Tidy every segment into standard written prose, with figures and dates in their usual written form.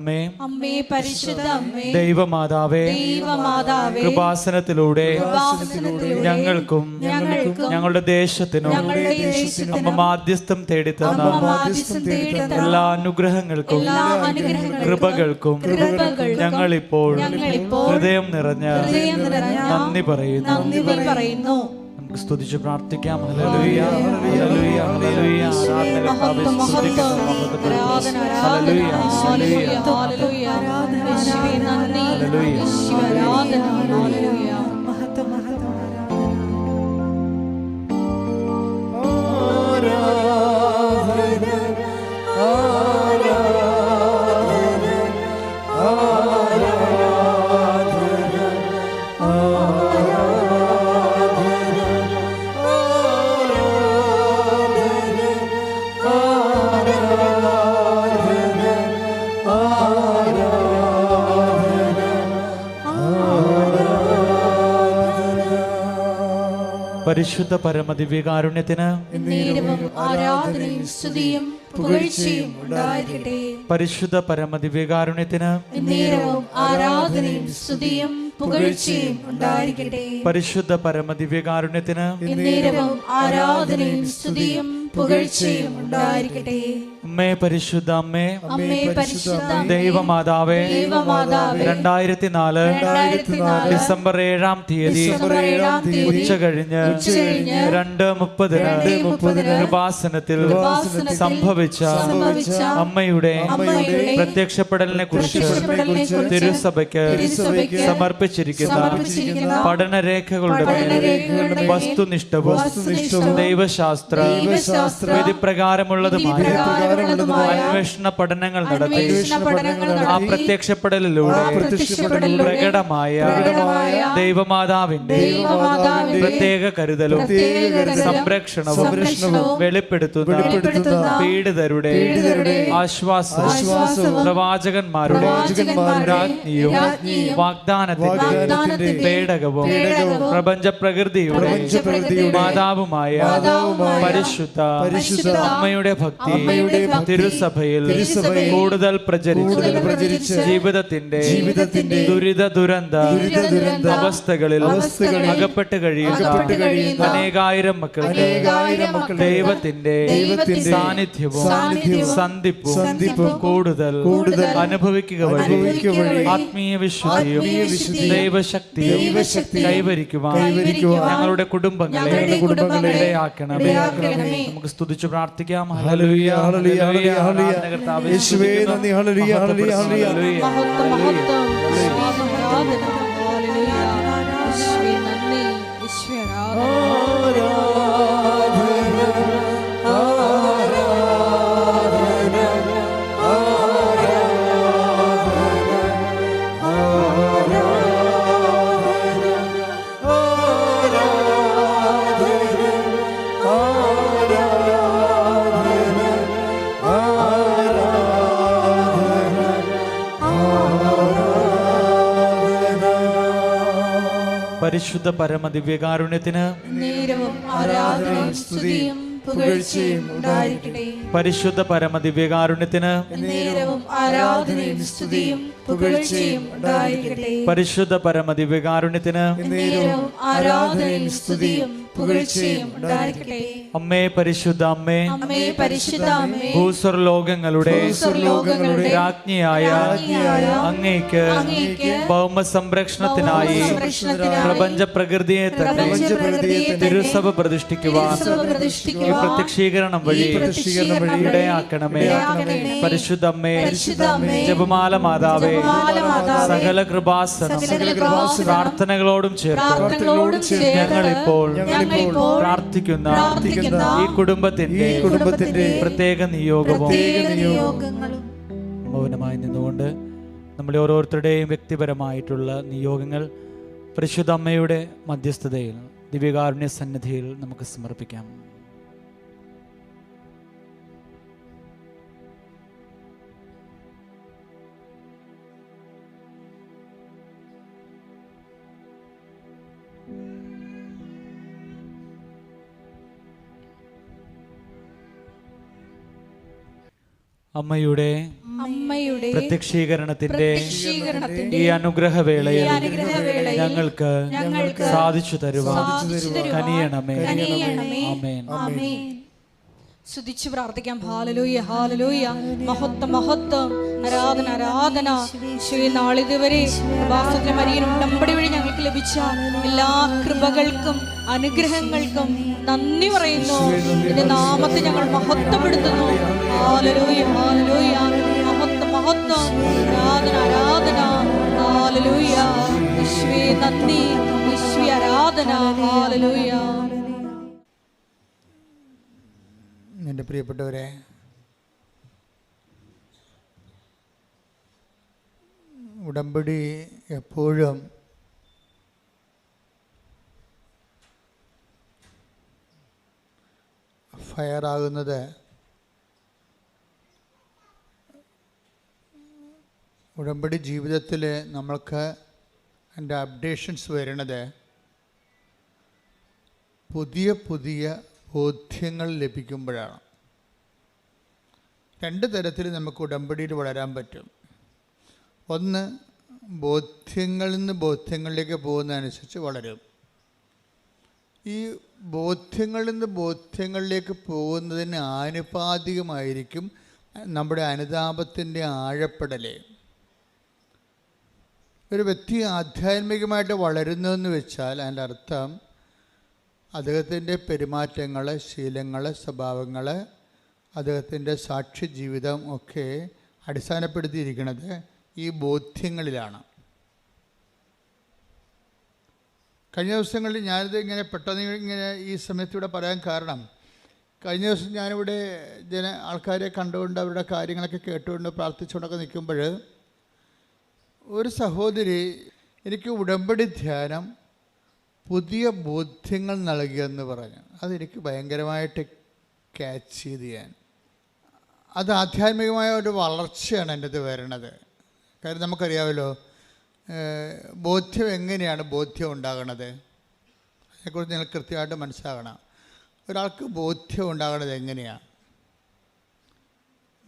അമ്മേ, പരിശുദ്ധ അമ്മേ, ദൈവമാതാവേ, കൃപാസനത്തിലൂടെ ഞങ്ങൾക്കും ഞങ്ങളുടെ ദേശത്തിനും അമ്മ മാധ്യസ്ഥം തേടിത്തന്ന എല്ലാ അനുഗ്രഹങ്ങൾക്കും കൃപകൾക്കും ഞങ്ങളിപ്പോൾ ഹൃദയം നിറഞ്ഞ നന്ദി പറയുന്നു. നമുക്ക് സ്തുതിച്ച് പ്രാർത്ഥിക്കാം. ഹല്ലേലൂയ, ഹല്ലേലൂയ, ഹല്ലേലൂയ. പരിശുദ്ധ പരമദിവ്യകാരുണ്യത്തിന് ആരാധനയും സ്തുതിയും പുകഴ്ചയും ഉണ്ടായിരിക്കട്ടെ. പരിശുദ്ധ പരമദിവ്യകാരുണ്യത്തിന് ആരാധനയും സ്തുതിയും പുകഴ്ചയും ഉണ്ടായിരിക്കട്ടെ. പരിശുദ്ധ പരമദിവ്യകാരുണ്യത്തിന് ആരാധനയും സ്തുതിയും പുകഴ്ചയും ഉണ്ടായിരിക്കട്ടെ. അമ്മേ, പരിശുദ്ധ അമ്മേ, ദൈവമാതാവേ, 2004 ഡിസംബർ 7-ാം തീയതി ഉച്ചകഴിഞ്ഞ് 2:30 കൃപാസനത്തിൽ സംഭവിച്ച അമ്മയുടെ പ്രത്യക്ഷപ്പെടലിനെ കുറിച്ച് തിരുസഭയ്ക്ക് സമർപ്പിച്ചിരിക്കുന്ന പഠനരേഖകളുടെ വസ്തുനിഷ്ഠവും ദൈവശാസ്ത്ര വിധിപ്രകാരമുള്ളതുമായ അന്വേഷണ പഠനങ്ങൾ നടത്തി ആ പ്രത്യക്ഷപ്പെടലിലൂടെ പ്രകടമായ ദൈവമാതാവിന്റെ പ്രത്യേക കരുതലും സംരക്ഷണവും വെളിപ്പെടുത്തുന്ന പീഡിതരുടെ ആശ്വാസവും പ്രവാചകന്മാരുടെ രാജ്ഞിയും വാഗ്ദാനത്തിന്റെ പേടകവും പ്രപഞ്ച പ്രകൃതിയുടെ മാതാവുമായ പരിശുദ്ധ അമ്മയുടെ ഭക്തി തിരുസഭയിൽ കൂടുതൽ പ്രചരിച്ച് ജീവിതത്തിന്റെ ദുരന്ത അവസ്ഥകളിൽ അകപ്പെട്ട് കഴിയുന്ന അനേകായിരം മക്കൾക്ക് ദൈവത്തിന്റെ സാന്നിധ്യവും സന്ധിപ്പും കൂടുതൽ അനുഭവിക്കുക വഴി ആത്മീയ വിശുദ്ധിയും ദൈവശക്തിയും കൈവരിക്കുവാൻ ഞങ്ങളുടെ കുടുംബങ്ങളെ ഇടയാക്കണമേ. നമുക്ക് സ്തുതിച്ചു പ്രാർത്ഥിക്കാം. ഹല്ലേലൂയ, ഹല്ലേലൂയ, ഹല്ലേലൂയ. യേശുവേ നന്ദി. ഹല്ലേലൂയ, ഹല്ലേലൂയ, ഹല്ലേലൂയ. പരിശുദ്ധ പരമദിവ്യകാരുണ്യത്തിന് ആരാധനയും സ്തുതിയും പുകഴ്ചയും ഉണ്ടായിരിക്കട്ടെ. പരിശുദ്ധ പരമദിവ്യകാരുണ്യത്തിന് ആരാധനയും സ്തുതിയും പുകഴ്ചയും ഉണ്ടായിരിക്കട്ടെ. പരിശുദ്ധ പരമദിവ്യകാരുണ്യത്തിന് ആരാധനയും സ്തുതിയും പുകഴ്ചയും ഉണ്ടായിരിക്കട്ടെ. അമ്മേ, പരിശുദ്ധ അമ്മേ, ഭൂസ്വർലോകങ്ങളുടെ രാജ്ഞിയായ അങ്ങേക്ക് ഭൗമ സംരക്ഷണത്തിനായി പ്രപഞ്ച പ്രകൃതിയെ തന്നെ തിരുസഭ പ്രതിഷ്ഠിക്കുവാൻ ഈ പ്രത്യക്ഷീകരണം വഴി ഇടയാക്കണമേ. പരിശുദ്ധ അമ്മേ, ജപമാല മാതാവേ, സകല കൃപാസനം പ്രാർത്ഥനകളോടും ചേർത്ത് ഞങ്ങളിപ്പോൾ പ്രാർത്ഥിക്കുന്ന ഈ കുടുംബത്തിന്റെ പ്രത്യേക നിയോഗവും മൗനമായി നിന്നുകൊണ്ട് നമ്മുടെ ഓരോരുത്തരുടെയും വ്യക്തിപരമായിട്ടുള്ള നിയോഗങ്ങൾ പരിശുദ്ധ അമ്മയുടെ മധ്യസ്ഥതയിൽ ദിവ്യകാരുണ്യ സന്നിധിയിൽ നമുക്ക് സമർപ്പിക്കാം. അമ്മയുടെ അമ്മയുടെ പ്രത്യക്ഷീകരണത്തിന്റെ പ്രത്യക്ഷീകരണത്തിന്റെ ഈ അനുഗ്രഹവേളയിൽ അനുഗ്രഹവേളയിൽ ഞങ്ങൾക്ക് സാധിച്ചു തരുവാൻ കനിയണമേ. ആമേൻ. ആമേൻ. സ്തുതിച്ച് പ്രാർത്ഥിക്കാം. ഹാലലൂയ ഹാലലൂയ. മഹത്വം മഹത്വം. ആരാധന ആരാധന. ഈശോയെ, നാളിതുവരെ വാസത്തിലെ മരിയൻ ഉടമ്പടി വഴി ഞങ്ങൾക്ക് ലഭിച്ച എല്ലാ കൃപകൾക്കും അനുഗ്രഹങ്ങൾക്കും നന്ദി പറയുന്നു. നിന്റെ നാമത്തെ ഞങ്ങൾ മഹത്വപ്പെടുത്തുന്നു. ഹാലലൂയ ഹാലലൂയ. മഹത്വം മഹത്വം. ആരാധന ആരാധന. ഹാലലൂയ. ഈശോയെ നന്ദി. ഈശോയെ ആരാധന. ഹാലലൂയ. എൻ്റെ പ്രിയപ്പെട്ടവരെ, ഉടമ്പടി എപ്പോഴും ഫയറാകുന്നത് ഉടമ്പടി ജീവിതത്തിൽ നമ്മൾക്ക് അതിൻ്റെ അപ്ഡേഷൻസ് വരുന്നത് പുതിയ പുതിയ ബോധ്യങ്ങൾ ലഭിക്കുമ്പോഴാണ്. രണ്ട് തരത്തിൽ നമുക്ക് ഉടമ്പടിയിൽ വളരാൻ പറ്റും. ഒന്ന്, ബോധ്യങ്ങളിൽ നിന്ന് ബോധ്യങ്ങളിലേക്ക് പോകുന്നതനുസരിച്ച് വളരും. ഈ ബോധ്യങ്ങളിൽ നിന്ന് ബോധ്യങ്ങളിലേക്ക് പോകുന്നതിന് ആനുപാതികമായിരിക്കും നമ്മുടെ അനുതാപത്തിൻ്റെ ആഴപ്പെടൽ. ഒരു വ്യക്തി ആധ്യാത്മികമായിട്ട് വളരുന്നതെന്ന് വെച്ചാൽ അതിൻ്റെ അർത്ഥം അദ്ദേഹത്തിൻ്റെ പെരുമാറ്റങ്ങൾ, ശീലങ്ങൾ, സ്വഭാവങ്ങൾ, അദ്ദേഹത്തിൻ്റെ സാക്ഷി ജീവിതം ഒക്കെ അടിസ്ഥാനപ്പെടുത്തിയിരിക്കുന്നത് ഈ ബോധ്യങ്ങളിലാണ്. കഴിഞ്ഞ ദിവസങ്ങളിൽ ഞാനിത് ഇങ്ങനെ പെട്ടെന്ന് ഇങ്ങനെ ഈ സമയത്തൂടെ പറയാൻ കാരണം, കഴിഞ്ഞ ദിവസം ഞാനിവിടെ ആൾക്കാരെ കണ്ടുകൊണ്ട് അവരുടെ കാര്യങ്ങളൊക്കെ കേട്ടുകൊണ്ട് പ്രാർത്ഥിച്ചുകൊണ്ടൊക്കെ നിൽക്കുമ്പോൾ ഒരു സഹോദരി എനിക്ക് ഉടമ്പടി ധ്യാനം പുതിയ ബോധ്യങ്ങൾ നൽകിയെന്ന് പറഞ്ഞു. അതെനിക്ക് ഭയങ്കരമായിട്ട് ക്യാച്ച് ചെയ്ത് അത് ആധ്യാത്മികമായ ഒരു വളർച്ചയാണ് എൻ്റെ ഇത് വരണത്. കാര്യം നമുക്കറിയാമല്ലോ ബോധ്യം എങ്ങനെയാണ് ബോധ്യം ഉണ്ടാകണത്. അതിനെക്കുറിച്ച് നിങ്ങൾ കൃത്യമായിട്ട് മനസ്സിലാക്കണം. ഒരാൾക്ക് ബോധ്യം ഉണ്ടാകണത് എങ്ങനെയാണ്?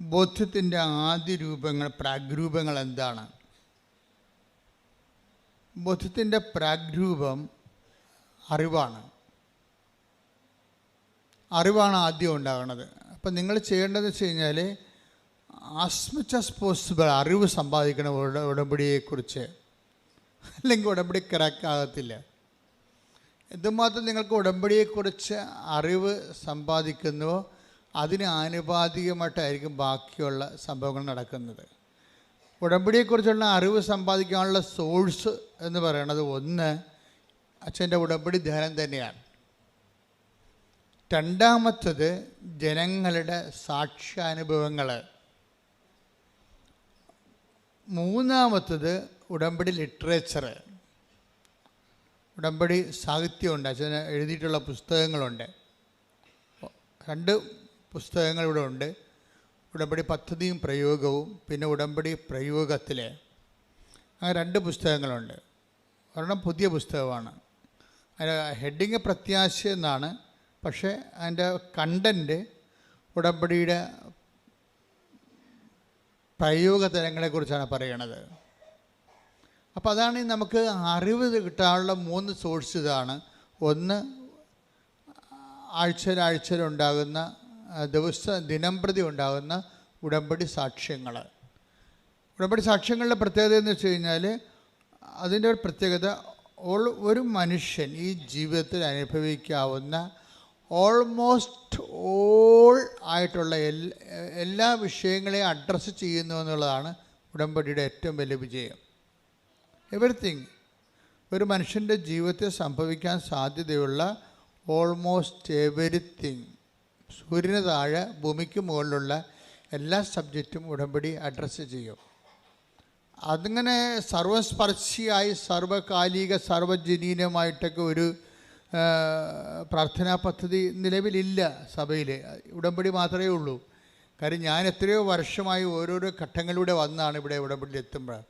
ബോധ്യത്തിൻ്റെ ആദ്യ രൂപങ്ങൾ, പ്രാഗ്രൂപങ്ങൾ എന്താണ്? ബോധ്യത്തിൻ്റെ പ്രാഗ്രൂപം അറിവാണ് ആദ്യം ഉണ്ടാകുന്നത്. അപ്പം നിങ്ങൾ ചെയ്യേണ്ടതെന്ന് വെച്ച് കഴിഞ്ഞാൽ ആസ് മച്ച് ആസ് പോസിബിൾ അറിവ് സമ്പാദിക്കണം ഉടമ്പടിയെക്കുറിച്ച്. അല്ലെങ്കിൽ ഉടമ്പടി കറക്റ്റാകത്തില്ല. എന്തുമാത്രം നിങ്ങൾക്ക് ഉടമ്പടിയെക്കുറിച്ച് അറിവ് സമ്പാദിക്കുന്നുവോ അതിന് ആനുപാതികമായിട്ടായിരിക്കും ബാക്കിയുള്ള സംഭവങ്ങൾ നടക്കുന്നത്. ഉടമ്പടിയെക്കുറിച്ചുള്ള അറിവ് സമ്പാദിക്കാനുള്ള സോഴ്സ് എന്ന് പറയുന്നത് ഒന്ന് അച്ഛൻ്റെ ഉടമ്പടി ധ്യാനം തന്നെയാണ്. രണ്ടാമത്തത് ജനങ്ങളുടെ സാക്ഷ്യാനുഭവങ്ങൾ. മൂന്നാമത്തത് ഉടമ്പടി ലിറ്ററേച്ചർ, ഉടമ്പടി സാഹിത്യമുണ്ട്. അച്ഛന് എഴുതിയിട്ടുള്ള പുസ്തകങ്ങളുണ്ട്. 2 പുസ്തകങ്ങൾ ഇവിടെ ഉണ്ട്. ഉടമ്പടി പദ്ധതിയും പ്രയോഗവും, പിന്നെ ഉടമ്പടി പ്രയോഗത്തിൽ. അങ്ങനെ 2 പുസ്തകങ്ങളുണ്ട്. ഒരെണ്ണം പുതിയ പുസ്തകമാണ്. അതിൻ്റെ ഹെഡിങ് പ്രത്യാശ എന്നാണ്. പക്ഷേ അതിൻ്റെ കണ്ടൻറ്റ് ഉടമ്പടിയുടെ പ്രയോഗ തലങ്ങളെക്കുറിച്ചാണ് പറയണത്. അപ്പോൾ അതാണ് നമുക്ക് അറിവ് കിട്ടാനുള്ള 3 സോഴ്സ് ഇതാണ്. ഒന്ന്, ആഴ്ചയിലുണ്ടാകുന്ന ദിനംപ്രതി ഉണ്ടാകുന്ന ഉടമ്പടി സാക്ഷ്യങ്ങൾ. ഉടമ്പടി സാക്ഷ്യങ്ങളുടെ പ്രത്യേകത എന്ന് വെച്ച് കഴിഞ്ഞാൽ അതിൻ്റെ ഒരു പ്രത്യേകത ഒരു മനുഷ്യൻ ഈ ജീവിതത്തിൽ അനുഭവിക്കാവുന്ന ഓൾമോസ്റ്റ് ഓൾ ആയിട്ടുള്ള എല്ലാ വിഷയങ്ങളെയും അഡ്രസ്സ് ചെയ്യുന്നു എന്നുള്ളതാണ് ഉടമ്പടിയുടെ ഏറ്റവും വലിയ വിജയം. എവറിത്തിങ്, ഒരു മനുഷ്യൻ്റെ ജീവിതത്തിൽ സംഭവിക്കാൻ സാധ്യതയുള്ള ഓൾമോസ്റ്റ് എവരിത്തിങ്, സൂര്യന് താഴെ ഭൂമിക്ക് മുകളിലുള്ള എല്ലാ സബ്ജക്റ്റും ഉടമ്പടി അഡ്രസ്സ് ചെയ്യും. അതിങ്ങനെ സർവസ്പർശിയായി സർവകാലിക സർവജനീനമായിട്ടൊക്കെ ഒരു പ്രാർത്ഥനാ പദ്ധതി നിലവിലില്ല സഭയിൽ. ഉടമ്പടി മാത്രമേ ഉള്ളൂ. കാര്യം ഞാൻ എത്രയോ വർഷമായി ഓരോരോ ഘട്ടങ്ങളിലൂടെ വന്നാണ് ഇവിടെ ഉടമ്പടിയിൽ എത്തുമ്പോൾ.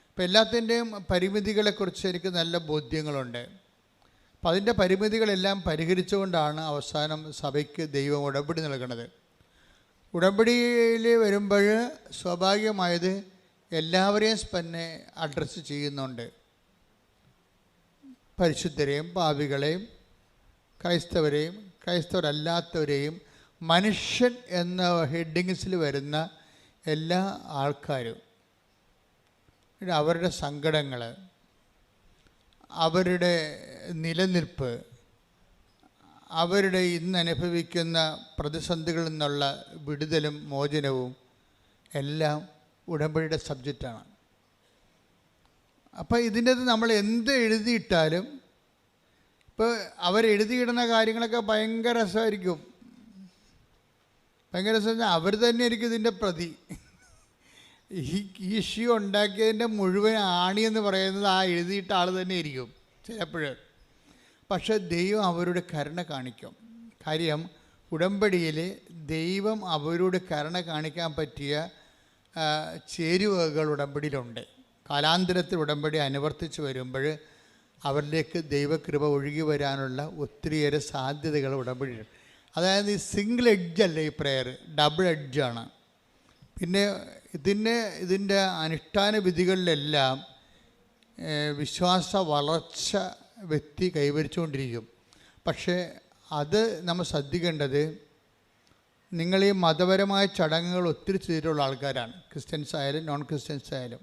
അപ്പോൾ എല്ലാത്തിൻ്റെയും പരിമിതികളെക്കുറിച്ച് എനിക്ക് നല്ല ബോധ്യങ്ങളുണ്ട്. അപ്പം അതിൻ്റെ പരിമിതികളെല്ലാം പരിഹരിച്ചുകൊണ്ടാണ് അവസാനം സഭയ്ക്ക് ദൈവം ഉടമ്പടി നൽകുന്നത്. ഉടമ്പടിയിൽ വരുമ്പോൾ സ്വാഭാവികമായത് എല്ലാവരെയും തന്നെ അഡ്രസ്സ് ചെയ്യുന്നുണ്ട്. പരിശുദ്ധരെയും പാപികളെയും ക്രൈസ്തവരെയും ക്രൈസ്തവരല്ലാത്തവരെയും മനുഷ്യൻ എന്ന ഹെഡിങ്സിൽ വരുന്ന എല്ലാ ആൾക്കാരും അവരുടെ സങ്കടങ്ങൾ, അവരുടെ നിലനിൽപ്പ്, അവരുടെ ഇന്ന് അനുഭവിക്കുന്ന പ്രതിസന്ധികളിൽ നിന്നുള്ള വിടുതലും മോചനവും എല്ലാം ഉടമ്പടിയുടെ സബ്ജക്റ്റാണ്. അപ്പോൾ ഇതിൻ്റെ അത് നമ്മൾ എന്ത് എഴുതിയിട്ടാലും, ഇപ്പോൾ അവരെഴുതിയിടുന്ന കാര്യങ്ങളൊക്കെ ഭയങ്കര രസമായിരിക്കും. ഭയങ്കര രസം അവർ തന്നെ ആയിരിക്കും ഇതിൻ്റെ പ്രതി. ഈ ഇഷ്യൂ ഉണ്ടാക്കിയതിൻ്റെ മുഴുവൻ ആണിയെന്ന് പറയുന്നത് ആ എഴുതിയിട്ട ആൾ തന്നെ ആയിരിക്കും ചിലപ്പോൾ. പക്ഷെ ദൈവം അവരുടെ കരുണ കാണിക്കും. കാര്യം ഉടമ്പടിയിൽ ദൈവം അവരോട് കരുണ കാണിക്കാൻ പറ്റിയ ചേരുവകൾ ഉടമ്പടിയിലുണ്ട്. കാലാന്തരത്തിൽ ഉടമ്പടി അനുവർത്തിച്ച് വരുമ്പോൾ അവരിലേക്ക് ദൈവകൃപ ഒഴുകി വരാനുള്ള ഒത്തിരിയേറെ സാധ്യതകൾ ഉടമ്പടിയിലുണ്ട്. അതായത് ഈ സിംഗിൾ എഡ്ജല്ല ഈ പ്രെയർ, ഡബിൾ എഡ്ജാണ്. പിന്നെ ഇതിൻ്റെ അനുഷ്ഠാന വിധികളിലെല്ലാം വിശ്വാസ വളർച്ച വ്യക്തി കൈവരിച്ചുകൊണ്ടിരിക്കും. പക്ഷേ അത് നമ്മൾ ശ്രദ്ധിക്കേണ്ടത്, നിങ്ങൾ ഈ മതപരമായ ചടങ്ങുകൾ ഒത്തിരി ചെയ്തിട്ടുള്ള ആൾക്കാരാണ്, ക്രിസ്ത്യൻസ് ആയാലും നോൺ ക്രിസ്ത്യൻസ് ആയാലും.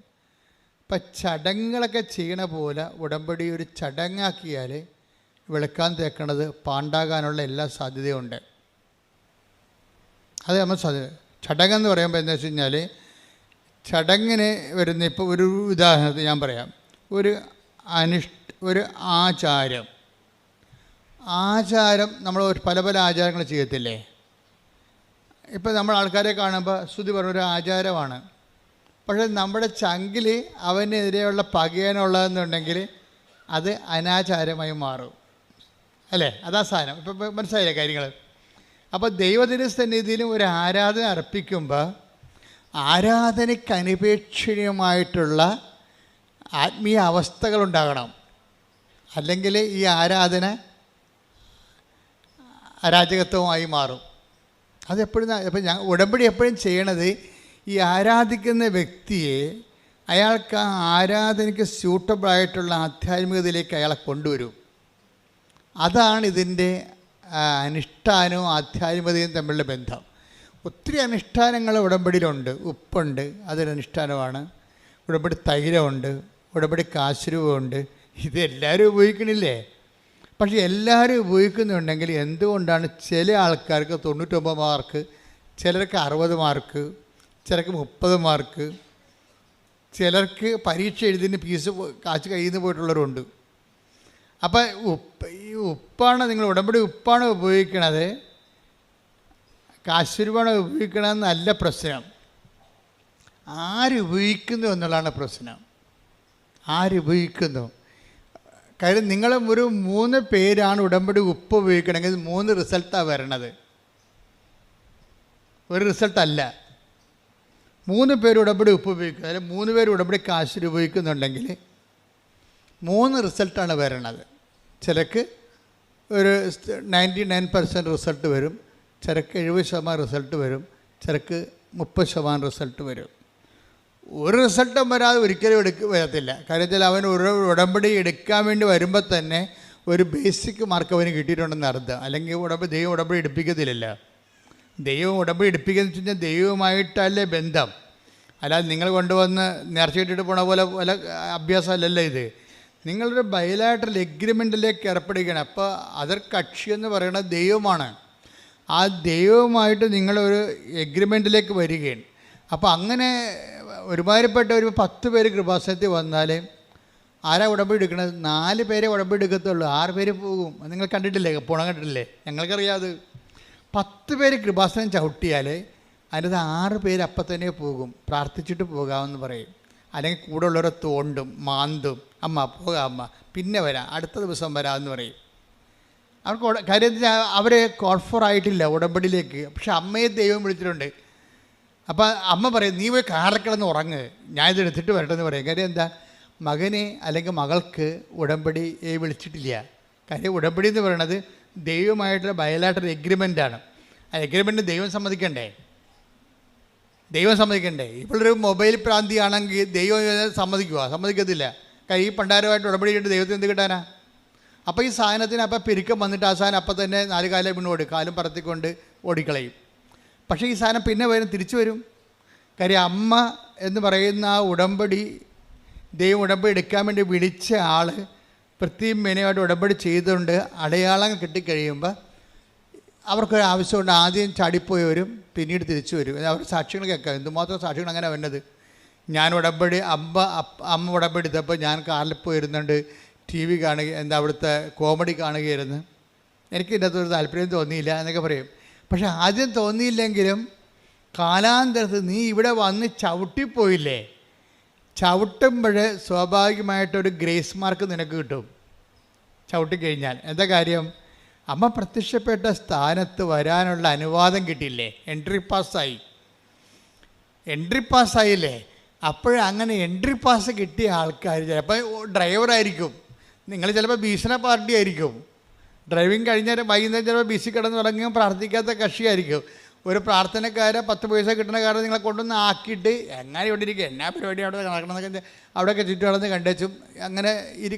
ഇപ്പം ചടങ്ങുകളൊക്കെ ചെയ്യണ പോലെ ഉടമ്പടി ഒരു ചടങ്ങാക്കിയാൽ വെളുക്കാൻ തേക്കണത് പാണ്ടാകാനുള്ള എല്ലാ സാധ്യതയുണ്ട്. അത് നമ്മൾ ചടങ്ങെന്ന് പറയുമ്പോൾ എന്താ വെച്ച് കഴിഞ്ഞാൽ, ചടങ്ങിന് വരുന്ന ഇപ്പോൾ ഒരു ഉദാഹരണത്തിന് ഞാൻ പറയാം. ഒരു ആചാരം നമ്മൾ പല പല ആചാരങ്ങൾ ചെയ്യത്തില്ലേ. ഇപ്പം നമ്മൾ ആൾക്കാരെ കാണുമ്പോൾ സ്തുതി പറഞ്ഞൊരു ആചാരമാണ്. പക്ഷേ നമ്മുടെ ചങ്കിൽ അവനെതിരെയുള്ള പകയാനുള്ളതെന്നുണ്ടെങ്കിൽ അത് അനാചാരമായി മാറും അല്ലേ. അതാ സാധനം. ഇപ്പം മനസ്സിലായില്ലേ കാര്യങ്ങൾ. അപ്പോൾ ദൈവത്തിൻ്റെ സന്നിധിയിലും ഒരു ആരാധന അർപ്പിക്കുമ്പോൾ ആരാധനയ്ക്ക് അനപേക്ഷണീയമായിട്ടുള്ള ആത്മീയ അവസ്ഥകളുണ്ടാകണം. അല്ലെങ്കിൽ ഈ ആരാധന അരാജകത്വമായി മാറും. അതെപ്പോഴും ഞാൻ ഉടമ്പടി എപ്പോഴും ചെയ്യണത്, ഈ ആരാധിക്കുന്ന വ്യക്തിയെ അയാൾക്ക് ആ ആരാധനയ്ക്ക് സ്യൂട്ടബിളായിട്ടുള്ള ആധ്യാത്മികതയിലേക്ക് അയാളെ കൊണ്ടുവരും. അതാണ് ഇതിൻ്റെ അനുഷ്ഠാനവും ആധ്യാത്മികതയും തമ്മിലുള്ള ബന്ധം. ഒത്തിരി അനുഷ്ഠാനങ്ങൾ ഉടമ്പടിയിലുണ്ട്. ഉപ്പുണ്ട്, അതൊരനുഷ്ഠാനമാണ്. ഉടമ്പടി തൈലമുണ്ട്, ഉടമ്പടി കാശുരൂപമുണ്ട്. ഇതെല്ലാവരും ഉപയോഗിക്കണില്ലേ? പക്ഷേ എല്ലാവരും ഉപയോഗിക്കുന്നുണ്ടെങ്കിൽ എന്തുകൊണ്ടാണ് ചില ആൾക്കാർക്ക് 99 മാർക്ക്, ചിലർക്ക് 60 മാർക്ക്, ചിലർക്ക് 30 മാർക്ക്, ചിലർക്ക് പരീക്ഷ എഴുതിന് ഫീസ് കാശ് കയ്യിൽ നിന്ന് പോയിട്ടുള്ളവരുണ്ട്. അപ്പം ഈ ഉപ്പാണ്, നിങ്ങൾ ഉടമ്പടി ഉപ്പാണ് ഉപയോഗിക്കണത്, കാശുരൂപമാണ് ഉപയോഗിക്കണമെന്നല്ല പ്രശ്നം. ആരുപയോഗിക്കുന്നു എന്നുള്ളതാണ് പ്രശ്നം. ആരുപയോഗിക്കുന്നു. കാര്യം നിങ്ങൾ ഒരു 3 പേരാണ് ഉടമ്പടി ഉപ്പ് ഉപയോഗിക്കണമെങ്കിൽ 3 റിസൾട്ടാണ് വരണത്, ഒരു റിസൾട്ടല്ല. 3 പേര് ഉടമ്പടി ഉപ്പ് ഉപയോഗിക്കുക, അല്ലെങ്കിൽ 3 പേര് ഉടമ്പടി കാശ് ഉപയോഗിക്കുന്നുണ്ടെങ്കിൽ 3 റിസൾട്ടാണ് വരണത്. ചിലക്ക് ഒരു 99% റിസൾട്ട് വരും, ചിലക്ക് 70% റിസൾട്ട് വരും, ചിലക്ക് 30% റിസൾട്ട് വരും. ഒരു റിസൾട്ടും വരാതെ ഒരിക്കലും വരത്തില്ല. കാര്യത്തിൽ അവൻ ഒരു ഉടമ്പടി എടുക്കാൻ വേണ്ടി വരുമ്പോൾ തന്നെ ഒരു ബേസിക് മാർക്ക് അവന് കിട്ടിയിട്ടുണ്ടെന്ന് അർത്ഥം. അല്ലെങ്കിൽ ദൈവം ഉടമ്പടി എടുപ്പിക്കത്തില്ലല്ലോ. ദൈവം ഉടമ്പടി എടുപ്പിക്കുകയെന്ന് വെച്ച് കഴിഞ്ഞാൽ ദൈവമായിട്ടല്ലേ ബന്ധം. അല്ലാതെ നിങ്ങൾ കൊണ്ടുവന്ന് നേർച്ചയിട്ടിട്ട് പോണ പോലെ അഭ്യാസമല്ലല്ലോ ഇത്. നിങ്ങളൊരു ബയലാറ്ററൽ എഗ്രിമെൻറ്റിലേക്ക് ഏർപ്പെടുകയാണ്. അപ്പോൾ അതർ കക്ഷി എന്ന് പറയുന്നത് ദൈവമാണ്. ആ ദൈവവുമായിട്ട് നിങ്ങളൊരു എഗ്രിമെൻറ്റിലേക്ക് വരികയാണ്. അപ്പോൾ അങ്ങനെ ഒരുമാതിരിപ്പെട്ട ഒരു 10 പേര് കൃപാസനത്തിൽ വന്നാൽ ആരാ ഉടമ്പടി എടുക്കണത്? 4 പേരെ ഉടമ്പടി എടുക്കത്തുള്ളൂ, 6 പേര് പോകും. നിങ്ങൾ കണ്ടിട്ടില്ലേ? പോണം കണ്ടിട്ടില്ലേ? ഞങ്ങൾക്കറിയാതെ 10 പേര് കൃപാസനം ചവിട്ടിയാൽ അതിനകത്ത് 6 പേര് അപ്പം തന്നെ പോകും. പ്രാർത്ഥിച്ചിട്ട് പോകാമെന്ന് പറയും. അല്ലെങ്കിൽ കൂടെ ഉള്ളവരെ തോണ്ടും മാന്തും, അമ്മ പോകാം അമ്മ പിന്നെ വരാം, അടുത്ത ദിവസം വരാമെന്ന് പറയും. അവർക്ക് കാര്യത്തിൽ അവരെ കോൺഫറായിട്ടില്ല ഉടമ്പടിയിലേക്ക്. പക്ഷെ അമ്മയെ ദൈവം വിളിച്ചിട്ടുണ്ട്. അപ്പോൾ അമ്മ പറയും, നീ പോയി കാറിൽ കിടന്ന് ഉറങ്ങ്, ഞാൻ ഇത് എടുത്തിട്ട് വരട്ടെന്ന് പറയും. കാര്യം എന്താ? മകനെ അല്ലെങ്കിൽ മകൾക്ക് ഉടമ്പടി വിളിച്ചിട്ടില്ല. കാര്യം ഉടമ്പടി എന്ന് പറയുന്നത് ദൈവമായിട്ടുള്ള ബയലാറ്ററൽ എഗ്രിമെൻ്റാണ്. ആ എഗ്രിമെൻറ്റ് ദൈവം സമ്മതിക്കണ്ടേ? ദൈവം സമ്മതിക്കണ്ടേ? ഇപ്പോഴൊരു മൊബൈൽ പ്രാന്തിയാണെങ്കിൽ ദൈവം സമ്മതിക്കത്തില്ല. ഈ പണ്ടാരമായിട്ട് ഉടമ്പടി ചെയ്തിട്ട് ദൈവത്തിന് എന്ത് കിട്ടാനാ? അപ്പോൾ ഈ സാധനത്തിന് അപ്പം പെരുക്കം വന്നിട്ട് ആ സാധനം അപ്പം തന്നെ 4 കാലം വീണ് ഓടും, കാലും പറത്തിക്കൊണ്ട് ഓടിക്കളയും. പക്ഷേ ഈ സാധനം പിന്നെ തിരിച്ചു വരും. കാര്യം അമ്മ എന്ന് പറയുന്ന ആ ഉടമ്പടി, ദൈവം ഉടമ്പടി എടുക്കാൻ വേണ്ടി വിളിച്ച ആൾ പ്രത്യേകം മെനയായിട്ട് ഉടമ്പടി ചെയ്തുകൊണ്ട് അടയാളങ്ങൾ കിട്ടിക്കഴിയുമ്പോൾ അവർക്കൊരു ആവശ്യമുണ്ട്. ആദ്യം ചാടിപ്പോയവരും പിന്നീട് തിരിച്ചു വരും. അവരുടെ സാക്ഷ്യങ്ങൾ കേൾക്കാം. എന്തുമാത്രം സാക്ഷ്യങ്ങൾ അങ്ങനെ വന്നത്. ഞാൻ ഉടമ്പടി അമ്മ ഉടമ്പടി എടുത്തപ്പോൾ ഞാൻ കാറിൽ പോയിരുന്നുണ്ട്, TV കാണുക, അവിടുത്തെ കോമഡി കാണുകയായിരുന്നു, എനിക്ക് ഇതിൻ്റെ അകത്തൊരു താല്പര്യം തോന്നിയില്ല എന്നൊക്കെ പറയും. പക്ഷെ ആദ്യം തോന്നിയില്ലെങ്കിലും കാലാന്തരത്ത് നീ ഇവിടെ വന്ന് ചവിട്ടിപ്പോയില്ലേ, ചവിട്ടുമ്പോൾ സ്വാഭാവികമായിട്ടൊരു ഗ്രേസ് മാർക്ക് നിനക്ക് കിട്ടും. ചവിട്ടിക്കഴിഞ്ഞാൽ എന്താ കാര്യം? അമ്മ പ്രത്യക്ഷപ്പെട്ട സ്ഥാനത്ത് വരാനുള്ള അനുവാദം കിട്ടിയില്ലേ, എൻട്രി പാസ്സായില്ലേ. അപ്പോഴങ്ങനെ എൻട്രി പാസ് കിട്ടിയ ആൾക്കാർ ചിലപ്പോൾ ഡ്രൈവറായിരിക്കും, നിങ്ങൾ ചിലപ്പോൾ ഭീഷണ പാർട്ടി ആയിരിക്കും, ഡ്രൈവിങ് കഴിഞ്ഞാൽ വൈകുന്നേരം ചിലപ്പോൾ ബിസി കിടന്ന് തുടങ്ങിയും പ്രാർത്ഥിക്കാത്ത കക്ഷിയായിരിക്കും. ഒരു പ്രാർത്ഥനക്കാരെ 10 പൈസ കിട്ടുന്ന കാര്യം നിങ്ങളെ കൊണ്ടൊന്ന് ആക്കിയിട്ട് എങ്ങനെ ഇവിടെ ഇരിക്കുക, എന്നാ പരിപാടി അവിടെ നടക്കണമെന്നൊക്കെ അവിടെയൊക്കെ ചുറ്റുകളന്ന് കണ്ടേച്ചും അങ്ങനെ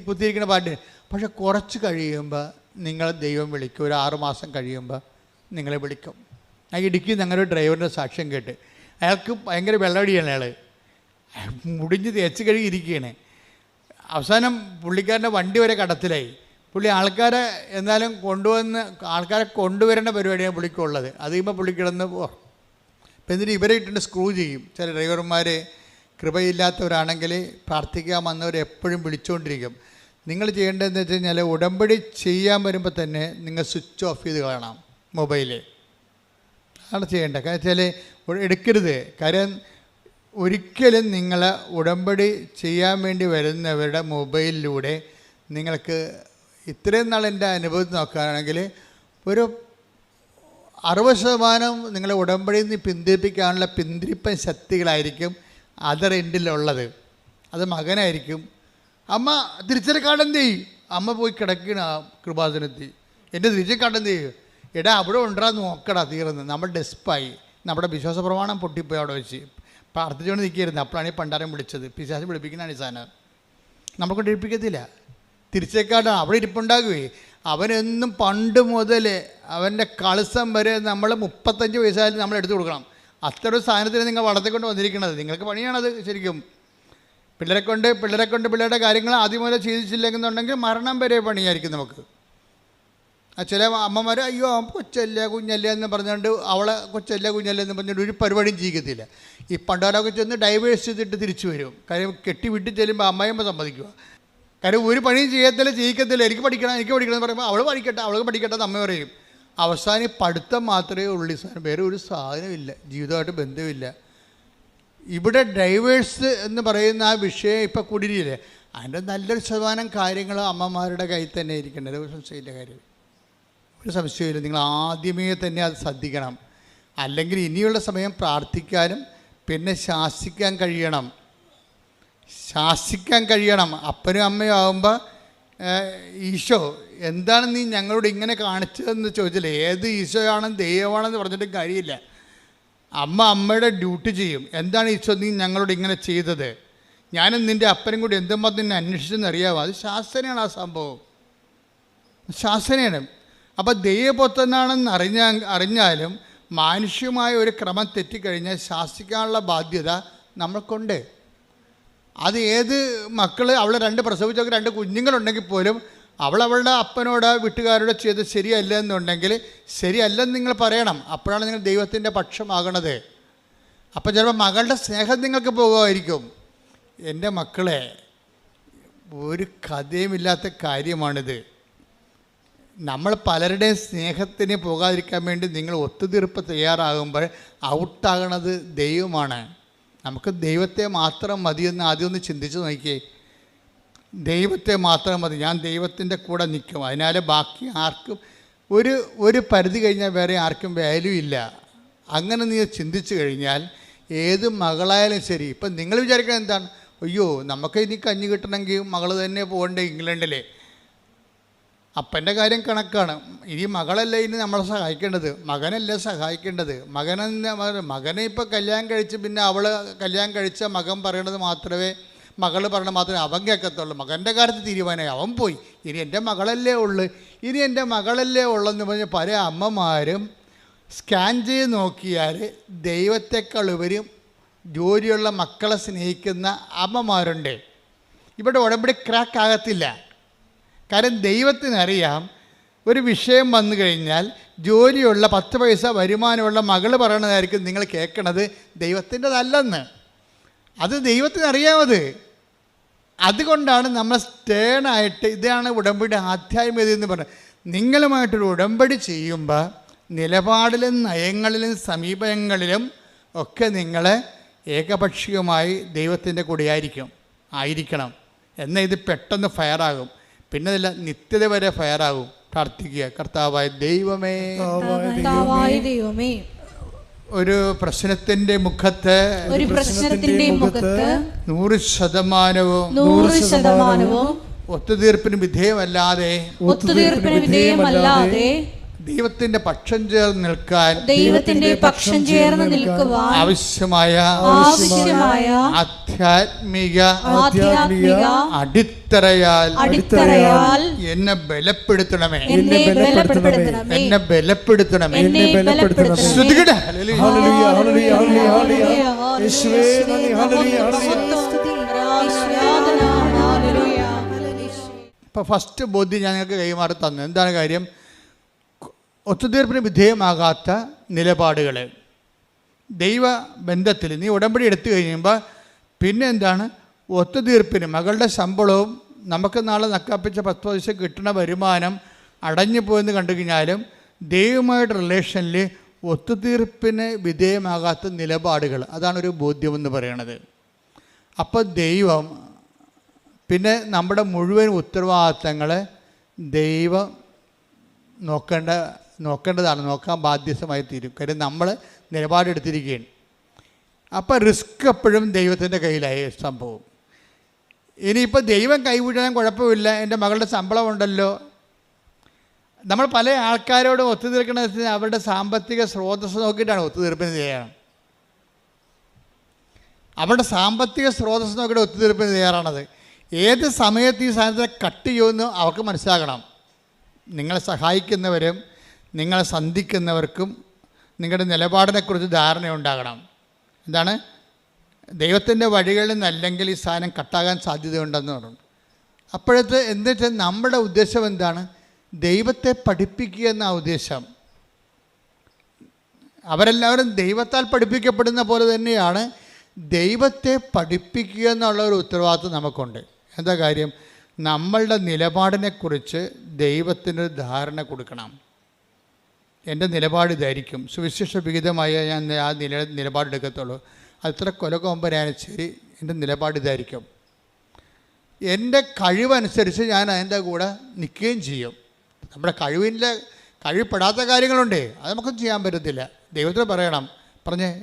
കുത്തിയിരിക്കുന്ന പാർട്ടി. പക്ഷെ കുറച്ച് കഴിയുമ്പോൾ നിങ്ങളെ ദൈവം വിളിക്കും. ഒരു 6 മാസം കഴിയുമ്പോൾ നിങ്ങളെ വിളിക്കും. ആ ഇടുക്കി ഞങ്ങളുടെ ഡ്രൈവറിൻ്റെ സാക്ഷ്യം കേട്ട്, അയാൾക്ക് ഭയങ്കര വെള്ളമടിയാണ്, അയാൾ മുടിഞ്ഞ് തേച്ച് കഴുകിയിരിക്കുകയാണ്. അവസാനം പുള്ളിക്കാരൻ്റെ വണ്ടി വരെ കടത്തിലായി. പുള്ളി ആൾക്കാരെ എന്നാലും ആൾക്കാരെ കൊണ്ടുവരേണ്ട പരിപാടിയാണ് പുള്ളിക്കുള്ളത്. അത് കഴിയുമ്പോൾ പുള്ളി കിടന്ന് അപ്പം എന്നിട്ട് ഇവരെ ഇട്ടിട്ട് സ്ക്രൂ ചെയ്യും. ചില ഡ്രൈവർമാർ കൃപയില്ലാത്തവരാണെങ്കിൽ പ്രാർത്ഥിക്കാൻ വന്നവർ എപ്പോഴും വിളിച്ചുകൊണ്ടിരിക്കും. നിങ്ങൾ ചെയ്യേണ്ടതെന്ന് വെച്ച് കഴിഞ്ഞാൽ ഉടമ്പടി ചെയ്യാൻ വരുമ്പോൾ തന്നെ നിങ്ങൾ സ്വിച്ച് ഓഫ് ചെയ്ത് കളയണം മൊബൈൽ. അതാണ് ചെയ്യേണ്ടത്. കാരണം വെച്ചാൽ എടുക്കരുത്. കാര്യം ഒരിക്കലും നിങ്ങൾ ഉടമ്പടി ചെയ്യാൻ വേണ്ടി വരുന്നവരുടെ മൊബൈലിലൂടെ നിങ്ങൾക്ക് ഇത്രയും നാൾ എൻ്റെ അനുഭവത്തിൽ നോക്കുകയാണെങ്കിൽ ഒരു 60% നിങ്ങളെ ഉടമ്പടിയിൽ നിന്ന് പിന്തിരിപ്പിക്കാനുള്ള പിന്തിരിപ്പൻ ശക്തികളായിരിക്കും അതർ എൻഡിലുള്ളത്. അത് മകനായിരിക്കും. അമ്മ തിരിച്ചറി കാർഡ് എന്ത് ചെയ്യും? അമ്മ പോയി കിടക്കണ കൃപാസനത്തിൽ, എൻ്റെ തിരിച്ചറി കാർഡ് എന്ത് ചെയ്യും? എടാ അവിടെ ഉണ്ടാ നോക്കടാ, തീർന്ന് നമ്മൾ ഡെസ്പായി, നമ്മുടെ വിശ്വാസ പ്രമാണം പൊട്ടിപ്പോയി അവിടെ വെച്ച് പ്രാർത്ഥിച്ചുകൊണ്ട് നിൽക്കുകയായിരുന്നു. അപ്പോഴാണ് ഈ പണ്ടാരം വിളിച്ചത്. പിശാച് വിളിപ്പിക്കുന്നതാണ് ഈ സാധനം. നമുക്കൊണ്ട് ഇരിപ്പിക്കത്തില്ല. തിരിച്ചേക്കാടാണ് അവിടെ ഇരിപ്പുണ്ടാകുകയെ. അവനെന്നും പണ്ട് മുതൽ അവൻ്റെ കളിസം വരെ നമ്മൾ 35 വയസ്സായാലും നമ്മൾ എടുത്തു കൊടുക്കണം. അത്ര ഒരു സാധനത്തിന് നിങ്ങൾ വളർത്തിക്കൊണ്ട് വന്നിരിക്കുന്നത്. നിങ്ങൾക്ക് പണിയാണത്. ശരിക്കും പിള്ളേരെ കൊണ്ട് പിള്ളേരുടെ കാര്യങ്ങൾ ആദ്യം മുതൽ ചെയ്തിച്ചില്ലെന്നുണ്ടെങ്കിൽ മരണം വരെ പണിയായിരിക്കും നമുക്ക്. ചില അമ്മമാർ അയ്യോ കൊച്ചല്ല കുഞ്ഞല്ല എന്ന് പറഞ്ഞുകൊണ്ട് അവളെ കൊച്ചല്ല കുഞ്ഞല്ല എന്ന് പറഞ്ഞുകൊണ്ട് ഒരു പരിപാടിയും ചെയ്യിക്കത്തില്ല. ഈ പണ്ടാരൊക്കെ ചെന്ന് ഡൈവേഴ്സ് ചെയ്തിട്ട് തിരിച്ചു വരും. കാര്യം കെട്ടി വിട്ട് ചെല്ലുമ്പോൾ അമ്മയമ്മ സമ്മതിക്കുക. കാര്യം ഒരു പണിയും ചെയ്യിക്കത്തില്ല. എനിക്ക് പഠിക്കണം എന്ന് പറയുമ്പോൾ അവൾക്ക് പഠിക്കട്ടെ എന്ന് അമ്മ പറയും. അവസാനം പഠിത്തം മാത്രമേ ഉള്ളൂ. സാധനം വേറെ ഒരു സാധനമില്ല, ജീവിതമായിട്ട് ബന്ധമില്ല. ഇവിടെ ഡൈവേഴ്സ് എന്ന് പറയുന്ന ആ വിഷയം ഇപ്പോൾ കൂടിയില്ലേ, അതിൻ്റെ നല്ലൊരു ശതമാനം കാര്യങ്ങൾ അമ്മമാരുടെ കയ്യിൽ തന്നെ ഇരിക്കേണ്ടത്. ഒരു സംശയമില്ല. കാര്യം ഒരു സംശയമില്ല. നിങ്ങൾ ആദ്യമേ തന്നെ അത് ശ്രദ്ധിക്കണം. അല്ലെങ്കിൽ ഇനിയുള്ള സമയം പ്രാർത്ഥിക്കാനും പിന്നെ ശാസിക്കാൻ കഴിയണം. അപ്പനും അമ്മയും ആകുമ്പോൾ ഈശോ എന്താണ് നീ ഞങ്ങളോട് ഇങ്ങനെ കാണിച്ചതെന്ന് ചോദിച്ചില്ലേ. ഏത് ഈശോയാണെന്ന് ദൈവമാണെന്ന് പറഞ്ഞിട്ട് കാര്യമില്ല. അമ്മയുടെ ഡ്യൂട്ടി ചെയ്യും. എന്താണ് ഈശോ നീ ഞങ്ങളോട് ഇങ്ങനെ ചെയ്തത്, ഞാനും നിൻ്റെ അപ്പനും കൂടി എന്തുമാത്രം നിന്നെ അന്വേഷിച്ചെന്ന് അറിയാമോ? അത് ശാസനയാണ്. ആ സംഭവം ശാസനയാണ്. അപ്പോൾ ദൈവപുത്രനാണെന്ന് അറിഞ്ഞാലും മാനുഷ്യമായ ഒരു ക്രമം തെറ്റിക്കഴിഞ്ഞാൽ ശാസിക്കാനുള്ള ബാധ്യത നമ്മൾക്കുണ്ട്. അത് ഏത് മക്കൾ അവൾ 2 പ്രസവിച്ചൊക്കെ 2 കുഞ്ഞുങ്ങളുണ്ടെങ്കിൽ പോലും അവളുടെ അപ്പനോട് വീട്ടുകാരോട് ചെയ്ത് ശരിയല്ല എന്നുണ്ടെങ്കിൽ ശരിയല്ലെന്ന് നിങ്ങൾ പറയണം. അപ്പോഴാണ് നിങ്ങൾ ദൈവത്തിൻ്റെ പക്ഷമാകണത്. അപ്പോൾ ചിലപ്പോൾ മകളുടെ സ്നേഹം നിങ്ങൾക്ക് പോകുമായിരിക്കും. എൻ്റെ മക്കളെ, ഒരു കഥയുമില്ലാത്ത കാര്യമാണിത്. നമ്മൾ പലരുടെയും സ്നേഹത്തിന് പോകാതിരിക്കാൻ വേണ്ടി നിങ്ങൾ ഒത്തുതീർപ്പ് തയ്യാറാകുമ്പോൾ ഔട്ടാകണത് ദൈവമാണ്. നമുക്ക് ദൈവത്തെ മാത്രം മതിയെന്ന് ആദ്യം ഒന്ന് ചിന്തിച്ച് നോക്കിയേ. ദൈവത്തെ മാത്രം മതി, ഞാൻ ദൈവത്തിൻ്റെ കൂടെ നിൽക്കും. അതിനാൽ ബാക്കി ആർക്കും ഒരു പരിധി കഴിഞ്ഞാൽ വേറെ ആർക്കും വാല്യൂ ഇല്ല. അങ്ങനെ നീ ചിന്തിച്ചു കഴിഞ്ഞാൽ ഏത് മകളായാലും ശരി. ഇപ്പം നിങ്ങൾ വിചാരിക്കുന്നത് എന്താണ്? അയ്യോ നമുക്ക് ഇനി കഞ്ഞി കിട്ടണമെങ്കിൽ മകൾ തന്നെ പോകണ്ടേ ഇംഗ്ലണ്ടിലെ. അപ്പൻ്റെ കാര്യം കണക്കാണ്. ഇനി മകളല്ല ഇനി നമ്മളെ സഹായിക്കേണ്ടത്, മകനല്ലേ സഹായിക്കേണ്ടത്. മകനെ ഇപ്പോൾ കല്യാണം കഴിച്ച് പിന്നെ അവൾ കല്യാണം കഴിച്ച മകൻ പറയണത് മാത്രമേ, മകൾ പറയണത് മാത്രമേ അവൻ കേൾക്കത്തുള്ളൂ. മകൻ്റെ കാര്യത്തിൽ തീരുമാനമായി, അവൻ പോയി. ഇനി എൻ്റെ മകളല്ലേ ഉള്ളു, ഇനി എൻ്റെ മകളല്ലേ ഉള്ളെന്ന് പറഞ്ഞ് പല അമ്മമാരും സ്കാൻ ചെയ്ത് നോക്കിയാൽ ദൈവത്തെക്കാൾ ഉപരി ജോലിയുള്ള മക്കളെ സ്നേഹിക്കുന്ന അമ്മമാരുണ്ട്. ഇവിടെ ഉടമ്പടി ക്രാക്ക് ആകത്തില്ല. കാരണം ദൈവത്തിനറിയാം, ഒരു വിഷയം വന്നു കഴിഞ്ഞാൽ ജോലിയുള്ള 10 പൈസ വരുമാനമുള്ള മകൾ പറയണതായിരിക്കും നിങ്ങൾ കേൾക്കണത്, ദൈവത്തിൻ്റെതല്ലെന്ന്. അത് ദൈവത്തിനറിയാമത്. അതുകൊണ്ടാണ് നമ്മൾ സ്റ്റേണായിട്ട്, ഇതാണ് ഉടമ്പടിയുടെ ആധ്യാത്മികത എന്ന് പറയുന്നത്. നിങ്ങളുമായിട്ടൊരു ഉടമ്പടി ചെയ്യുമ്പോൾ നിലപാടിലും നയങ്ങളിലും സമീപനങ്ങളിലും ഒക്കെ നിങ്ങൾ ഏകപക്ഷീയമായി ദൈവത്തിൻ്റെ കൂടെ ആയിരിക്കണം. എന്നാൽ ഇത് പെട്ടെന്ന് ഫയറാകും, പിന്നെ ഇല്ല നിത്യത വരെ ഫയറാകും. പ്രാർത്ഥിക്കുക, കർത്താവായ ദൈവമേ, ഒരു പ്രശ്നത്തിന്റെ മുഖത്ത് 100% ഒത്തുതീർപ്പിന് വിധേയമല്ലാതെ ദൈവത്തിന്റെ പക്ഷം ചേർന്ന് നിൽക്കാൻ ആവശ്യമായ ആധ്യാത്മിക അടിത്തറയാൽ എന്നെ ബലപ്പെടുത്തണമേ. ഇപ്പൊ ഫസ്റ്റ് ബോധ്യം ഞാൻ നിങ്ങൾക്ക് കൈമാറി തന്നു. എന്താണ് കാര്യം? ഒത്തുതീർപ്പിന് വിധേയമാകാത്ത നിലപാടുകൾ ദൈവബന്ധത്തിൽ നീ ഉടമ്പടി എടുത്തു കഴിയുമ്പോൾ പിന്നെ എന്താണ്? ഒത്തുതീർപ്പിന് മകളുടെ ശമ്പളവും നമുക്ക് നാളെ നക്കാപ്പിച്ച 10 പൈസ കിട്ടുന്ന വരുമാനം അടഞ്ഞു പോയെന്ന് കണ്ടു കഴിഞ്ഞാലും ദൈവമായിട്ട് റിലേഷനിൽ ഒത്തുതീർപ്പിന് വിധേയമാകാത്ത നിലപാടുകൾ, അതാണൊരു ബോധ്യമെന്ന് പറയണത്. അപ്പോൾ ദൈവം പിന്നെ നമ്മുടെ മുഴുവൻ ഉത്തരവാദിത്തങ്ങൾ ദൈവം നോക്കേണ്ടതാണ്, നോക്കാൻ ബാധ്യസ്ഥമായി തീരും. കാര്യം നമ്മൾ നിലപാടെടുത്തിരിക്കുകയാണ്. അപ്പോൾ റിസ്ക് എപ്പോഴും ദൈവത്തിൻ്റെ കയ്യിലായി സംഭവം. ഇനിയിപ്പോൾ ദൈവം കൈവിടാൻ കുഴപ്പമില്ല, എൻ്റെ മകളുടെ ശമ്പളം ഉണ്ടല്ലോ. നമ്മൾ പല ആൾക്കാരോട് ഒത്തുതീർക്കണത് അവരുടെ സാമ്പത്തിക സ്രോതസ്സ് നോക്കിയിട്ടാണ് ഒത്തുതീർപ്പിന് തയ്യാറാണ്. അവരുടെ സാമ്പത്തിക സ്രോതസ്സ് നോക്കിയിട്ട് ഒത്തുതീർപ്പിന് തയ്യാറാണത്. ഏത് സമയത്ത് ഈ സാധനത്തെ കട്ട് ചെയ്യുമെന്ന് അവർക്ക് മനസ്സിലാക്കണം. നിങ്ങളെ സഹായിക്കുന്നവരും നിങ്ങളെ സന്ധിക്കുന്നവർക്കും നിങ്ങളുടെ നിലപാടിനെക്കുറിച്ച് ധാരണയുണ്ടാകണം. എന്താണ്? ദൈവത്തിൻ്റെ വഴികളിൽ നിന്നല്ലെങ്കിൽ ഈ സാധനം കട്ടാകാൻ സാധ്യതയുണ്ടെന്ന് പറഞ്ഞു. അപ്പോഴത്തെ എന്താ വെച്ചാൽ നമ്മുടെ ഉദ്ദേശം എന്താണ്? ദൈവത്തെ പഠിപ്പിക്കുക എന്ന ഉദ്ദേശം. അവരെല്ലാവരും ദൈവത്താൽ പഠിപ്പിക്കപ്പെടുന്ന പോലെ തന്നെയാണ് ദൈവത്തെ പഠിപ്പിക്കുക എന്നുള്ള ഒരു ഉത്തരവാദിത്വം നമുക്കുണ്ട്. എന്താ കാര്യം? നമ്മളുടെ നിലപാടിനെക്കുറിച്ച് ദൈവത്തിനൊരു ധാരണ കൊടുക്കണം. എൻ്റെ നിലപാട് ഇതായിരിക്കും, സുവിശേഷ വിഹിതമായ ഞാൻ ആ നിലപാടെടുക്കത്തുള്ളൂ. അത്ര കൊലകൊമ്പനായാലും ശരി, എൻ്റെ നിലപാട് ഇതായിരിക്കും. എൻ്റെ കഴിവനുസരിച്ച് ഞാൻ അതിൻ്റെ കൂടെ നിൽക്കുകയും ചെയ്യും. നമ്മുടെ കഴിവപ്പെടാത്ത കാര്യങ്ങളുണ്ട്, അത് നമുക്കൊന്നും ചെയ്യാൻ പറ്റത്തില്ല. ദൈവത്തിന് പറയണം,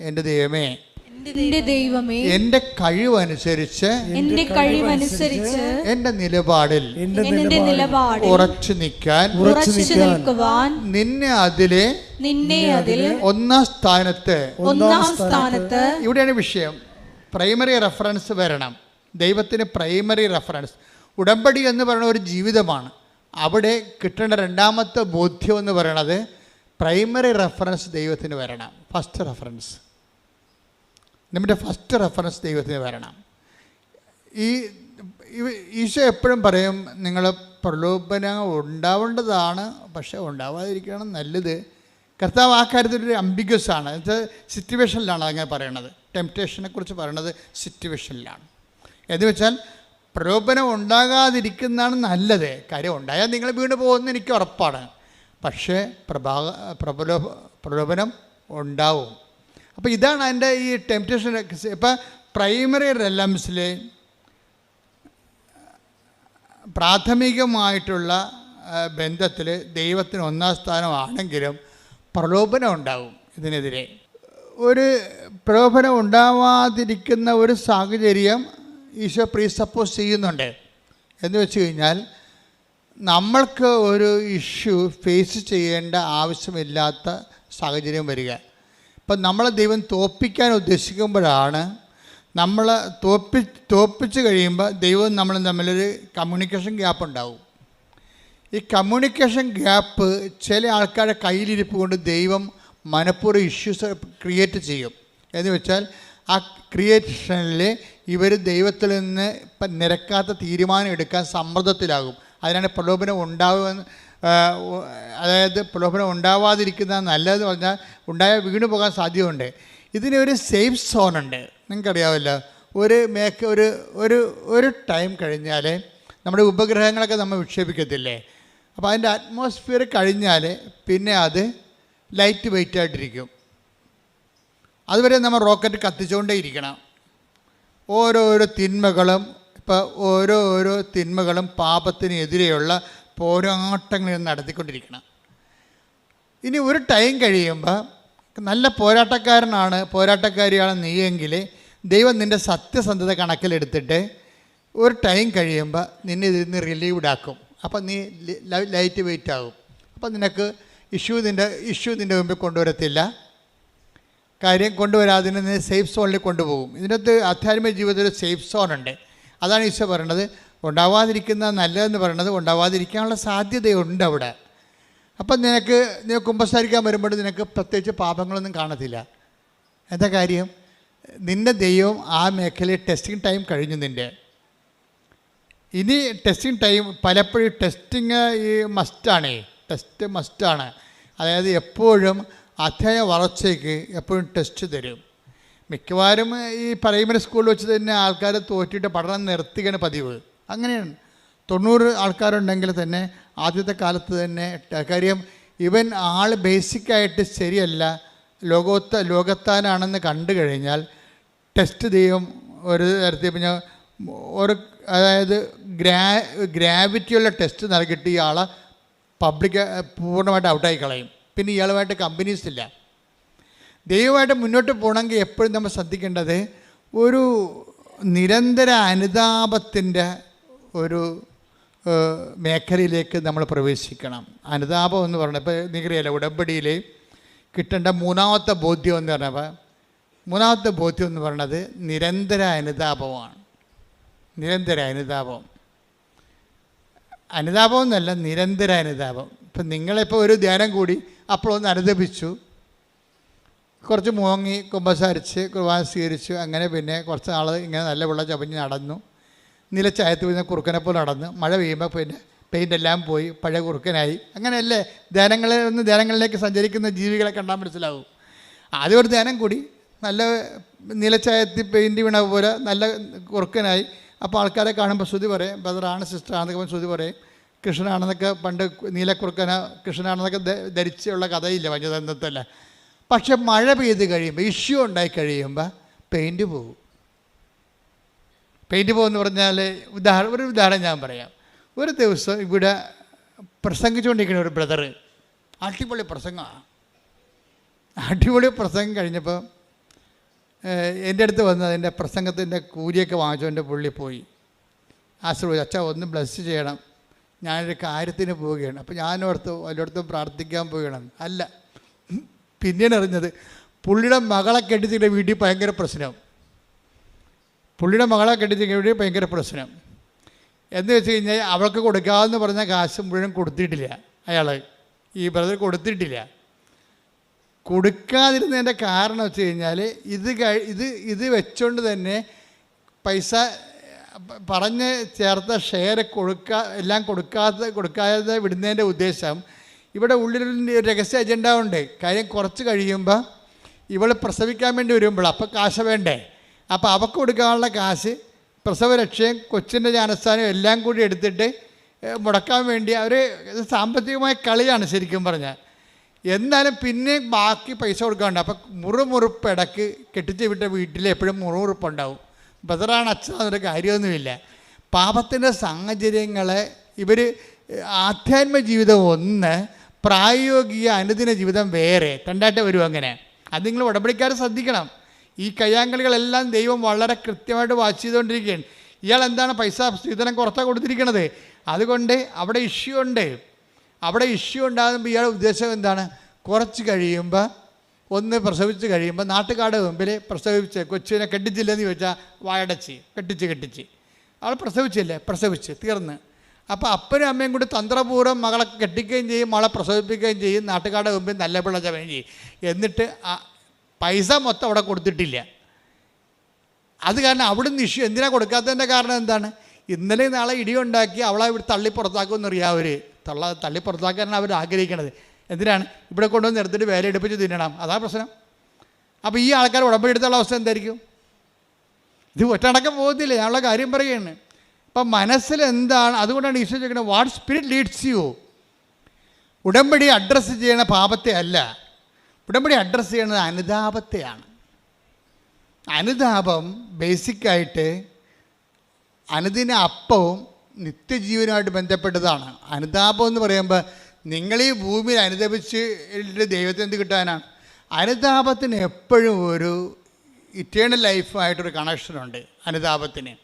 എൻ്റെ ദൈവമേ, എൻ്റെ കഴിവനുസരിച്ച് എൻ്റെ നിലപാടിൽ ഉറച്ചു നിൽക്കാൻ നിന്നെ അതിലെ ഒന്നാം സ്ഥാനത്ത്. ഇവിടെയാണ് വിഷയം. പ്രൈമറി റെഫറൻസ് വരണം. ദൈവത്തിന് പ്രൈമറി റെഫറൻസ്. ഉടമ്പടി എന്ന് പറയുന്ന ഒരു ജീവിതമാണ്. അവിടെ കിട്ടേണ്ട രണ്ടാമത്തെ ബോധ്യം എന്ന് പറയുന്നത് പ്രൈമറി റെഫറൻസ് ദൈവത്തിന് വരണം. ഫസ്റ്റ് റെഫറൻസ്, നമ്മുടെ ഫസ്റ്റ് റെഫറൻസ് ദൈവത്തിന് വരണം. ഈശോ എപ്പോഴും പറയും, നിങ്ങൾ പ്രലോഭനം ഉണ്ടാവേണ്ടതാണ്, പക്ഷേ ഉണ്ടാവാതിരിക്കണം നല്ലത്. കർത്താവ് ആ കാര്യത്തിലൊരു അംബിഗ്യസ് ആണ്. എന്നുവെച്ചാൽ സിറ്റുവേഷനിലാണ് അങ്ങനെ പറയണത്. ടെംപ്റ്റേഷനെ കുറിച്ച് പറയണത് സിറ്റുവേഷനിലാണ്. എന്ന് വെച്ചാൽ പ്രലോഭനം ഉണ്ടാകാതിരിക്കുന്നതാണ് നല്ലത്. കാര്യം ഉണ്ടായാൽ നിങ്ങൾ വീണ് പോകുമെന്ന് എനിക്ക് ഉറപ്പാണ്. പക്ഷേ പ്രലോഭനം ഉണ്ടാവും. അപ്പോൾ ഇതാണ് അതിൻ്റെ ഈ ടെംപ്റ്റേഷൻ. ഇപ്പം പ്രൈമറി റെലംസിൽ പ്രാഥമികമായിട്ടുള്ള ബന്ധത്തിൽ ദൈവത്തിന് ഒന്നാം സ്ഥാനമാണെങ്കിലും പ്രലോഭനം ഉണ്ടാവും. ഇതിനെതിരെ ഒരു പ്രലോഭനം ഉണ്ടാവാതിരിക്കുന്ന ഒരു സാഹചര്യം ഈശോ പ്രീസപ്പോസ് ചെയ്യുന്നുണ്ട്. എന്ന് വെച്ച് കഴിഞ്ഞാൽ നമ്മൾക്ക് ഒരു ഇഷ്യൂ ഫേസ് ചെയ്യേണ്ട ആവശ്യമില്ലാത്ത സാഹചര്യം വരിക. ഇപ്പം നമ്മളെ ദൈവം തോൽപ്പിക്കാൻ ഉദ്ദേശിക്കുമ്പോഴാണ് നമ്മൾ തോൽപ്പിച്ച് കഴിയുമ്പോൾ ദൈവം നമ്മൾ തമ്മിലൊരു കമ്മ്യൂണിക്കേഷൻ ഗ്യാപ്പ് ഉണ്ടാവും. ഈ കമ്മ്യൂണിക്കേഷൻ ഗ്യാപ്പ് ചില ആൾക്കാരുടെ കയ്യിലിരിപ്പ് കൊണ്ട് ദൈവം മനഃപൂർവ്വം ഇഷ്യൂസ് ക്രിയേറ്റ് ചെയ്യും. എന്ന് വെച്ചാൽ ആ ക്രിയേഷനിൽ ഇവർ ദൈവത്തിൽ നിന്ന് ഇപ്പം നിരക്കാത്ത തീരുമാനം എടുക്കാൻ സമ്മർദ്ദത്തിലാകും. അതിനാണ് പ്രലോഭനം അതായത് പ്രലോഭനം ഉണ്ടാവാതിരിക്കുന്ന നല്ലതെന്ന് പറഞ്ഞാൽ ഉണ്ടായാൽ വീണു പോകാൻ സാധ്യതയുണ്ട്. ഇതിന് ഒരു സേഫ് സോണുണ്ട്. നിങ്ങൾക്കറിയാമല്ലോ, ഒരു ടൈം കഴിഞ്ഞാൽ നമ്മുടെ ഉപഗ്രഹങ്ങളൊക്കെ നമ്മൾ വിക്ഷേപിക്കത്തില്ലേ, അപ്പോൾ അതിൻ്റെ അറ്റ്മോസ്ഫിയർ കഴിഞ്ഞാൽ പിന്നെ അത് ലൈറ്റ് വെയിറ്റ് ആയിട്ടിരിക്കും. അതുവരെ നമ്മൾ റോക്കറ്റ് കത്തിച്ചുകൊണ്ടേ ഇരിക്കണം. ഓരോരോ തിന്മകളും പാപത്തിനെതിരെയുള്ള പോരാട്ടങ്ങൾ നടത്തിക്കൊണ്ടിരിക്കണം. ഇനി ഒരു ടൈം കഴിയുമ്പോൾ നല്ല പോരാട്ടക്കാരിയാണ് നീയെങ്കിൽ ദൈവം നിൻ്റെ സത്യസന്ധത കണക്കിലെടുത്തിട്ട് ഒരു ടൈം കഴിയുമ്പോൾ നിന്നെ ഇതിൽ നിന്ന് റിലീവ്ഡ് ആക്കും. അപ്പം നീ ലൈറ്റ് വെയിറ്റ് ആകും. അപ്പം നിനക്ക് ഇഷ്യൂ നിൻ്റെ മുമ്പിൽ കൊണ്ടുവരത്തില്ല. കാര്യം കൊണ്ടുവരാതെ നീ സേഫ് സോണിൽ കൊണ്ടുപോകും. ഇതിനകത്ത് ആധ്യാത്മിക ജീവിതത്തിൽ ഒരു സേഫ് സോണുണ്ട്. അതാണ് ഈശോ പറയണത്. ഉണ്ടാവാതിരിക്കുന്ന നല്ലതെന്ന് പറയണത് ഉണ്ടാവാതിരിക്കാനുള്ള സാധ്യതയുണ്ട് അവിടെ. അപ്പം നിനക്ക് കുമ്പസാരിക്കാൻ വരുമ്പോൾ നിനക്ക് പ്രത്യേകിച്ച് പാപങ്ങളൊന്നും കാണത്തില്ല. എന്താ കാര്യം? നിൻ്റെ ദൈവം ആ മേഖലയിൽ ടെസ്റ്റിംഗ് ടൈം കഴിഞ്ഞു. ഇനി ടെസ്റ്റിംഗ് ടൈം പലപ്പോഴും ടെസ്റ്റിങ് ടെസ്റ്റ് മസ്റ്റാണ്. അതായത് എപ്പോഴും അധ്യായ വളർച്ചയ്ക്ക് എപ്പോഴും ടെസ്റ്റ് തരും. മിക്കവാറും ഈ പ്രൈമറി സ്കൂളിൽ വെച്ച് തന്നെ ആൾക്കാർ തോറ്റിട്ട് പഠനം നിർത്തുകയാണ് പതിവ്. അങ്ങനെയാണ്. 90 ആൾക്കാരുണ്ടെങ്കിൽ തന്നെ ആദ്യത്തെ കാലത്ത് തന്നെ കാര്യം ഇവൻ ആൾ ബേസിക്കായിട്ട് ശരിയല്ല, ലോകത്താനാണെന്ന് കണ്ടു കഴിഞ്ഞാൽ ടെസ്റ്റ് ചെയ്യും. ഒരു തരത്തിൽ പിന്നെ അതായത് ഗ്രാവിറ്റിയുള്ള ടെസ്റ്റ് നൽകിയിട്ട് ഇയാളെ പൂർണ്ണമായിട്ട് ഔട്ടായി കളയും. പിന്നെ ഇയാളുമായിട്ട് കമ്പനീസ് ഇല്ല. ദൈവമായിട്ട് മുന്നോട്ട് പോകണമെങ്കിൽ എപ്പോഴും നമ്മൾ ശ്രദ്ധിക്കേണ്ടത് ഒരു നിരന്തര അനുതാപത്തിൻ്റെ ഒരു മേഖലയിലേക്ക് നമ്മൾ പ്രവേശിക്കണം. അനുതാപം എന്ന് പറഞ്ഞാൽ ഇപ്പോൾ നിങ്ങൾക്കറിയാലോ, ഉടമ്പടിയിൽ കിട്ടേണ്ട മൂന്നാമത്തെ ബോധ്യം എന്ന് പറയുന്നത് നിരന്തര അനുതാപമാണ്. നിരന്തര അനുതാപം എന്നല്ല, നിരന്തര അനുതാപം. ഇപ്പം നിങ്ങളിപ്പോൾ ഒരു ധ്യാനം കൂടി അപ്പോഴൊന്ന് അനുദപിച്ചു, കുറച്ച് മുങ്ങി കുമ്പസാരിച്ച് കുർബാന സ്വീകരിച്ചു, അങ്ങനെ പിന്നെ കുറച്ച് നാൾ ഇങ്ങനെ നല്ല വെള്ളം ചവഞ്ഞ് നടന്നു, നിലച്ചായത്ത് പിന്നെ കുറുക്കനെ പോലെ നടന്നു. മഴ പെയ്യുമ്പോൾ പിന്നെ പെയിൻ്റെല്ലാം പോയി പഴയ കുറുക്കനായി. അങ്ങനെയല്ലേ ധ്യാനങ്ങളിലേക്ക് സഞ്ചരിക്കുന്ന ജീവികളെ കണ്ടാൽ മനസ്സിലാവും. ആദ്യം ഒരു ധ്യാനം കൂടി നല്ല നിലച്ചായത്തിൽ പെയിൻറ്റ് വീണ പോലെ നല്ല കുറുക്കനായി. അപ്പോൾ ആൾക്കാരെ കാണുമ്പോൾ ശ്രുതി പറയും, ബ്രദറാണ് സിസ്റ്ററാണെന്നൊക്കെ ശ്രുതി പറയും. കൃഷ്ണനാണെന്നൊക്കെ പണ്ട് കൃഷ്ണനാണെന്നൊക്കെ ധരിച്ചുള്ള കഥയില്ല പഞ്ചതന്ത്രത്തല്ല. പക്ഷെ മഴ പെയ്ത് കഴിയുമ്പോൾ ഇഷ്യൂ ഉണ്ടായി കഴിയുമ്പോൾ പെയിൻറ്റ് പോകുമെന്ന് പറഞ്ഞാൽ ഒരു ഉദാഹരണം ഞാൻ പറയാം. ഒരു ദിവസം ഇവിടെ പ്രസംഗിച്ചുകൊണ്ടിരിക്കുന്ന ഒരു ബ്രദറ് അടിപൊളി പ്രസംഗം കഴിഞ്ഞപ്പോൾ എൻ്റെ അടുത്ത് വന്ന് അതിൻ്റെ പ്രസംഗത്തിൻ്റെ കൂലിയൊക്കെ വാങ്ങിച്ചുകൊണ്ട് പുള്ളി പോയി. ആശ്രയിച്ചു, അച്ഛാ ഒന്ന് ബ്ലസ് ചെയ്യണം, ഞാനൊരു കാര്യത്തിന് പോവുകയാണ്. അപ്പോൾ ഞാനോർത്ത് വല്ലയിടത്തും പ്രാർത്ഥിക്കാൻ പോവുകയാണ്. അല്ല, പിന്നീട് അറിഞ്ഞത് പുള്ളിയുടെ മകളെ കെട്ടിച്ചിട്ട് വീട്ടിൽ ഭയങ്കര പ്രശ്നം. എന്ന് വെച്ച് കഴിഞ്ഞാൽ അവൾക്ക് കൊടുക്കാമെന്ന് പറഞ്ഞ കാശ് മുഴുവൻ കൊടുത്തിട്ടില്ല. ഈ ബ്രദർ കൊടുത്തിട്ടില്ല. കൊടുക്കാതിരുന്നതിൻ്റെ കാരണം വെച്ച് കഴിഞ്ഞാൽ ഇത് വെച്ചുകൊണ്ട് തന്നെ പൈസ പറഞ്ഞ് ചേർത്ത ഷെയർ എല്ലാം കൊടുക്കാതെ വിടുന്നതിൻ്റെ ഉദ്ദേശം ഇവിടെ ഉള്ളിലൊരു രഹസ്യ അജണ്ട ഉണ്ട്. കാര്യം കുറച്ച് കഴിയുമ്പോൾ ഇവൾ പ്രസവിക്കാൻ വേണ്ടി വരുമ്പോൾ അപ്പോൾ കാശ് വേണ്ടേ, അപ്പോൾ അവൾക്ക് കൊടുക്കാനുള്ള കാശ് പ്രസവരക്ഷയും കൊച്ചിൻ്റെ ജ്ഞാനസ്ഥാനവും എല്ലാം കൂടി എടുത്തിട്ട് മുടക്കാൻ വേണ്ടി അവർ സാമ്പത്തികമായ കളിയാണ് ശരിക്കും പറഞ്ഞാൽ. എന്നാലും പിന്നെ ബാക്കി പൈസ കൊടുക്കാറുണ്ട്. അപ്പോൾ മുറുമുറുപ്പ് ഇടയ്ക്ക് കെട്ടിച്ച് വിട്ട വീട്ടിൽ എപ്പോഴും മുറുമുറുപ്പുണ്ടാവും. ബദറാണ് അച്ഛൻ, അതൊരു കാര്യമൊന്നുമില്ല. പാപത്തിൻ്റെ സാഹചര്യങ്ങളെ ഇവർ ആധ്യാത്മിക ജീവിതം ഒന്ന്, പ്രായോഗിക അനുദിന ജീവിതം വേറെ രണ്ടായിട്ട് വരും. അങ്ങനെ അത് നിങ്ങൾ ഉടമ്പടിക്കാർ ശ്രദ്ധിക്കണം. ഈ കയ്യാങ്കളികളെല്ലാം ദൈവം വളരെ കൃത്യമായിട്ട് വാച്ച് ചെയ്തുകൊണ്ടിരിക്കുകയാണ്. ഇയാൾ എന്താണ് പൈസ സ്ത്രീധനം കുറച്ചാണ് കൊടുത്തിരിക്കണത്. അതുകൊണ്ട് അവിടെ ഇഷ്യൂ ഉണ്ട്. അവിടെ ഇഷ്യൂ ഉണ്ടാകുമ്പോൾ ഇയാളുടെ ഉദ്ദേശം എന്താണ്? കുറച്ച് കഴിയുമ്പോൾ ഒന്ന് പ്രസവിച്ച് കഴിയുമ്പോൾ നാട്ടുകാരുടെ മുമ്പിൽ പ്രസവിച്ച് കൊച്ചിനെ കെട്ടിച്ചില്ലെന്ന് ചോദിച്ചാൽ വായടച്ച് കെട്ടിച്ച് അവൾ പ്രസവിച്ച് തീർന്ന്. അപ്പോൾ അപ്പനും അമ്മയും കൂടി തന്ത്രപൂർവ്വം മകളെ കെട്ടിക്കുകയും ചെയ്യും, മകളെ പ്രസവിപ്പിക്കുകയും ചെയ്യും, നാട്ടുകാരുടെ മുമ്പിൽ നല്ല പിള്ള ചവയും ചെയ്യും. എന്നിട്ട് പൈസ മൊത്തം അവിടെ കൊടുത്തിട്ടില്ല. അത് കാരണം അവിടുന്ന് ഇഷ്യൂ. എന്തിനാണ് കൊടുക്കാത്തതിൻ്റെ കാരണം എന്താണ്? ഇന്നലെ നാളെ ഇടിയുണ്ടാക്കി അവളെ ഇവിടെ തള്ളി പുറത്താക്കുമെന്നറിയാം. അവർ തള്ളി പുറത്താക്കാനാണ് അവർ ആഗ്രഹിക്കണത്. എന്തിനാണ്? ഇവിടെ കൊണ്ടുവന്ന് എടുത്തിട്ട് വേല എടുപ്പിച്ച് തിന്നണം. അതാ പ്രശ്നം. അപ്പോൾ ഈ ആൾക്കാർ ഉടമ്പടി എടുത്തുള്ള അവസ്ഥ എന്തായിരിക്കും? ഇത് ഒറ്റടക്കം പോകുന്നില്ല. ഞാനുള്ള കാര്യം പറയുകയാണ്. അപ്പം മനസ്സിൽ എന്താണ്? അതുകൊണ്ടാണ് ഈശോ ചോദിക്കുന്നത്, വാട്ട് സ്പിരിറ്റ് ലീഡ്സ് യു? ഉടമ്പടി അഡ്രസ്സ് ചെയ്യണ പാപത്തെ അല്ല, ഉടമ്പടി അഡ്രസ്സ് ചെയ്യണത് അനുതാപത്തെയാണ്. അനുതാപം ബേസിക്കായിട്ട് അനുദിന അപ്പവും നിത്യജീവനുമായിട്ട് ബന്ധപ്പെട്ടതാണ്. അനുതാപം എന്ന് പറയുമ്പോൾ നിങ്ങൾ ഈ ഭൂമിയിൽ അനുതപിച്ച് ദൈവത്തിന് എന്ത് കിട്ടാനാണ്? അനുതാപത്തിന് എപ്പോഴും ഒരു ഇറ്റേണൽ ലൈഫായിട്ടൊരു കണക്ഷനുണ്ട് അനുതാപത്തിന്.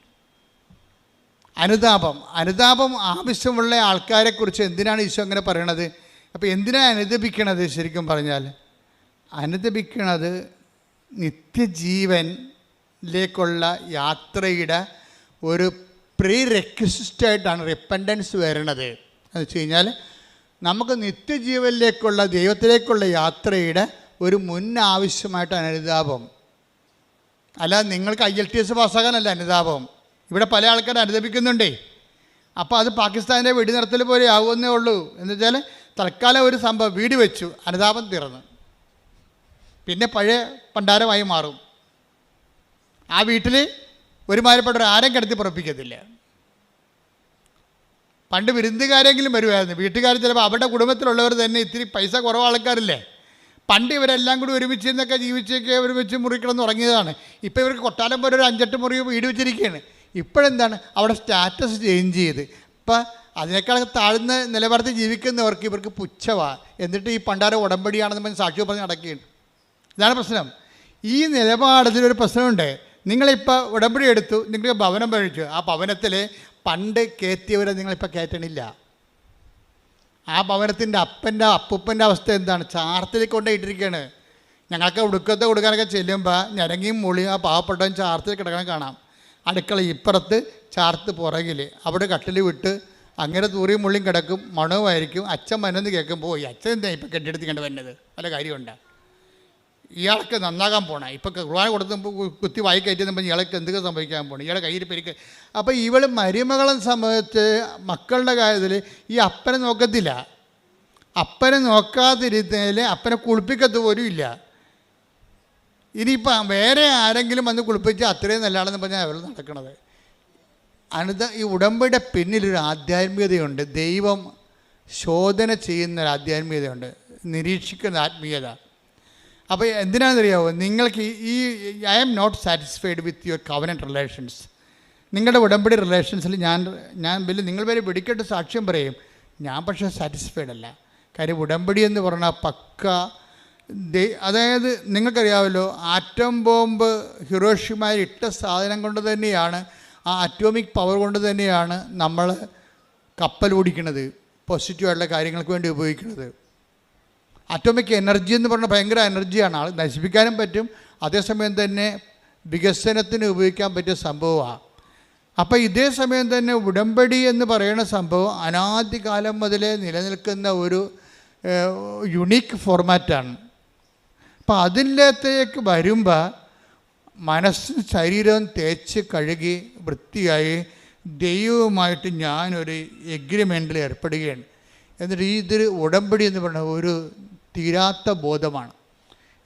അനുതാപം ആവശ്യമുള്ള ആൾക്കാരെക്കുറിച്ച് എന്തിനാണ് ഈശോ അങ്ങനെ പറയണത്? അപ്പോൾ എന്തിനാണ് അനുദപിക്കണത്? ശരിക്കും പറഞ്ഞാൽ അനുദപിക്കണത് നിത്യജീവനിലേക്കുള്ള യാത്രയുടെ ഒരു പ്രീ റെക്വിസിറ്റായിട്ടാണ് റിപ്പൻഡൻസ് വരണത്. എന്ന് വെച്ച് കഴിഞ്ഞാൽ നമുക്ക് നിത്യജീവനിലേക്കുള്ള ദൈവത്തിലേക്കുള്ള യാത്രയുടെ ഒരു മുൻ ആവശ്യമായിട്ടാണ് അനുതാപം. അല്ലാതെ നിങ്ങൾക്ക് IELTS പാസ്സാകാനല്ല അനുതാപം. ഇവിടെ പല ആൾക്കാരും അനുദപിക്കുന്നുണ്ടേ. അപ്പോൾ അത് പാകിസ്ഥാനിലെ വെടിനിർത്തൽ പോലെ ആകുമെന്നേ ഉള്ളൂ. എന്ന് വെച്ചാൽ തൽക്കാലം ഒരു സംഭവം വീട് വെച്ചു, അനുതാപം തീർന്നു, പിന്നെ പഴയ പണ്ടാരമായി മാറും. ആ വീട്ടിൽ ഒരുമാതിരിപ്പെട്ടവർ ആരും കിടത്തി പുറപ്പിക്കത്തില്ല. പണ്ട് വിരുന്നുകാരെങ്കിലും വരുമായിരുന്നു. വീട്ടുകാർ ചിലപ്പോൾ അവരുടെ കുടുംബത്തിലുള്ളവർ തന്നെ ഇത്തിരി പൈസ കുറവ് ആൾക്കാരില്ലേ. പണ്ട് ഇവരെല്ലാം കൂടി ഒരുമിച്ച് എന്നൊക്കെ ജീവിച്ചൊക്കെ ഒരുമിച്ച് മുറിക്കിടന്ന് ഉറങ്ങിയതാണ്. ഇപ്പോൾ ഇവർക്ക് കൊട്ടാരം പോലെ ഒരു 5-8 മുറി വീട് വെച്ചിരിക്കുകയാണ്. ഇപ്പോഴെന്താണ്? അവിടെ സ്റ്റാറ്റസ് ചേഞ്ച് ചെയ്ത് ഇപ്പം അതിനേക്കാൾ താഴ്ന്ന നിലവാരത്തിൽ ജീവിക്കുന്നവർക്ക് ഇവർക്ക് പുച്ഛമാണ്. എന്നിട്ട് ഈ പണ്ടാര ഉടമ്പടിയാണെന്ന് പറഞ്ഞ് സാക്ഷി പറഞ്ഞ് നടക്കുകയാണ്. ഇതാണ് പ്രശ്നം. ഈ നിലപാടത്തിലൊരു പ്രശ്നമുണ്ട്. നിങ്ങളിപ്പോൾ ഉടമ്പടി എടുത്തു, നിങ്ങൾക്ക് ഭവനം പഴിച്ചു. ആ ഭവനത്തിൽ പണ്ട് കയറ്റിയവരെ നിങ്ങളിപ്പോൾ കയറ്റണില്ല. ആ ഭവനത്തിൻ്റെ അപ്പൂപ്പൻ്റെ അവസ്ഥ എന്താണ്? ചാർത്തിൽ കൊണ്ടിട്ടിരിക്കുകയാണ്. ഞങ്ങൾക്ക് ഉടുക്കത്തെ കൊടുക്കാനൊക്കെ ചെല്ലുമ്പോൾ ഞരങ്ങിയും മുളിയും ആ പാവപ്പെട്ടവൻ ചാർത്തിൽ കിടക്കണം കാണാം. അടുക്കള ഇപ്പുറത്ത്, ചാർത്ത് പുറകിൽ. അവിടെ കട്ടിൽ വിട്ട് അങ്ങനെ തൂറിയും മുള്ളിയും കിടക്കും, മണവുമായിരിക്കും. അച്ഛൻ വന്നെന്ന് കേൾക്കുമ്പോൾ ഈ അച്ഛൻ എന്താ ഇപ്പം കെട്ടിയെടുത്തിക്കേണ്ടി വരുന്നത്? വല്ല കാര്യമുണ്ട്? ഇയാൾക്ക് നന്നാകാൻ പോകണം. ഇപ്പോൾ കുർബാന കൊടുത്തുമ്പോൾ കുത്തി വായി കയറ്റിയെന്ന് ഇയാൾക്ക് എന്തൊക്കെ സംഭവിക്കാൻ പോകണം? ഇയാളെ കയ്യിൽ പെരുക്ക്. അപ്പോൾ ഇവൾ മരുമകളെ സംബന്ധിച്ച് മക്കളുടെ കാര്യത്തിൽ ഈ അപ്പനെ നോക്കത്തില്ല. അപ്പനെ നോക്കാതിരുന്നതിൽ അപ്പനെ കുളിപ്പിക്കത്ത് പോലും ഇല്ല. ഇനിയിപ്പോൾ വേറെ ആരെങ്കിലും വന്ന് കുളിപ്പിച്ച് അത്രയും നല്ലതാണെന്ന് പറഞ്ഞാൽ അവൾ നടക്കണത്. ഈ ഉടമ്പടിയുടെ പിന്നിലൊരു ആധ്യാത്മികതയുണ്ട്. ദൈവം ശോധന ചെയ്യുന്നൊരു ആധ്യാത്മികതയുണ്ട്, നിരീക്ഷിക്കുന്ന ആത്മീയത. അപ്പോൾ എന്തിനാണെന്നറിയാമോ? നിങ്ങൾക്ക് I am not satisfied with your covenant relations. നിങ്ങളുടെ ഉടമ്പടി റിലേഷൻസിൽ ഞാൻ നിങ്ങൾ വരെ വെടിക്കെട്ട് സാക്ഷ്യം പറയും, ഞാൻ പക്ഷേ സാറ്റിസ്ഫൈഡ് അല്ല. കാര്യം ഉടമ്പടി എന്ന് പറഞ്ഞാൽ പക്ക അതായത് നിങ്ങൾക്കറിയാമല്ലോ, ആറ്റം ബോംബ് ഹിരോഷിമയിൽ ഇട്ട സാധനം കൊണ്ട് തന്നെയാണ്, ആ അറ്റോമിക് പവർ കൊണ്ട് തന്നെയാണ് നമ്മൾ കപ്പൽ ഓടിക്കുന്നത്, പോസിറ്റീവായിട്ടുള്ള കാര്യങ്ങൾക്ക് വേണ്ടി ഉപയോഗിക്കുന്നത്. അറ്റോമിക് എനർജി എന്ന് പറഞ്ഞാൽ ഭയങ്കര എനർജിയാണ്. ആൾ നശിപ്പിക്കാനും പറ്റും, അതേസമയം തന്നെ വികസനത്തിന് ഉപയോഗിക്കാൻ പറ്റിയ സംഭവമാണ്. അപ്പോൾ ഇതേ സമയം തന്നെ ഉടമ്പടി എന്ന് പറയുന്ന സംഭവം അനാദികാലം മുതലേ നിലനിൽക്കുന്ന ഒരു യുണീക്ക് ഫോർമാറ്റാണ്. അപ്പോൾ അതിൻ്റെത്തേക്ക് വരുമ്പോൾ മനസ്സും ശരീരവും തേച്ച് കഴുകി വൃത്തിയായി ദൈവവുമായിട്ട് ഞാനൊരു എഗ്രിമെൻറ്റിൽ ഏർപ്പെടുകയാണ്. എന്നിട്ട് ഇതൊരു ഉടമ്പടി എന്ന് പറയുന്നത് ഒരു തീരാത്ത ബോധമാണ്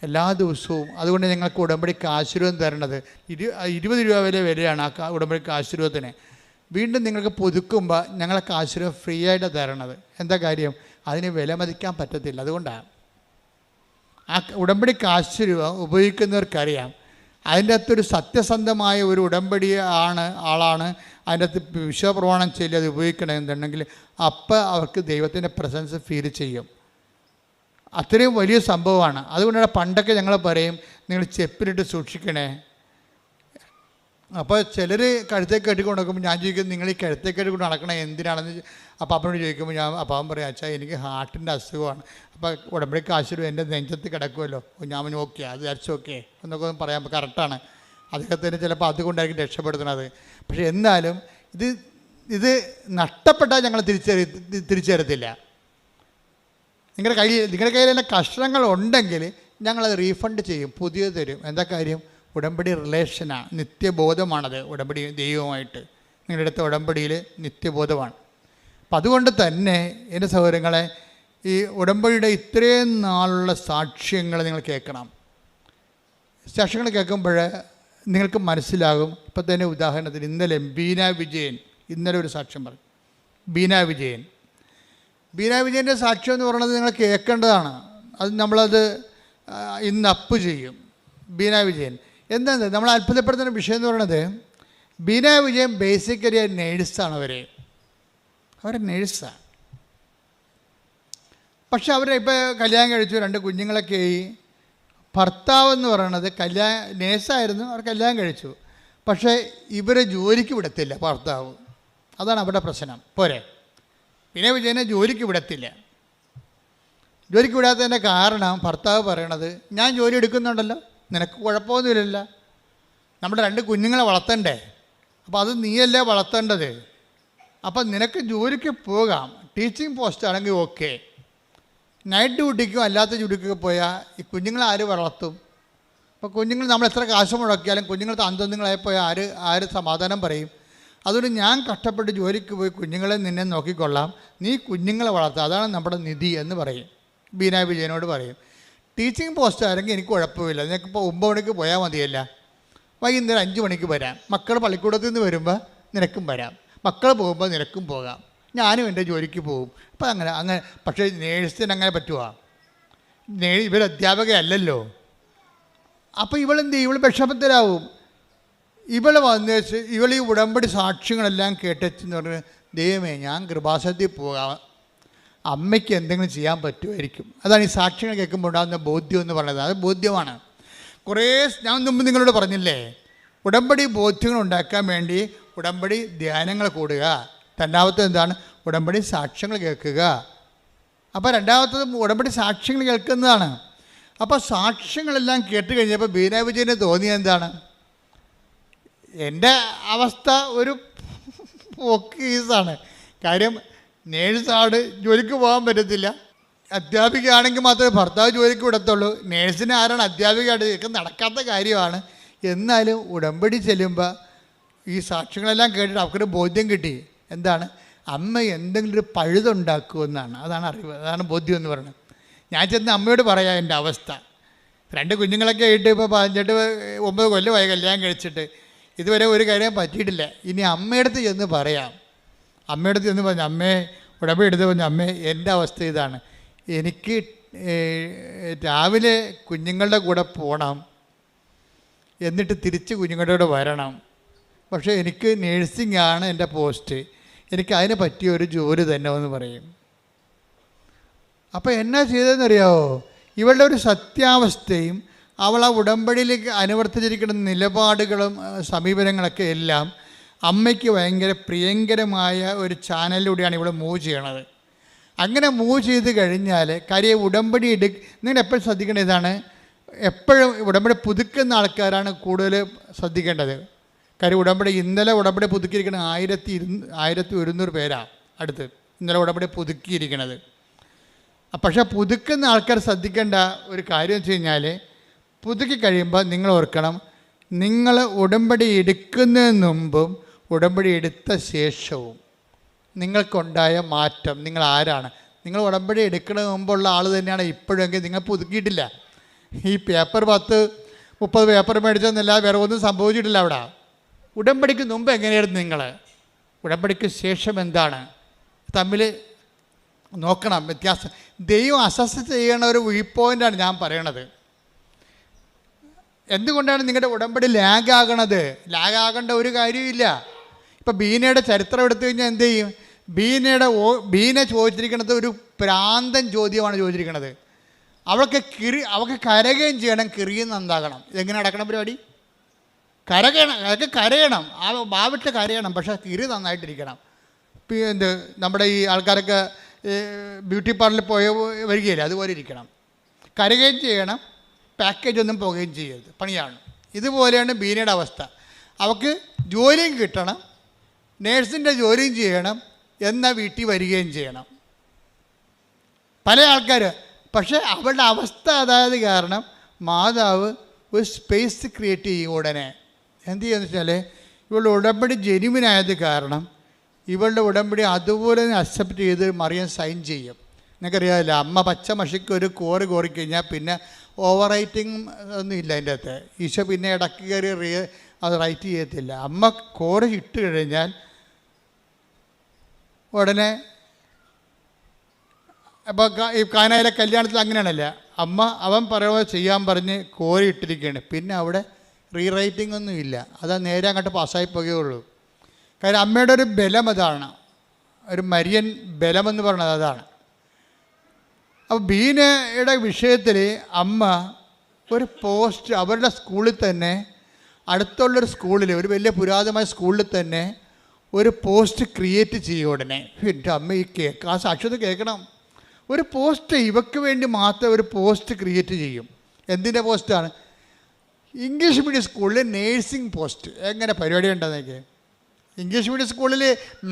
എല്ലാ ദിവസവും. അതുകൊണ്ട് ഞങ്ങൾക്ക് ഉടമ്പടിക്ക് ആശീർവാദം തരണത് 20 രൂപ വരെയാണ് ആ ഉടമ്പടിക്ക് ആശീർവാദത്തിന്. വീണ്ടും നിങ്ങൾക്ക് പുതുക്കുമ്പോൾ ഞങ്ങൾക്ക് ആശീർവാദം ഫ്രീ ആയിട്ട് തരണത്. എന്താ കാര്യം? അതിന് വിലമതിക്കാൻ പറ്റത്തില്ല. അതുകൊണ്ടാണ് ആ ഉടമ്പടിക്ക് ആശീർവാദം ഉപയോഗിക്കുന്നവർക്കറിയാം അതിൻ്റെ അകത്തൊരു സത്യസന്ധമായ ഒരു ഉടമ്പടി ആളാണ് അതിൻ്റെ അകത്ത് വിശ്വപ്രമാണം ചെയ്ത് അത് ഉപയോഗിക്കണമെന്നുണ്ടെങ്കിൽ അപ്പം അവർക്ക് ദൈവത്തിൻ്റെ പ്രസൻസ് ഫീൽ ചെയ്യും. അത്രയും വലിയ സംഭവമാണ്. അതുകൊണ്ടാണ് പണ്ടൊക്കെ ഞങ്ങൾ പറയും, നിങ്ങൾ ചെപ്പിലിട്ട് സൂക്ഷിക്കണേ. അപ്പോൾ ചിലർ കഴുത്തേക്ക് കെട്ടിക്കൊണ്ട് നടക്കുമ്പോൾ ഞാൻ ചോദിക്കും, നിങ്ങൾ ഈ കഴുത്തേക്ക് കെട്ടിക്കൊണ്ട് നടക്കണേ എന്തിനാണെന്ന്. അപ്പോൾ അപ്പനോട് ചോദിക്കുമ്പോൾ അപ്പം അവൻ പറയും, അച്ഛാ എനിക്ക് ഹാർട്ടിൻ്റെ അസുഖമാണ്. അപ്പോൾ ഉടമ്പടി കാശിലും എൻ്റെ നെഞ്ചത്ത് കിടക്കുമല്ലോ. ഞാൻ ഓക്കെ, അത് ദാറ്റ്സ് ഓക്കെ എന്നൊക്കെ പറയാൻ കറക്റ്റാണ്. അദ്ദേഹത്തിന് ചിലപ്പോൾ അതുകൊണ്ടായിരിക്കും രക്ഷപ്പെടുത്തുന്നത്. പക്ഷേ എന്നാലും ഇത് നഷ്ടപ്പെട്ടാൽ ഞങ്ങൾ തിരിച്ചു തരത്തില്ല. നിങ്ങളുടെ കയ്യിൽ തന്നെ കഷ്ണങ്ങൾ ഉണ്ടെങ്കിൽ ഞങ്ങളത് റീഫണ്ട് ചെയ്യും, പുതിയത് തരും. എന്താ കാര്യം? ഉടമ്പടി റിലേഷനാണ്, നിത്യബോധമാണത്. ഉടമ്പടി ദൈവവുമായിട്ട് നിങ്ങളുടെ അടുത്ത ഉടമ്പടിയിൽ നിത്യബോധമാണ്. അപ്പം അതുകൊണ്ട് തന്നെ എൻ്റെ സഹോദരങ്ങളെ, ഈ ഉടമ്പടിയുടെ ഇത്രയും നാളുള്ള സാക്ഷ്യങ്ങൾ നിങ്ങൾ കേൾക്കണം. സാക്ഷ്യങ്ങൾ കേൾക്കുമ്പോൾ നിങ്ങൾക്ക് മനസ്സിലാകും. ഇപ്പം തന്നെ ഉദാഹരണത്തിന് ഇന്നലെ ബീന വിജയൻ ഇന്നലെ ഒരു സാക്ഷ്യം പറഞ്ഞു. ബീന വിജയൻ്റെ സാക്ഷ്യം എന്ന് പറയുന്നത് നിങ്ങൾ കേൾക്കേണ്ടതാണ്. അത് നമ്മളത് ഇന്ന് അപ്പ് ചെയ്യും. ബീന വിജയൻ എന്താണ് നമ്മൾ അത്ഭുതപ്പെടുത്തുന്ന വിഷയം എന്ന് പറയുന്നത്, ബീന വിജയൻ ബേസിക്കലി നേഴ്സാണ്. അവർ നേഴ്സാണ്. പക്ഷെ ഇപ്പോൾ കല്യാണം കഴിച്ചു, 2 കുഞ്ഞുങ്ങളൊക്കെ ആയി. ഭർത്താവ് എന്ന് പറയുന്നത് നേഴ്സായിരുന്നു, അവർ കല്യാണം കഴിച്ചു. പക്ഷേ ഇവരെ ജോലിക്ക് വിടത്തില്ല ഭർത്താവ്. അതാണ് അവരുടെ പ്രശ്നം. പോരെ, ബീന വിജയനെ ജോലിക്ക് വിടത്തില്ല. ജോലിക്ക് വിടാത്തതിൻ്റെ കാരണം ഭർത്താവ് പറയണത്, ഞാൻ ജോലി എടുക്കുന്നുണ്ടല്ലോ, നിനക്ക് കുഴപ്പമൊന്നുമില്ലല്ലോ, നമ്മുടെ 2 കുഞ്ഞുങ്ങളെ വളർത്തണ്ടേ, അപ്പോൾ അത് നീയല്ലേ വളർത്തേണ്ടത്, അപ്പം നിനക്ക് ജോലിക്ക് പോകാം, ടീച്ചിങ് പോസ്റ്റ് ആണെങ്കിൽ ഓക്കെ. നൈറ്റ് ഡ്യൂട്ടിക്കും അല്ലാത്ത ഡ്യൂട്ടിക്കൊക്കെ പോയാൽ ഈ കുഞ്ഞുങ്ങളെ ആര് വളർത്തും? അപ്പോൾ കുഞ്ഞുങ്ങൾ നമ്മൾ എത്ര കാശ് മുടക്കിയാലും കുഞ്ഞുങ്ങൾ അന്തങ്ങളായി പോയാൽ ആര് സമാധാനം പറയും? അതുകൊണ്ട് ഞാൻ കഷ്ടപ്പെട്ട് ജോലിക്ക് പോയി കുഞ്ഞുങ്ങളെ നിന്നെ നോക്കിക്കൊള്ളാം, നീ കുഞ്ഞുങ്ങളെ വളർത്തുക, അതാണ് നമ്മുടെ നിധി എന്ന് പറയും. ബീന വിജയനോട് പറയും. ടീച്ചിങ് പോസ്റ്റ് ആണെങ്കിൽ എനിക്ക് കുഴപ്പമില്ല, നിനക്കിപ്പോൾ 9 മണിക്ക് പോയാൽ മതിയല്ല, വൈകുന്നേരം 5 മണിക്ക് വരാം, മക്കൾ പള്ളിക്കൂടത്തിൽ നിന്ന് വരുമ്പോൾ നിനക്കും വരാം, മക്കൾ പോകുമ്പോൾ നിനക്കും പോകാം, ഞാനും എൻ്റെ ജോലിക്ക് പോകും. അപ്പം അങ്ങനെ പക്ഷേ നേഴ്സിന് അങ്ങനെ പറ്റുമോ? ഇവർ അധ്യാപകയല്ലല്ലോ. അപ്പോൾ ഇവളെന്ത് ചെയ്യും? ഇവൾ വിഷമത്തിലാവും. ഇവൾ ഈ ഉടമ്പടി സാക്ഷ്യങ്ങളെല്ലാം കേട്ടെന്ന് പറഞ്ഞ്, ദൈവമേ ഞാൻ കൃപാസനത്തിൽ പോകാം, അമ്മയ്ക്ക് എന്തെങ്കിലും ചെയ്യാൻ പറ്റുമായിരിക്കും. അതാണ് ഈ സാക്ഷ്യങ്ങൾ കേൾക്കുമ്പോൾ ഉണ്ടാകുന്ന ബോധ്യം എന്ന് പറയുന്നത്. അത് ബോധ്യമാണ്. ഞാൻ മുമ്പ് നിങ്ങളോട് പറഞ്ഞില്ലേ, ഉടമ്പടി ബോധ്യങ്ങൾ ഉണ്ടാക്കാൻ വേണ്ടി ഉടമ്പടി ധ്യാനങ്ങൾ കൂടുക. രണ്ടാമത്തത് എന്താണ്? ഉടമ്പടി സാക്ഷ്യങ്ങൾ കേൾക്കുക. അപ്പോൾ രണ്ടാമത്തത് ഉടമ്പടി സാക്ഷ്യങ്ങൾ കേൾക്കുന്നതാണ്. അപ്പോൾ സാക്ഷ്യങ്ങളെല്ലാം കേട്ട് കഴിഞ്ഞപ്പോൾ ബീന വിജയന് തോന്നിയത് എന്താണ്? എൻ്റെ അവസ്ഥ ഒരു പോക്കീസാണ്. കാര്യം നേഴ്സാണ്, ജോലിക്ക് പോകാൻ പറ്റത്തില്ല. അധ്യാപികയാണെങ്കിൽ മാത്രമേ ഭർത്താവ് ജോലിക്ക് വിടത്തുള്ളൂ. നേഴ്സിന് ആരാണ് അധ്യാപികയാണ്? ഇതൊക്കെ നടക്കാത്ത കാര്യമാണ്. എന്നാലും ഉടമ്പടി ചെല്ലുമ്പോൾ ഈ സാക്ഷ്യങ്ങളെല്ലാം കേട്ടിട്ട് അവർക്കൊരു ബോധ്യം കിട്ടി. എന്താണ്? അമ്മ എന്തെങ്കിലും ഒരു പഴുതുണ്ടാക്കുമെന്നാണ്. അതാണ് അറിവ്, അതാണ് ബോധ്യം എന്ന് പറയുന്നത്. ഞാൻ ചെന്ന് അമ്മയോട് പറയാം എൻ്റെ അവസ്ഥ. 2 കുഞ്ഞുങ്ങളൊക്കെ ആയിട്ട് ഇപ്പോൾ 9 കൊല്ലമായി കല്യാണം കഴിച്ചിട്ട് ഇതുവരെ ഒരു കാര്യം പറ്റിയിട്ടില്ല. ഇനി അമ്മയടുത്ത് ചെന്ന് പറയാം. അമ്മയടുത്ത് ചെന്ന് പറഞ്ഞു, അമ്മേ ഉടമ്പടി എടുത്ത് പറഞ്ഞു, അമ്മേ എൻ്റെ അവസ്ഥ ഇതാണ്, എനിക്ക് രാവിലെ കുഞ്ഞുങ്ങളുടെ കൂടെ പോകണം, എന്നിട്ട് തിരിച്ച് കുഞ്ഞുങ്ങളുടെ കൂടെ വരണം. പക്ഷേ എനിക്ക് നേഴ്സിംഗ് ആണ് എൻ്റെ പോസ്റ്റ്, എനിക്ക് അതിന് പറ്റിയ ഒരു ജോലി തന്നെ എന്ന് പറയും. അപ്പോൾ എന്നാ ചെയ്തതെന്നറിയാമോ? ഇവളുടെ ഒരു സത്യാവസ്ഥയും അവൾ ആ ഉടമ്പടിയിലേക്ക് അനുവർത്തിച്ചിരിക്കുന്ന നിലപാടുകളും സമീപനങ്ങളൊക്കെ എല്ലാം അമ്മയ്ക്ക് ഭയങ്കര പ്രിയങ്കരമായ ഒരു ചാനലിലൂടെയാണ് ഇവിടെ മൂവ് ചെയ്യണത്. അങ്ങനെ മൂവ് ചെയ്ത് കഴിഞ്ഞാൽ കാര്യം ഉടമ്പടി നിങ്ങൾ എപ്പോഴും ശ്രദ്ധിക്കേണ്ട ഇതാണ്, എപ്പോഴും ഉടമ്പടി പുതുക്കുന്ന ആൾക്കാരാണ് കൂടുതൽ ശ്രദ്ധിക്കേണ്ടത്. കാര്യം ഇന്നലെ ഉടമ്പടി പുതുക്കിയിരിക്കുന്നത് 1100 പേരാണ് അടുത്ത് ഇന്നലെ ഉടമ്പടി പുതുക്കിയിരിക്കുന്നത്. പക്ഷേ പുതുക്കുന്ന ആൾക്കാർ ശ്രദ്ധിക്കേണ്ട ഒരു കാര്യം വെച്ച് കഴിഞ്ഞാൽ, പുതുക്കി കഴിയുമ്പോൾ നിങ്ങൾ ഓർക്കണം, നിങ്ങൾ ഉടമ്പടി എടുക്കുന്നതിന് മുമ്പും ഉടമ്പടി എടുത്ത ശേഷവും നിങ്ങൾക്കുണ്ടായ മാറ്റം, നിങ്ങൾ ആരാണ്? നിങ്ങൾ ഉടമ്പടി എടുക്കുന്നതിന് മുമ്പുള്ള ആൾ തന്നെയാണ് ഇപ്പോഴെങ്കിൽ നിങ്ങൾ പുതുക്കിയിട്ടില്ല. ഈ പേപ്പർ 10-30 പേപ്പർ മേടിച്ചെന്നല്ല വേറെ ഒന്നും സംഭവിച്ചിട്ടില്ല അവിടെ. ഉടമ്പടിക്ക് മുമ്പ് എങ്ങനെയായിരുന്നു നിങ്ങൾ, ഉടമ്പടിക്ക് ശേഷം എന്താണ്, തമ്മിൽ നോക്കണം വ്യത്യാസം. ദൈവം അസസ് ചെയ്യണ ഒരു വ്യൂ പോയിൻ്റാണ് ഞാൻ പറയണത്. എന്തുകൊണ്ടാണ് നിങ്ങളുടെ ഉടമ്പടി ലാഗാകണത്? ലാഗാകേണ്ട ഒരു കാര്യമില്ല. ഇപ്പം ബീനയുടെ ചരിത്രം എടുത്തു കഴിഞ്ഞാൽ എന്ത് ചെയ്യും? ബീന ചോദിച്ചിരിക്കുന്നത് ഒരു പ്രാന്തൻ ചോദ്യമാണ് ചോദിച്ചിരിക്കുന്നത്. അവൾക്ക് കരയുകയും ചെയ്യണം, കിറിയും നന്നാകണം. ഇതെങ്ങനെ നടക്കണം പരിപാടി? അതൊക്കെ കരയണം, ഭാവിട്ട് കരയണം, പക്ഷേ കിരി നന്നായിട്ടിരിക്കണം. എന്ത് നമ്മുടെ ഈ ആൾക്കാരൊക്കെ ബ്യൂട്ടി പാർലറിൽ വരികയില്ല, അതുപോലെ ഇരിക്കണം. കരയുകയും ചെയ്യണം, പാക്കേജ് ഒന്നും പോകുകയും ചെയ്യരുത്, പണിയാണ്. ഇതുപോലെയാണ് ബീനയുടെ അവസ്ഥ. അവൾക്ക് ജോലിയും കിട്ടണം, നേഴ്സിൻ്റെ ജോലിയും ചെയ്യണം, എന്നാൽ വീട്ടിൽ വരികയും ചെയ്യണം. പല ആൾക്കാർ, പക്ഷേ അവളുടെ അവസ്ഥ അതായത് കാരണം മാതാവ് ഒരു സ്പേസ് ക്രിയേറ്റ് ചെയ്യും. ഉടനെ എന്ത് ചെയ്യുമെന്ന് വെച്ചാൽ, ഇവളുടെ ഉടമ്പടി ജെനുവിനായത് കാരണം ഇവളുടെ ഉടമ്പടി അതുപോലെ അക്സെപ്റ്റ് ചെയ്ത് മറിയാൻ സൈൻ ചെയ്യും. നിങ്ങൾക്കറിയാമല്ലോ, അമ്മ പച്ച മഷിക്ക് ഒരു കോറിക്കഴിഞ്ഞാൽ പിന്നെ ഓവർ റൈറ്റിംഗ് ഒന്നും ഇല്ല അതിൻ്റെ അകത്ത്. ഈശോ പിന്നെ ഇടയ്ക്ക് കയറി അത് റൈറ്റ് ചെയ്യത്തില്ല. അമ്മ കോറി ഇട്ട് കഴിഞ്ഞാൽ ഉടനെ, അപ്പോൾ ഈ കാനായിലെ കല്യാണത്തിൽ അങ്ങനെയാണല്ലോ, അവൻ പറയുന്നത് ചെയ്യാൻ പറഞ്ഞ് കോരി ഇട്ടിരിക്കുകയാണ്, പിന്നെ അവിടെ റീറൈറ്റിംഗ് ഒന്നും ഇല്ല. അത് നേരെ അങ്ങോട്ട് പാസ്സായി പോകുകയുള്ളൂ. കാര്യം അമ്മയുടെ ഒരു ബലം അതാണ്, ഒരു മരിയൻ ബലമെന്ന് പറയുന്നത് അതാണ്. അപ്പോൾ ബീനയുടെ വിഷയത്തിൽ അമ്മ ഒരു പോസ്റ്റ് അവരുടെ സ്കൂളിൽ തന്നെ, അടുത്തുള്ളൊരു സ്കൂളിൽ, ഒരു വലിയ പുരാതനമായ സ്കൂളിൽ തന്നെ ഒരു പോസ്റ്റ് ക്രിയേറ്റ് ചെയ്യും. ഉടനെ എൻ്റെ അമ്മ ഈ ആ സാക്ഷ്യത കേൾക്കണം. ഒരു പോസ്റ്റ് ഇവയ്ക്ക് വേണ്ടി മാത്രം ഒരു പോസ്റ്റ് ക്രിയേറ്റ് ചെയ്യും. എന്തിൻ്റെ പോസ്റ്റാണ്? ഇംഗ്ലീഷ് മീഡിയം സ്കൂളിൽ നേഴ്സിംഗ് പോസ്റ്റ്. എങ്ങനെ പരിപാടി ഉണ്ടെന്നൊക്കെ. ഇംഗ്ലീഷ് മീഡിയം സ്കൂളിൽ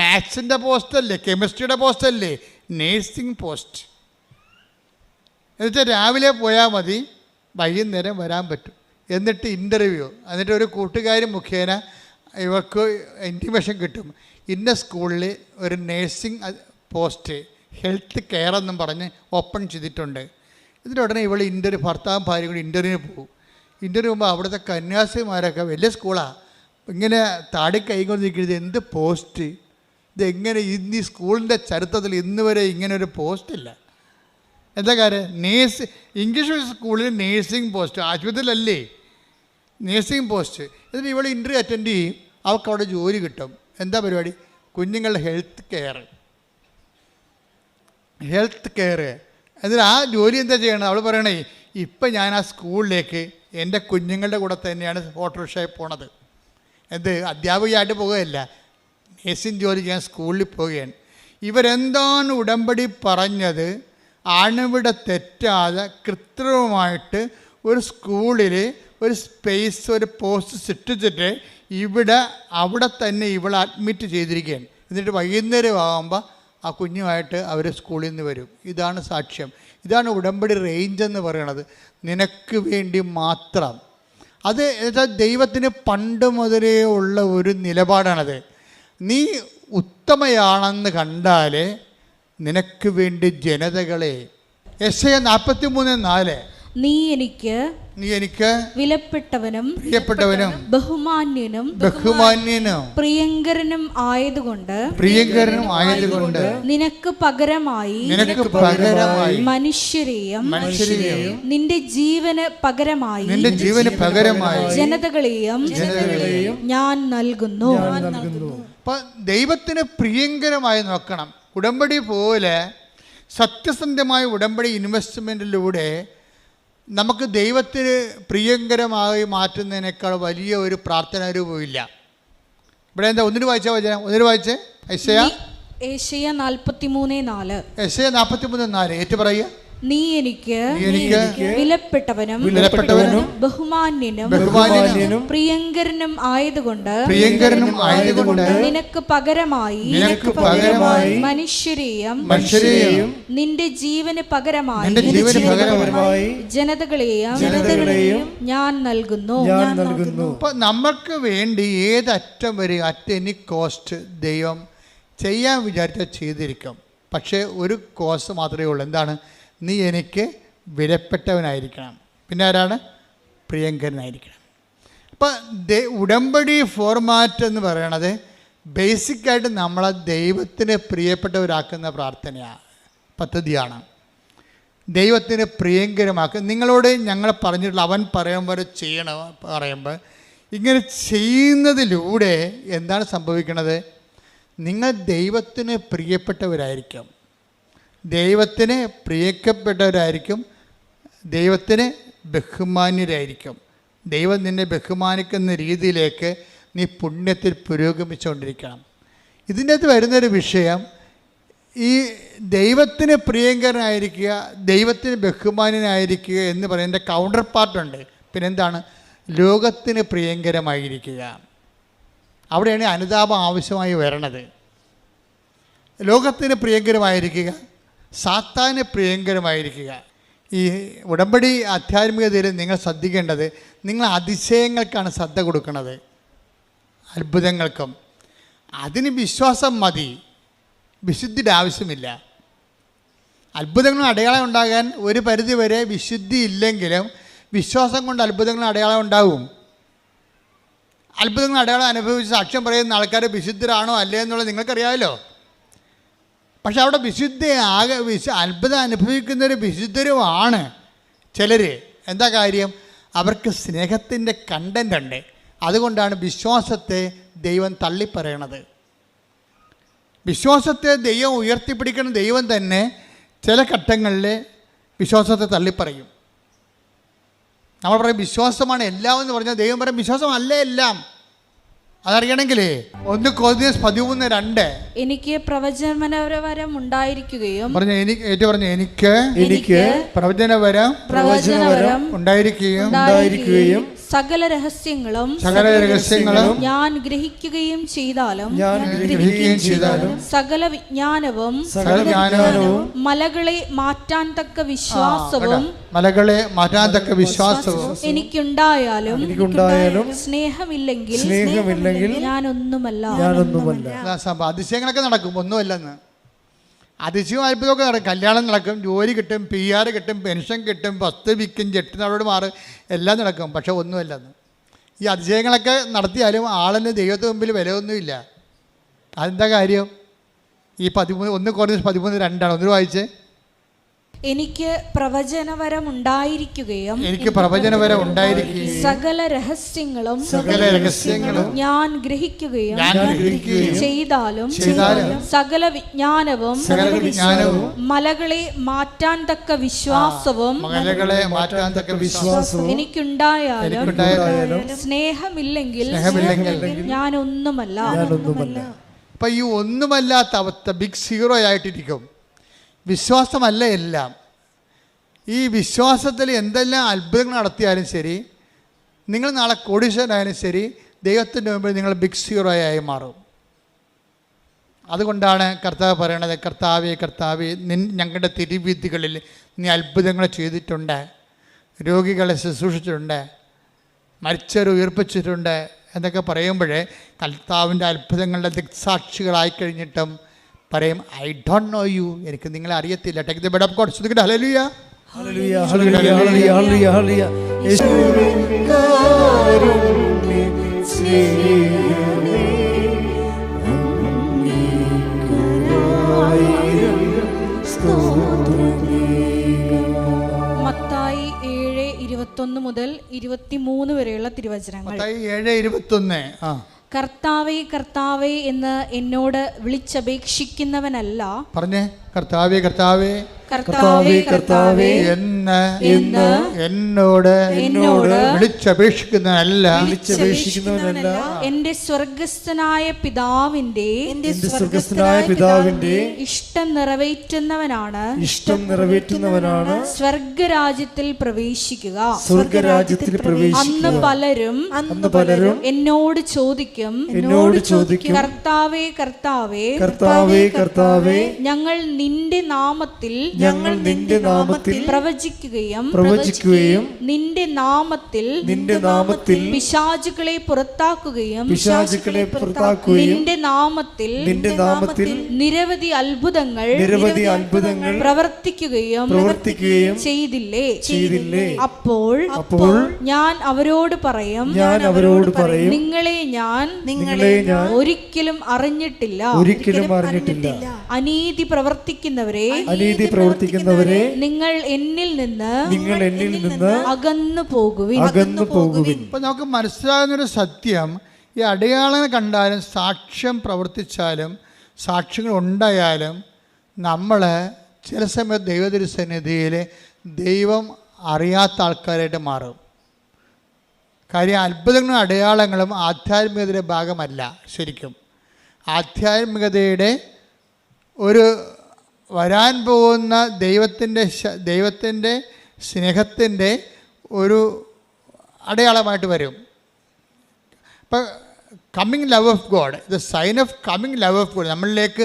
മാത്സിൻ്റെ പോസ്റ്റല്ലേ, കെമിസ്ട്രിയുടെ പോസ്റ്റല്ലേ, നേഴ്സിംഗ് പോസ്റ്റ്. എന്നുവെച്ചാൽ രാവിലെ പോയാൽ മതി, വൈകുന്നേരം വരാൻ പറ്റും. എന്നിട്ട് ഇൻ്റർവ്യൂ, എന്നിട്ട് ഒരു കൂട്ടുകാരി മുഖേന ഇവർക്ക് ഇൻറ്റിമേഷൻ കിട്ടും. ഇന്ന സ്കൂളിൽ ഒരു നേഴ്സിംഗ് പോസ്റ്റ്, ഹെൽത്ത് കെയർ എന്നും പറഞ്ഞ് ഓപ്പൺ ചെയ്തിട്ടുണ്ട്. ഇതിനുടനെ ഇവൾ ഭർത്താവും ഭാര്യയും കൂടി ഇൻ്റർവ്യൂവിന് പോകും. ഇൻ്റർവ്യൂ പോകുമ്പോൾ അവിടുത്തെ കന്യാസിമാരൊക്കെ, വലിയ സ്കൂളാണ്, ഇങ്ങനെ താടി കൈകൊണ്ടിരിക്കുന്നത്, എന്ത് പോസ്റ്റ്, ഇതെങ്ങനെ ഇന്ന് ഈ സ്കൂളിൻ്റെ ചരിത്രത്തിൽ ഇന്ന് വരെ ഇങ്ങനൊരു പോസ്റ്റില്ല. എന്താ കാര്യം? ഇംഗ്ലീഷ് സ്കൂളിൽ നേഴ്സിംഗ് പോസ്റ്റ്, ആശുപത്രിയിലല്ലേ നേഴ്സിംഗ് പോസ്റ്റ്. എന്നിട്ട് ഇവൾ ഇൻ്റർവ്യൂ അറ്റൻഡ് ചെയ്യും, അവൾക്ക് അവിടെ ജോലി കിട്ടും. എന്താ പരിപാടി? കുഞ്ഞുങ്ങളുടെ ഹെൽത്ത് കെയർ. എന്നിട്ട് ആ ജോലി എന്താ ചെയ്യണം? അവൾ പറയണേ, ഇപ്പം ഞാൻ ആ സ്കൂളിലേക്ക് എൻ്റെ കുഞ്ഞുങ്ങളുടെ കൂടെ തന്നെയാണ് ഓട്ടോറിക്ഷയിൽ പോണത്. അധ്യാപികയായിട്ട് പോകുകയല്ല, നേഴ്സിംഗ് ജോലി ചെയ്യാൻ സ്കൂളിൽ പോവുകയാണ്. ഇവരെന്താണ് ഉടമ്പടി പറഞ്ഞത് അണുവിടെ തെറ്റാതെ കൃത്രിമമായിട്ട് ഒരു സ്കൂളിൽ ഒരു സ്പേസ്, ഒരു പോസ്റ്റ് സൃഷ്ടിച്ചിട്ട് അവിടെ തന്നെ ഇവളെ അഡ്മിറ്റ് ചെയ്തിരിക്കുകയാണ്. എന്നിട്ട് വൈകുന്നേരം ആകുമ്പോൾ ആ കുഞ്ഞുമായിട്ട് അവർ സ്കൂളിൽ നിന്ന് വരും. ഇതാണ് സാക്ഷ്യം. ഇതാണ് ഉടമ്പടി റേഞ്ച് എന്ന് പറയുന്നത്. നിനക്ക് വേണ്ടി മാത്രം. അത് ദൈവത്തിന് പണ്ട് മുതലേ ഉള്ള ഒരു നിലപാടാണത്. നീ ഉത്തമയാണെന്ന് കണ്ടാൽ നിനക്ക് വേണ്ടി ജനതകളെ, യെശയ്യാ 43:4, നീ എനിക്ക് വിലപ്പെട്ടവനും പ്രിയപ്പെട്ടവനും ബഹുമാന്യനും പ്രിയങ്കരനും ആയതുകൊണ്ട് നിനക്ക് പകരമായി മനുഷ്യരെയും നിന്റെ ജീവന് പകരമായി ജനതകളെയും ഞാൻ നൽകുന്നു. അപ്പം ദൈവത്തിന് പ്രിയങ്കരമായി നോക്കണം. ഉടമ്പടി പോലെ സത്യസന്ധമായ ഉടമ്പടി ഇൻവെസ്റ്റ്മെൻറ്റിലൂടെ നമുക്ക് ദൈവത്തിന് പ്രിയങ്കരമായി മാറ്റുന്നതിനേക്കാൾ വലിയ ഒരു പ്രാർത്ഥനാ രൂപമില്ല. ഇവിടെ എന്താ? ഒന്നിന് വായിച്ചേ. യെശയ്യാ 43:4 ഏറ്റു പറയുക. നീ എനിക്ക് വിലപ്പെട്ടവനും ബഹുമാന്യനും പ്രിയങ്കരനും ആയതുകൊണ്ട് നിനക്ക് പകരമായി മനുഷ്യരെയും നിന്റെ ജീവന് പകരമായി ജനതകളെയും ഞാൻ നൽകുന്നു. അപ്പൊ നമുക്ക് വേണ്ടി ഏതറ്റം വരെ അറ്റ് എനി കോസ്റ്റ് ദൈവം ചെയ്യാൻ വിചാരിച്ചാൽ ചെയ്തിരിക്കും. പക്ഷേ ഒരു കോസ്റ്റ് മാത്രമേ ഉള്ളൂ. എന്താണ്? നീ എനിക്ക് വിലപ്പെട്ടവനായിരിക്കണം. പിന്നെ ആരാണ്? പ്രിയങ്കരനായിരിക്കണം. അപ്പം ഉടമ്പടി ഫോർമാറ്റ് എന്ന് പറയണത് ബേസിക്കായിട്ട് നമ്മളെ ദൈവത്തിന് പ്രിയപ്പെട്ടവരാക്കുന്ന പദ്ധതിയാണ്. ദൈവത്തിന് പ്രിയങ്കരമാക്കുക. നിങ്ങളോട് ഞങ്ങൾ പറഞ്ഞിട്ടുള്ള അവൻ പറയുമ്പോൾ ചെയ്യണം പറയുമ്പോൾ ഇങ്ങനെ ചെയ്യുന്നതിലൂടെ എന്താണ് സംഭവിക്കുന്നത്? നിങ്ങൾ ദൈവത്തിന് പ്രിയപ്പെട്ടവരായിരിക്കും, ദൈവത്തിന് പ്രിയപ്പെട്ടവരായിരിക്കും, ദൈവത്തിന് ബഹുമാന്യരായിരിക്കും. ദൈവം നിന്നെ ബഹുമാനിക്കുന്ന രീതിയിലേക്ക് നീ പുണ്യത്തിൽ പുരോഗമിച്ചുകൊണ്ടിരിക്കണം. ഇതിൻ്റെ അകത്ത് വരുന്നൊരു വിഷയം, ഈ ദൈവത്തിന് പ്രിയങ്കരനായിരിക്കുക, ദൈവത്തിന് ബഹുമാനനായിരിക്കുക എന്ന് പറയുന്നതിൻ്റെ കൗണ്ടർ പാർട്ടുണ്ട്. പിന്നെന്താണ്? ലോകത്തിന് പ്രിയങ്കരമായിരിക്കുക. അവിടെയാണ് അനുതാപം ആവശ്യമായി വരണത്. ലോകത്തിന് പ്രിയങ്കരമായിരിക്കുക, സാത്താന് പ്രിയങ്കരമായിരിക്കുക. ഈ ഉടമ്പടി ആധ്യാത്മികതയിൽ നിങ്ങൾ ശ്രദ്ധിക്കേണ്ടത്, നിങ്ങൾ അതിശയങ്ങൾക്കാണ് ശ്രദ്ധ കൊടുക്കുന്നത്, അത്ഭുതങ്ങൾക്കും. അതിന് വിശ്വാസം മതി, വിശുദ്ധിയുടെ ആവശ്യമില്ല. അത്ഭുതങ്ങളും അടയാളം ഉണ്ടാകാൻ ഒരു പരിധി വരെ വിശുദ്ധി ഇല്ലെങ്കിലും വിശ്വാസം കൊണ്ട് അത്ഭുതങ്ങളും അടയാളം ഉണ്ടാവും. അത്ഭുതങ്ങളും അടയാളം അനുഭവിച്ച് സാക്ഷ്യം പറയുന്ന ആൾക്കാർ വിശുദ്ധരാണോ അല്ലേ എന്നുള്ളത് നിങ്ങൾക്കറിയാമല്ലോ. പക്ഷെ അവിടെ അത്ഭുതം അനുഭവിക്കുന്നവർ വിശുദ്ധരുമാണ് ചിലർ. എന്താ കാര്യം? അവർക്ക് സ്നേഹത്തിൻ്റെ കണ്ടൻ്റ് ഉണ്ട്. അതുകൊണ്ടാണ് വിശ്വാസത്തെ ദൈവം തള്ളിപ്പറയണത്. വിശ്വാസത്തെ ദൈവം ഉയർത്തിപ്പിടിക്കുന്ന ദൈവം തന്നെ ചില ഘട്ടങ്ങളിൽ വിശ്വാസത്തെ തള്ളിപ്പറയും. നമ്മൾ പറയും വിശ്വാസമാണ് എല്ലാം എന്ന് പറഞ്ഞാൽ ദൈവം പറയും വിശ്വാസമല്ല എല്ലാം. അതറിയണമെങ്കിൽ 1 Corinthians 13:2 എനിക്ക് പ്രവചനവരം ഉണ്ടായിരിക്കുകയും എനിക്ക് പ്രവചനവരം ഉണ്ടായിരിക്കുകയും സകല രഹസ്യങ്ങളും ഞാൻ ഗ്രഹിക്കുകയും ചെയ്താലും സകല വിജ്ഞാനവും മലകളെ മാറ്റാൻ തക്ക വിശ്വാസവും എനിക്കുണ്ടായാലും സ്നേഹമില്ലെങ്കിൽ ഞാനൊന്നുമല്ല. അതിശയങ്ങളൊക്കെ നടക്കും, ഒന്നുമല്ലെന്ന്. അതിശയവും അത്ഭുതമൊക്കെ നടക്കും. കല്യാണം നടക്കും, ജോലി കിട്ടും, PR കിട്ടും, പെൻഷൻ കിട്ടും, വസ്തു വിൽക്കും, ജെട്ടിനോട് മാറും, എല്ലാം നടക്കും. പക്ഷെ ഒന്നുമല്ലെന്ന്. ഈ അതിശയങ്ങളൊക്കെ നടത്തിയാലും ആളിന് ദൈവത്തിന് മുമ്പിൽ വിലയൊന്നുമില്ല. അതെന്താ കാര്യം? ഈ 1 Corinthians 13:2 ഒന്നൊരു വായിച്ചേ. എനിക്ക് പ്രവചനവരം ഉണ്ടായിരിക്കുകയും സകല രഹസ്യങ്ങളും ഞാൻ ഗ്രഹിക്കുകയും ചെയ്താലും സകല വിജ്ഞാനവും മലകളെ മാറ്റാൻ തക്ക വിശ്വാസവും എനിക്കുണ്ടായാലും സ്നേഹമില്ലെങ്കിൽ ഞാനൊന്നുമല്ല. അപ്പൊ ഈ ഒന്നുമല്ലാത്ത അവസ്ഥ ബിഗ് സീറോ ആയിട്ടിരിക്കും. വിശ്വാസമല്ല എല്ലാം. ഈ വിശ്വാസത്തിൽ എന്തെല്ലാം അത്ഭുതങ്ങൾ നടത്തിയാലും ശരി, നിങ്ങൾ നാളെ കോടീശ്വരനായാലും ശരി, ദൈവത്തിൻ്റെ മുമ്പിൽ നിങ്ങൾ ബിഗ് സീറോ ആയി മാറും. അതുകൊണ്ടാണ് കർത്താവ് പറയണത്, കർത്താവേ കർത്താവേ ഞങ്ങളുടെ തിരുവീഥികളിൽ നീ അത്ഭുതങ്ങൾ ചെയ്തിട്ടുണ്ട്, രോഗികളെ ശുശ്രൂഷിച്ചിട്ടുണ്ട്, മരിച്ചവരെ ഉയർപ്പിച്ചിട്ടുണ്ട് എന്നൊക്കെ പറയുമ്പോഴേ കർത്താവിൻ്റെ അത്ഭുതങ്ങളുടെ ദിക്സാക്ഷികളായി കഴിഞ്ഞിട്ടും പറയും ഐ ഡോണ്ട് നോ യു, എനിക്ക് നിങ്ങളെ അറിയത്തില്ല. Take the bed of God. ശ്രദ്ധിക്കട്ടെ. ഹല്ലേലൂയ ഹല്ലേലൂയ ഹല്ലേലൂയ ഹല്ലേലൂയ ഹല്ലേലൂയ. മത്തായി 7:21 മുതൽ 23 വരെയുള്ള തിരുവചനങ്ങൾ. മത്തായി 7:21. കർത്താവേ കർത്താവേ എന്ന് എന്നോട് വിളിച്ചപേക്ഷിക്കുന്നവനല്ല. പറഞ്ഞേ, കർത്താവേ കർത്താവേ കർത്താവേ കർത്താവേ എന്നോട് വിളിച്ചപേക്ഷിക്കുന്നവനല്ല, എന്റെ സ്വർഗസ്ഥനായ പിതാവിന്റെ ഇഷ്ടം നിറവേറ്റുന്നവനാണ് സ്വർഗരാജ്യത്തിൽ പ്രവേശിക്കുക. അന്ന് പലരും എന്നോട് ചോദിക്കും, കർത്താവേ കർത്താവേ കർത്താവേ ഞങ്ങൾ നിന്റെ നാമത്തിൽ പ്രവചിക്കുകയും നിന്റെ നാമത്തിൽ പിശാചുകളെ പുറത്താക്കുകയും നിന്റെ നാമത്തിൽ നിരവധി അത്ഭുതങ്ങൾ പ്രവർത്തിക്കുകയും ചെയ്തില്ലേ? അപ്പോൾ ഞാൻ അവരോട് പറയും, നിങ്ങളെ ഞാൻ ഒരിക്കലും അറിഞ്ഞിട്ടില്ല. അനീതി പ്രവർത്തിക്കുന്നവരെ നിങ്ങൾ എന്നിൽ നിന്ന് അകന്നു പോകുവിൻ. ഇപ്പൊ നമുക്ക് മനസ്സിലാകുന്നൊരു സത്യം, ഈ അടയാളങ്ങൾ കണ്ടാലും സാക്ഷ്യം പ്രവർത്തിച്ചാലും സാക്ഷ്യങ്ങൾ ഉണ്ടായാലും നമ്മൾ ചില സമയത്ത് ദൈവത്തിരുസന്നിധിയിൽ ദൈവം അറിയാത്ത ആൾക്കാരായിട്ട് മാറും. കാര്യം അത്ഭുതങ്ങളും അടയാളങ്ങളും ആധ്യാത്മികതയുടെ ഭാഗമല്ല. ശരിക്കും ആധ്യാത്മികതയുടെ ഒരു വരാൻ പോകുന്ന ദൈവത്തിൻ്റെ സ്നേഹത്തിൻ്റെ ഒരു അടയാളമായിട്ട് വരും. ഇപ്പം coming love of God, the sign of coming love of God, നമ്മളിലേക്ക്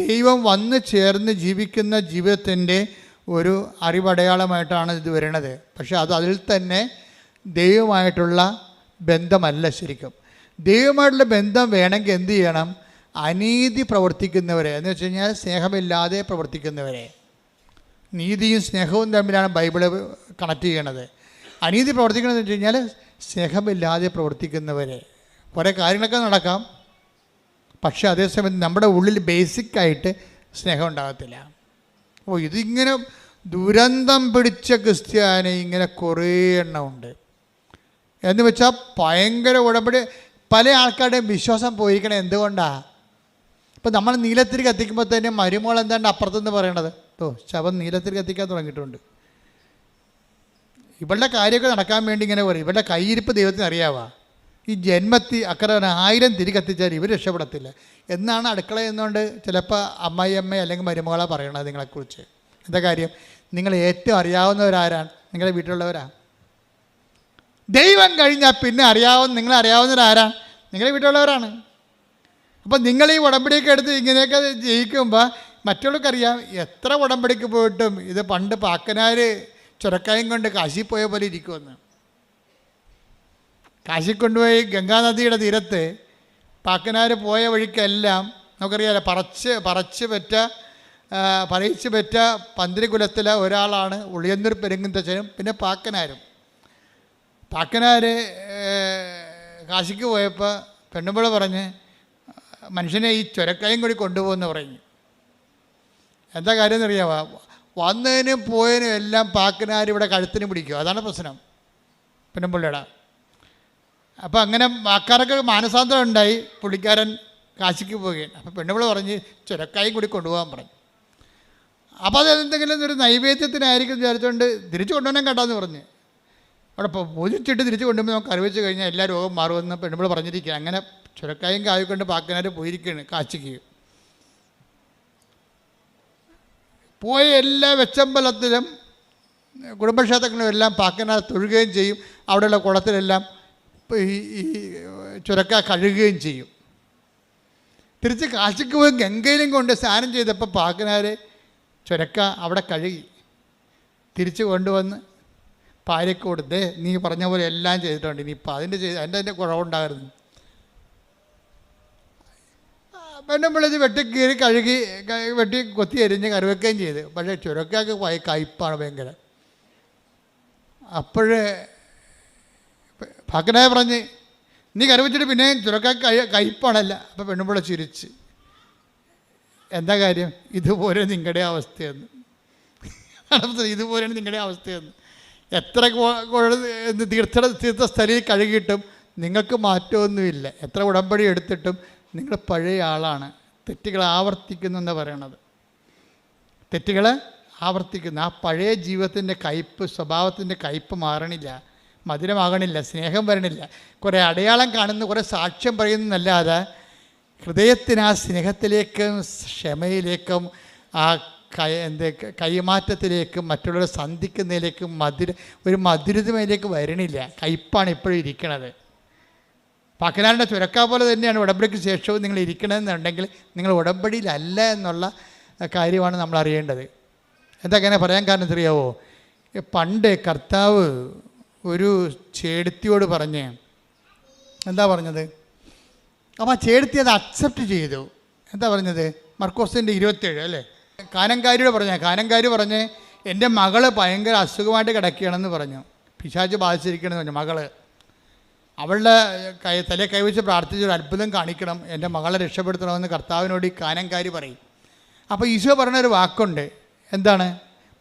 ദൈവം വന്ന് ചേർന്ന് ജീവിക്കുന്ന ജീവിതത്തിൻ്റെ ഒരു അറിവടയാളമായിട്ടാണ് ഇത് വരുന്നത്. പക്ഷേ അതിൽ തന്നെ ദൈവമായിട്ടുള്ള ബന്ധമല്ല. ശരിക്കും ദൈവമായിട്ടുള്ള ബന്ധം വേണമെങ്കിൽ എന്ത് ചെയ്യണം? അനീതി പ്രവർത്തിക്കുന്നവരെ, എന്ന് വെച്ച് കഴിഞ്ഞാൽ സ്നേഹമില്ലാതെ പ്രവർത്തിക്കുന്നവരെ. നീതിയും സ്നേഹവും തമ്മിലാണ് ബൈബിള് കണക്ട് ചെയ്യണത്. അനീതി പ്രവർത്തിക്കണമെന്ന് വെച്ച് കഴിഞ്ഞാൽ സ്നേഹമില്ലാതെ പ്രവർത്തിക്കുന്നവരെ. കുറേ കാര്യങ്ങളൊക്കെ നടക്കാം, പക്ഷേ അതേസമയം നമ്മുടെ ഉള്ളിൽ ബേസിക്കായിട്ട് സ്നേഹം ഉണ്ടാകത്തില്ല. അപ്പോൾ ഇതിങ്ങനെ ദുരന്തം പിടിച്ച ക്രിസ്ത്യാനി ഇങ്ങനെ കുറേ എണ്ണമുണ്ട്. എന്ന് വെച്ചാൽ ഭയങ്കര ഉടമ്പടി. പല ആൾക്കാരുടെയും വിശ്വാസം പോയിരിക്കണേ എന്തുകൊണ്ടാണ്? ഇപ്പം നമ്മൾ നീലത്തിരി കത്തിക്കുമ്പോൾ തന്നെ മരുമോൾ എന്താണ്ട് അപ്പുറത്തുനിന്ന് പറയണത്, ശവം നീലത്തിരി കത്തിക്കാൻ തുടങ്ങിയിട്ടുണ്ട്. ഇവളുടെ കാര്യമൊക്കെ നടക്കാൻ വേണ്ടി ഇങ്ങനെ പറയും. ഇവളുടെ കയ്യിരിപ്പ് ദൈവത്തിന് അറിയാവാ. ഈ ജന്മത്തി അക്കറെ 1000 തിരി കത്തിച്ചാൽ ഇവർ രക്ഷപ്പെടത്തില്ല എന്നാണ് അടുക്കള എന്നുകൊണ്ട് ചിലപ്പോൾ അമ്മായിയമ്മ അല്ലെങ്കിൽ മരുമകളെ പറയണത് നിങ്ങളെക്കുറിച്ച്. എന്താ കാര്യം? നിങ്ങൾ ഏറ്റവും അറിയാവുന്നവരാരാണ്? നിങ്ങളുടെ വീട്ടിലുള്ളവരാ. ദൈവം കഴിഞ്ഞാൽ പിന്നെ നിങ്ങളെ അറിയാവുന്നവരാരാണ്? നിങ്ങളുടെ വീട്ടിലുള്ളവരാണ്. അപ്പം നിങ്ങൾ ഈ ഉടമ്പടിയൊക്കെ എടുത്ത് ഇങ്ങനെയൊക്കെ ജയിക്കുമ്പോൾ മറ്റുള്ളവർക്കറിയാം എത്ര ഉടമ്പടിക്ക് പോയിട്ടും ഇത് പണ്ട് പാക്കനാർ ചുരക്കായും കൊണ്ട് കാശി പോയ പോലെ ഇരിക്കുമെന്ന്. കാശി കൊണ്ടുപോയി ഗംഗാനദിയുടെ തീരത്ത് പാക്കനാർ പോയ വഴിക്കെല്ലാം നമുക്കറിയാമല്ലോ പറയിച്ച് പെറ്റ പന്തിരികുലത്തിലെ ഒരാളാണ് ഉളിയന്നൂർ പെരുങ്ങുന്തച്ഛനും പിന്നെ പാക്കനാരും. പാക്കനാർ കാശിക്ക് പോയപ്പോൾ പെണ്ണുമ്പോൾ പറഞ്ഞ് മനുഷ്യനെ ഈ ചുരക്കായും കൂടി കൊണ്ടുപോകുമെന്ന് പറഞ്ഞു. എന്താ കാര്യം എന്നറിയാമോ? വന്നതിനും പോയതിനും എല്ലാം പാക്കനാർ ഇവിടെ കഴുത്തിന് പിടിക്കും. അതാണ് പ്രശ്നം പെണ്ണുമ്പിള്ളയുടെ. അപ്പോൾ അങ്ങനെ ആൾക്കാരൊക്കെ മാനസാന്തരം ഉണ്ടായി. പുള്ളിക്കാരൻ കാശിക്ക് പോവുകയാണ്. അപ്പോൾ പെണ്ണുമ്പിള്ള പറഞ്ഞ് ചുരക്കായും കൂടി കൊണ്ടുപോകാൻ പറഞ്ഞു. അപ്പോൾ അത് എന്തെങ്കിലും ഒരു നൈവേദ്യത്തിനായിരിക്കും വിചാരിച്ചുകൊണ്ട് തിരിച്ചു കൊണ്ടുപോകാൻ കേട്ടാന്ന് പറഞ്ഞ് അവിടെ ഇപ്പോൾ പൂജിച്ചിട്ട് തിരിച്ചു കൊണ്ടുപോയി നമുക്ക് അറിവിച്ച് കഴിഞ്ഞാൽ എല്ലാ രോഗം മാറുമെന്ന് പെണ്ണുമ്പിള്ള പറഞ്ഞിരിക്കുക. അങ്ങനെ ചുരക്കായും കായുകൊണ്ട് പാക്കനാർ പോയിരിക്കുകയാണ് കാശിക്ക്. പോയ എല്ലാ വെച്ചമ്പലത്തിലും കുടുംബക്ഷേത്രങ്ങളിലും എല്ലാം പാക്കനാർ തൊഴുകയും ചെയ്യും. അവിടെയുള്ള കുളത്തിലെല്ലാം ഈ ചുരക്ക കഴുകുകയും ചെയ്യും. തിരിച്ച് കാശിക്ക് പോയി ഗംഗയിലും കൊണ്ട് സ്നാനം ചെയ്തപ്പോൾ പാക്കനാർ ചുരക്ക അവിടെ കഴുകി തിരിച്ച് കൊണ്ടുവന്ന് ഭാര്യയ്ക്ക് കൊടുത്തേ നീ പറഞ്ഞ പോലെ എല്ലാം ചെയ്തിട്ടുണ്ട്, ഇനിയിപ്പോൾ അതിൻ്റെ കുറവുണ്ടാകരുത്. പെണ്ണുമ്പിളിച്ച് വെട്ടിക്കീറി കഴുകി വെട്ടി കൊത്തി എരിഞ്ഞ് കറിവെക്കുകയും ചെയ്ത്. പക്ഷേ ചുരക്കാക്ക് കയ്പ്പാണ് ഭയങ്കര. അപ്പോഴേ പാക്കനായ പറഞ്ഞ് നീ കറിവെച്ചിട്ട് പിന്നെ ചുരക്കാക്ക് കയ്പ്പാണല്ല. അപ്പോൾ പെണ്ണുമ്പിള ചിരിച്ച്. എന്താ കാര്യം? ഇതുപോലെ നിങ്ങളുടെ അവസ്ഥയെന്ന്. ഇതുപോലെയാണ് നിങ്ങളുടെ അവസ്ഥയെന്ന്. എത്ര തീർത്ഥസ്ഥലിൽ കഴുകിയിട്ടും നിങ്ങൾക്ക് മാറ്റമൊന്നുമില്ല. എത്ര ഉടമ്പടി എടുത്തിട്ടും നിങ്ങൾ പഴയ ആളാണ്. തെറ്റുകൾ ആവർത്തിക്കുന്നു എന്നാണ് പറയണത്. തെറ്റുകൾ ആവർത്തിക്കുന്നു. ആ പഴയ ജീവിതത്തിൻ്റെ കയ്പ്പ്, സ്വഭാവത്തിൻ്റെ കയ്പ്പ് മാറണില്ല, മധുരമാകണില്ല, സ്നേഹം വരണില്ല. കുറേ അടയാളം കാണുന്നു, കുറേ സാക്ഷ്യം പറയുന്നതല്ലാതെ ഹൃദയത്തിന് ആ സ്നേഹത്തിലേക്കും ക്ഷമയിലേക്കും ആ കൈമാറ്റത്തിലേക്കും മറ്റുള്ളവരെ സന്ധിക്കുന്നതിലേക്കും ഒരു മധുരതയിലേക്ക് വരണില്ല. കയ്പ്പാണ് ഇപ്പോഴും ഇരിക്കണത്. പാക്കനാരുടെ ചുരക്ക പോലെ തന്നെയാണ് ഉടമ്പടിക്ക് ശേഷവും നിങ്ങൾ ഇരിക്കണമെന്നുണ്ടെങ്കിൽ നിങ്ങൾ ഉടമ്പടിയിലല്ല എന്നുള്ള കാര്യമാണ് നമ്മൾ അറിയേണ്ടത്. എന്താ അങ്ങനെ പറയാൻ കാരണം അറിയാവോ? പണ്ട് കർത്താവ് ഒരു ചേടത്തിയോട് പറഞ്ഞ് എന്താ പറഞ്ഞത്? അപ്പോൾ ആ ചേടത്തി അത് അക്സെപ്റ്റ് ചെയ്തു. എന്താ പറഞ്ഞത്? മർക്കോസിൻ്റെ 27 അല്ലേ? കാനങ്കാരി പറഞ്ഞ് എൻ്റെ മകള് ഭയങ്കര അസുഖമായിട്ട് കിടക്കുകയാണെന്ന് പറഞ്ഞു. പിശാച് ബാധിച്ചിരിക്കണമെന്ന് പറഞ്ഞു. മകള് അവളുടെ തലയെ കൈവച്ച് പ്രാർത്ഥിച്ചൊരു അത്ഭുതം കാണിക്കണം, എൻ്റെ മകളെ രക്ഷപ്പെടുത്തണമെന്ന് കർത്താവിനോട് ഈ കാനങ്കാരി പറയും. അപ്പോൾ ഈശോ പറഞ്ഞൊരു വാക്കുണ്ട്. എന്താണ്?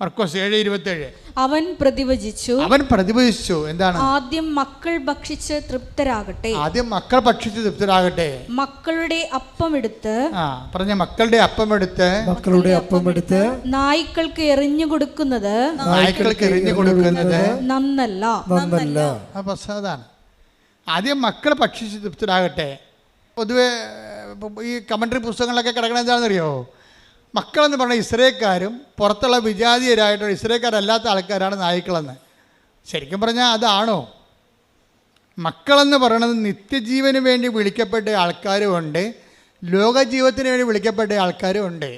മർക്കോസ് 7:27. അവൻ പ്രതിവചിച്ചു. എന്താണ്? ആദ്യം മക്കൾ ഭക്ഷിച്ച് തൃപ്തരാകട്ടെ. മക്കളുടെ അപ്പമെടുത്ത് നായ്ക്കൾക്ക് എറിഞ്ഞു കൊടുക്കുന്നത് നന്നല്ല. അതാണ് ആദ്യം മക്കൾ ഭക്ഷിച്ച് തൃപ്തരാകട്ടെ. പൊതുവെ ഈ കമൻട്രി പുസ്തകങ്ങളിലൊക്കെ കിടക്കണത് എന്താണെന്നറിയോ? മക്കളെന്ന് പറഞ്ഞാൽ ഇസ്രായേൽക്കാരും പുറത്തുള്ള വിജാതീയരായിട്ടുള്ള ഇസ്രായേൽക്കാരല്ലാത്ത ആൾക്കാരാണ് നായ്ക്കളെന്ന്. ശരിക്കും പറഞ്ഞാൽ അതാണോ? മക്കളെന്ന് പറയുന്നത് നിത്യജീവന് വേണ്ടി വിളിക്കപ്പെട്ട ആൾക്കാരുമുണ്ട്, ലോകജീവിതത്തിന് വേണ്ടി വിളിക്കപ്പെട്ട ആൾക്കാരുമുണ്ട്.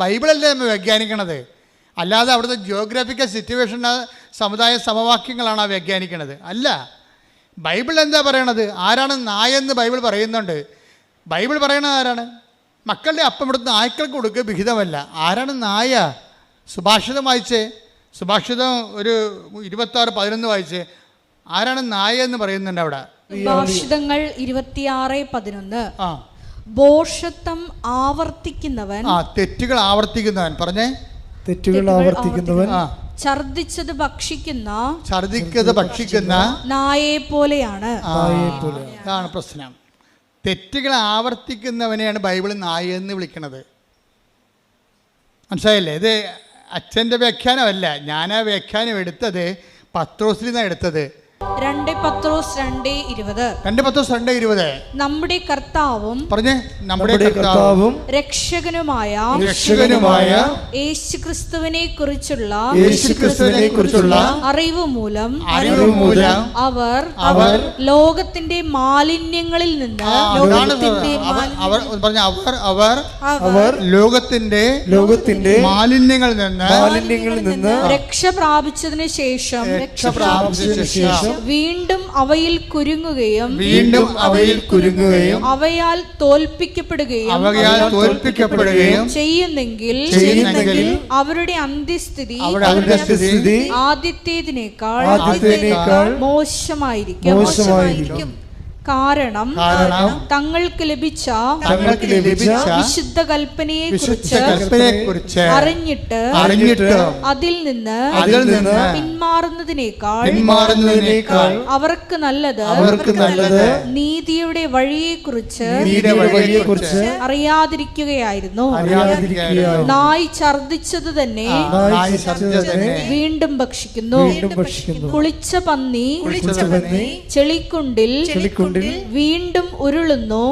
ബൈബിളല്ലേ നമ്മൾ വ്യാഖ്യാനിക്കണത്, അല്ലാതെ അവിടുത്തെ ജിയോഗ്രാഫിക്കൽ സിറ്റുവേഷൻ സമുദായ സമവാക്യങ്ങളാണ് ആ വ്യാഖ്യാനിക്കണത്. അല്ല, ബൈബിൾ എന്താ പറയണത്? ആരാണ് നായെന്ന് ബൈബിൾ പറയുന്നുണ്ട്. ബൈബിൾ പറയണത് ആരാണ്? മക്കളുടെ അപ്പം ഇവിടുത്തെ നായ്ക്കൾക്ക് കൊടുക്കുക വിഹിതമല്ല. ആരാണ് നായ? സുഭാഷിതം വായിച്ചേ, സുഭാഷിതം ഒരു 26:11 വായിച്ചേ. ആരാണ് നായ എന്ന് പറയുന്നുണ്ട് അവിടെ? സുഭാഷിതങ്ങൾ 26:11. ഭോഷത്വം ആവർത്തിക്കുന്നവൻ, തെറ്റുകൾ ആവർത്തിക്കുന്നവൻ, പറഞ്ഞേ, തെറ്റുകൾ ആവർത്തിക്കുന്നവൻ ഛർദിച്ചത് ഭക്ഷിക്കുന്ന നായയെ പോലെയാണ്. അതാണ് പ്രശ്നം. തെറ്റുകൾ ആവർത്തിക്കുന്നവനെയാണ് ബൈബിൾ നായ എന്ന് വിളിക്കുന്നത്. മനസ്സിലായില്ലേ? ഇത് അച്ഛൻ്റെ വ്യാഖ്യാനമല്ല, ഞാൻ ആ വ്യാഖ്യാനം എടുത്തത് പത്രോസിൽ നിന്നാണ് എടുത്തത്. 2 പത്രോസ് 2:20. നമ്മുടെ കർത്താവും, പറഞ്ഞേ, നമ്മുടെ കർത്താവും രക്ഷകനുമായ യേശുക്രിസ്തുവിനെ കുറിച്ചുള്ള അറിവ് മൂലം അവർ ലോകത്തിന്റെ മാലിന്യങ്ങളിൽ നിന്ന് ലോകത്തിന്റെ മാലിന്യങ്ങളിൽ നിന്ന് രക്ഷ പ്രാപിച്ചതിന് ശേഷം വീണ്ടും അവയിൽ കുരുങ്ങുകയും അവയാൽ തോൽപ്പിക്കപ്പെടുകയും ചെയ്യുന്നെങ്കിൽ അവരുടെ അന്ത്യസ്ഥിതി ആദ്യത്തേതിനേക്കാൾ മോശമായിരിക്കും. കാരണം തങ്ങൾക്ക് ലഭിച്ച വിശുദ്ധ കൽപ്പനയെ കുറിച്ച് അറിഞ്ഞിട്ട് അതിൽ നിന്ന് പിന്മാറുന്നതിനേക്കാൾ അവർക്ക് നല്ലത് നീതിയുടെ വഴിയെക്കുറിച്ച് അറിയാതിരിക്കുകയായിരുന്നു. നായ് ഛർദിച്ചത് തന്നെ വീണ്ടും ഭക്ഷിക്കുന്നു. കുളിച്ച പന്നി ചെളിക്കുണ്ടിൽ വീണ്ടും ഉരുളുന്നു.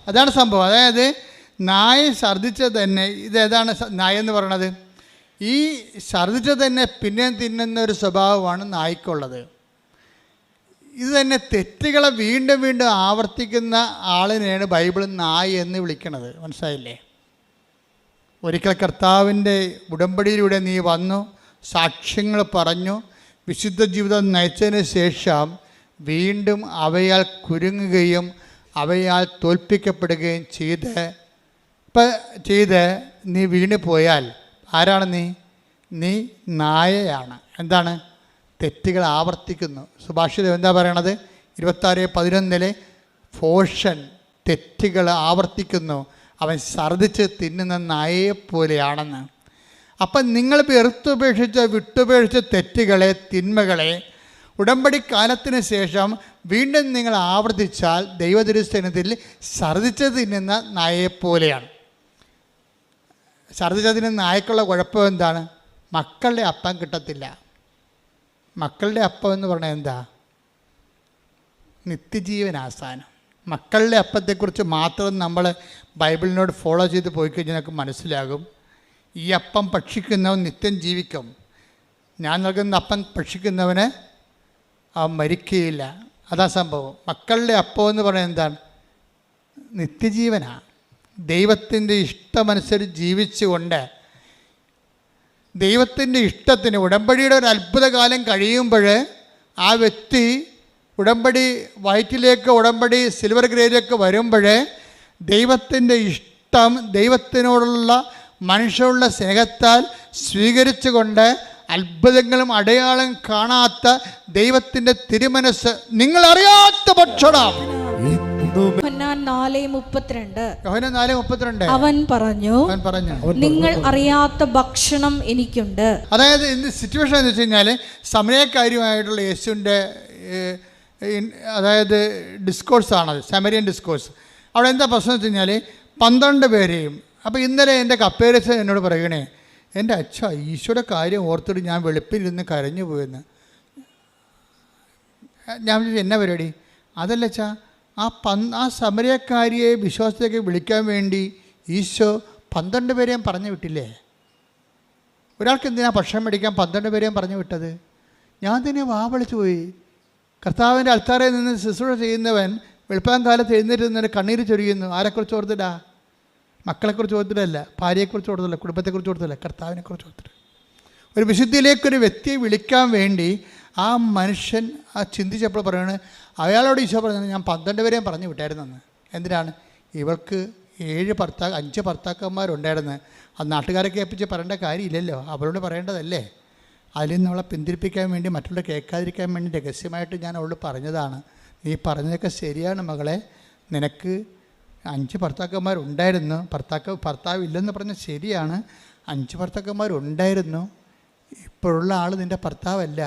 അതാണ് സംഭവം. അതായത് നായ ഛർദിച്ചത് തന്നെ, ഇതേതാണ് നായ എന്ന് പറയണത്? ഈ ഛർദിച്ചത് തന്നെ പിന്നെ തിന്നുന്ന ഒരു സ്വഭാവമാണ് നായ്ക്കുള്ളത്. ഇത് തന്നെ തെറ്റുകളെ വീണ്ടും വീണ്ടും ആവർത്തിക്കുന്ന ആളിനെയാണ് ബൈബിൾ നായ എന്ന് വിളിക്കുന്നത്. മനസ്സിലായില്ലേ? ഒരിക്കൽ കർത്താവിൻ്റെ ഉടമ്പടിയിലൂടെ നീ വന്നു, സാക്ഷ്യങ്ങൾ പറഞ്ഞു, വിശുദ്ധ ജീവിതം നയിച്ചതിന് ശേഷം വീണ്ടും അവയാൽ കുരുങ്ങുകയും അവയാൽ തോൽപ്പിക്കപ്പെടുകയും ചെയ്ത് നീ വീണ് പോയാൽ ആരാണ് നീ നായയാണ്. എന്താണ്? തെറ്റുകൾ ആവർത്തിക്കുന്നു. സുഭാഷിതം എന്താ പറയണത്? 26:11 ഭോഷൻ തെറ്റുകൾ ആവർത്തിക്കുന്നു, അവൻ ഛർദിച്ച് തിന്നുന്ന നായയെപ്പോലെയാണെന്ന്. അപ്പം നിങ്ങൾ വിട്ടുപേക്ഷിച്ച തെറ്റുകളെ, തിന്മകളെ ഉടമ്പടി കാലത്തിന് ശേഷം വീണ്ടും നിങ്ങൾ ആവർത്തിച്ചാൽ ദൈവതിരുസന്നിധിയിൽ ഛർദിച്ച് തിന്നുന്ന നായയെപ്പോലെയാണ്. ഛർദിച്ച് തിന്നുന്ന നായക്കുള്ള കുഴപ്പം എന്താണ്? മക്കളുടെ അപ്പം കിട്ടത്തില്ല. മക്കളുടെ അപ്പം എന്ന് പറഞ്ഞാൽ എന്താ? നിത്യജീവനാസാനം. മക്കളുടെ അപ്പത്തെക്കുറിച്ച് മാത്രം നമ്മൾ ബൈബിളിനോട് ഫോളോ ചെയ്ത് പോയി കഴിഞ്ഞാൽ നമുക്ക് മനസ്സിലാകും. ഈ അപ്പം ഭക്ഷിക്കുന്നവൻ നിത്യം ജീവിക്കും. ഞാൻ നൽകുന്ന അപ്പം ഭക്ഷിക്കുന്നവന് അവൻ മരിക്കുകയില്ല. അതാ സംഭവം. മക്കളുടെ അപ്പം എന്ന് പറയുന്നത് എന്താണ്? നിത്യജീവനാണ്. ദൈവത്തിൻ്റെ ഇഷ്ടമനുസരിച്ച് ജീവിച്ചുകൊണ്ട് ദൈവത്തിൻ്റെ ഇഷ്ടത്തിന് ഉടമ്പടിയുടെ ഒരു അത്ഭുതകാലം കഴിയുമ്പോൾ ആ വ്യക്തി ഉടമ്പടി വയറ്റിലേക്ക്, ഉടമ്പടി സിൽവർ ഗ്രേഡിലേക്ക് വരുമ്പോൾ ദൈവത്തിൻ്റെ ഇഷ്ടം, ദൈവത്തിനോടുള്ള മനുഷ്യനുള്ള സ്നേഹത്താൽ സ്വീകരിച്ചുകൊണ്ട് അത്ഭുതങ്ങളും അടയാളം കാണാത്ത ദൈവത്തിൻ്റെ തിരുമനസ് നിങ്ങൾ അറിയാത്ത ഭക്ഷണം. യോഹന്നാൻ 4:32 അവൻ പറഞ്ഞു നിങ്ങൾ അറിയാത്ത ഭക്ഷണം എനിക്കുണ്ട്. അതായത് ഇന്ന് സിറ്റുവേഷൻ എന്ന് വെച്ച് കഴിഞ്ഞാൽ സമരക്കാരിയുമായിട്ടുള്ള യേശുവിൻ്റെ അതായത് ഡിസ്കോഴ്സാണത്, സമരിയൻ ഡിസ്കോഴ്സ്. അവിടെ എന്താ പ്രശ്നം എന്ന് വെച്ച് കഴിഞ്ഞാൽ 12 പേരെയും. അപ്പോൾ ഇന്നലെ എൻ്റെ കപ്പേരസ് എന്നോട് പറയണേ, എൻ്റെ അച്ഛ ഈശോയുടെ കാര്യം ഓർത്തിട്ട് ഞാൻ വെളുപ്പിലിരുന്ന് കരഞ്ഞു പോയെന്ന്. ഞാൻ ചോദിച്ചു എന്നാ പരിപാടി? അതല്ല അച്ഛാ, ആ സമരക്കാരിയെ വിശ്വാസത്തേക്ക് വിളിക്കാൻ വേണ്ടി ഈശോ 12 പേരെയും പറഞ്ഞു വിട്ടില്ലേ? ഒരാൾക്ക് എന്തിനാ ഭക്ഷണം മേടിക്കാൻ 12 പേരെയും പറഞ്ഞു വിട്ടത്? ഞാൻ തന്നെ വിളിച്ചു പോയി. കർത്താവിൻ്റെ അൾത്താറയിൽ നിന്ന് ശുശ്രൂഷ ചെയ്യുന്നവൻ വെളുപ്പാൻ കാലത്ത് എഴുന്നേറ്റ് നിന്നിട്ട് കണ്ണീര് ചൊരിയുന്നു. ആരെക്കുറിച്ച് ഓർത്തിട്ടാ? മക്കളെക്കുറിച്ച് ഓർത്തിട്ടല്ല, ഭാര്യയെക്കുറിച്ച് ഓർത്തില്ല, കുടുംബത്തെക്കുറിച്ച് ഓർത്തില്ല, കർത്താവിനെക്കുറിച്ച് ഓർത്തിട്ട്. ഒരു വിശുദ്ധിയിലേക്കൊരു വ്യക്തിയെ വിളിക്കാൻ വേണ്ടി ആ മനുഷ്യൻ ചിന്തിച്ചപ്പോൾ പറയുന്നത്, അയാളോട് ഈശോ പറഞ്ഞത് ഞാൻ 12 പേരെയും പറഞ്ഞു വിട്ടായിരുന്നെന്ന്. എന്തിനാണ്? ഇവൾക്ക് 5 ഭർത്താക്കന്മാരുണ്ടായിരുന്നു. അത് നാട്ടുകാരെ കേൾപ്പിച്ച് പറയേണ്ട കാര്യമില്ലല്ലോ, അവരോട് പറയേണ്ടതല്ലേ. അതിൽ നിന്ന് അവളെ പിന്തിരിപ്പിക്കാൻ വേണ്ടി, മറ്റുള്ളവരെ കേൾക്കാതിരിക്കാൻ വേണ്ടി രഹസ്യമായിട്ട് ഞാൻ അവളോട് പറഞ്ഞതാണ്. നീ പറഞ്ഞതൊക്കെ ശരിയാണ് മകളെ, നിനക്ക് 5 ഭർത്താക്കന്മാരുണ്ടായിരുന്നു. ഭർത്താവ് ഇല്ലെന്ന് പറഞ്ഞാൽ ശരിയാണ്, 5 ഭർത്താക്കന്മാരുണ്ടായിരുന്നു. ഇപ്പോഴുള്ള ആൾ നിൻ്റെ ഭർത്താവല്ല.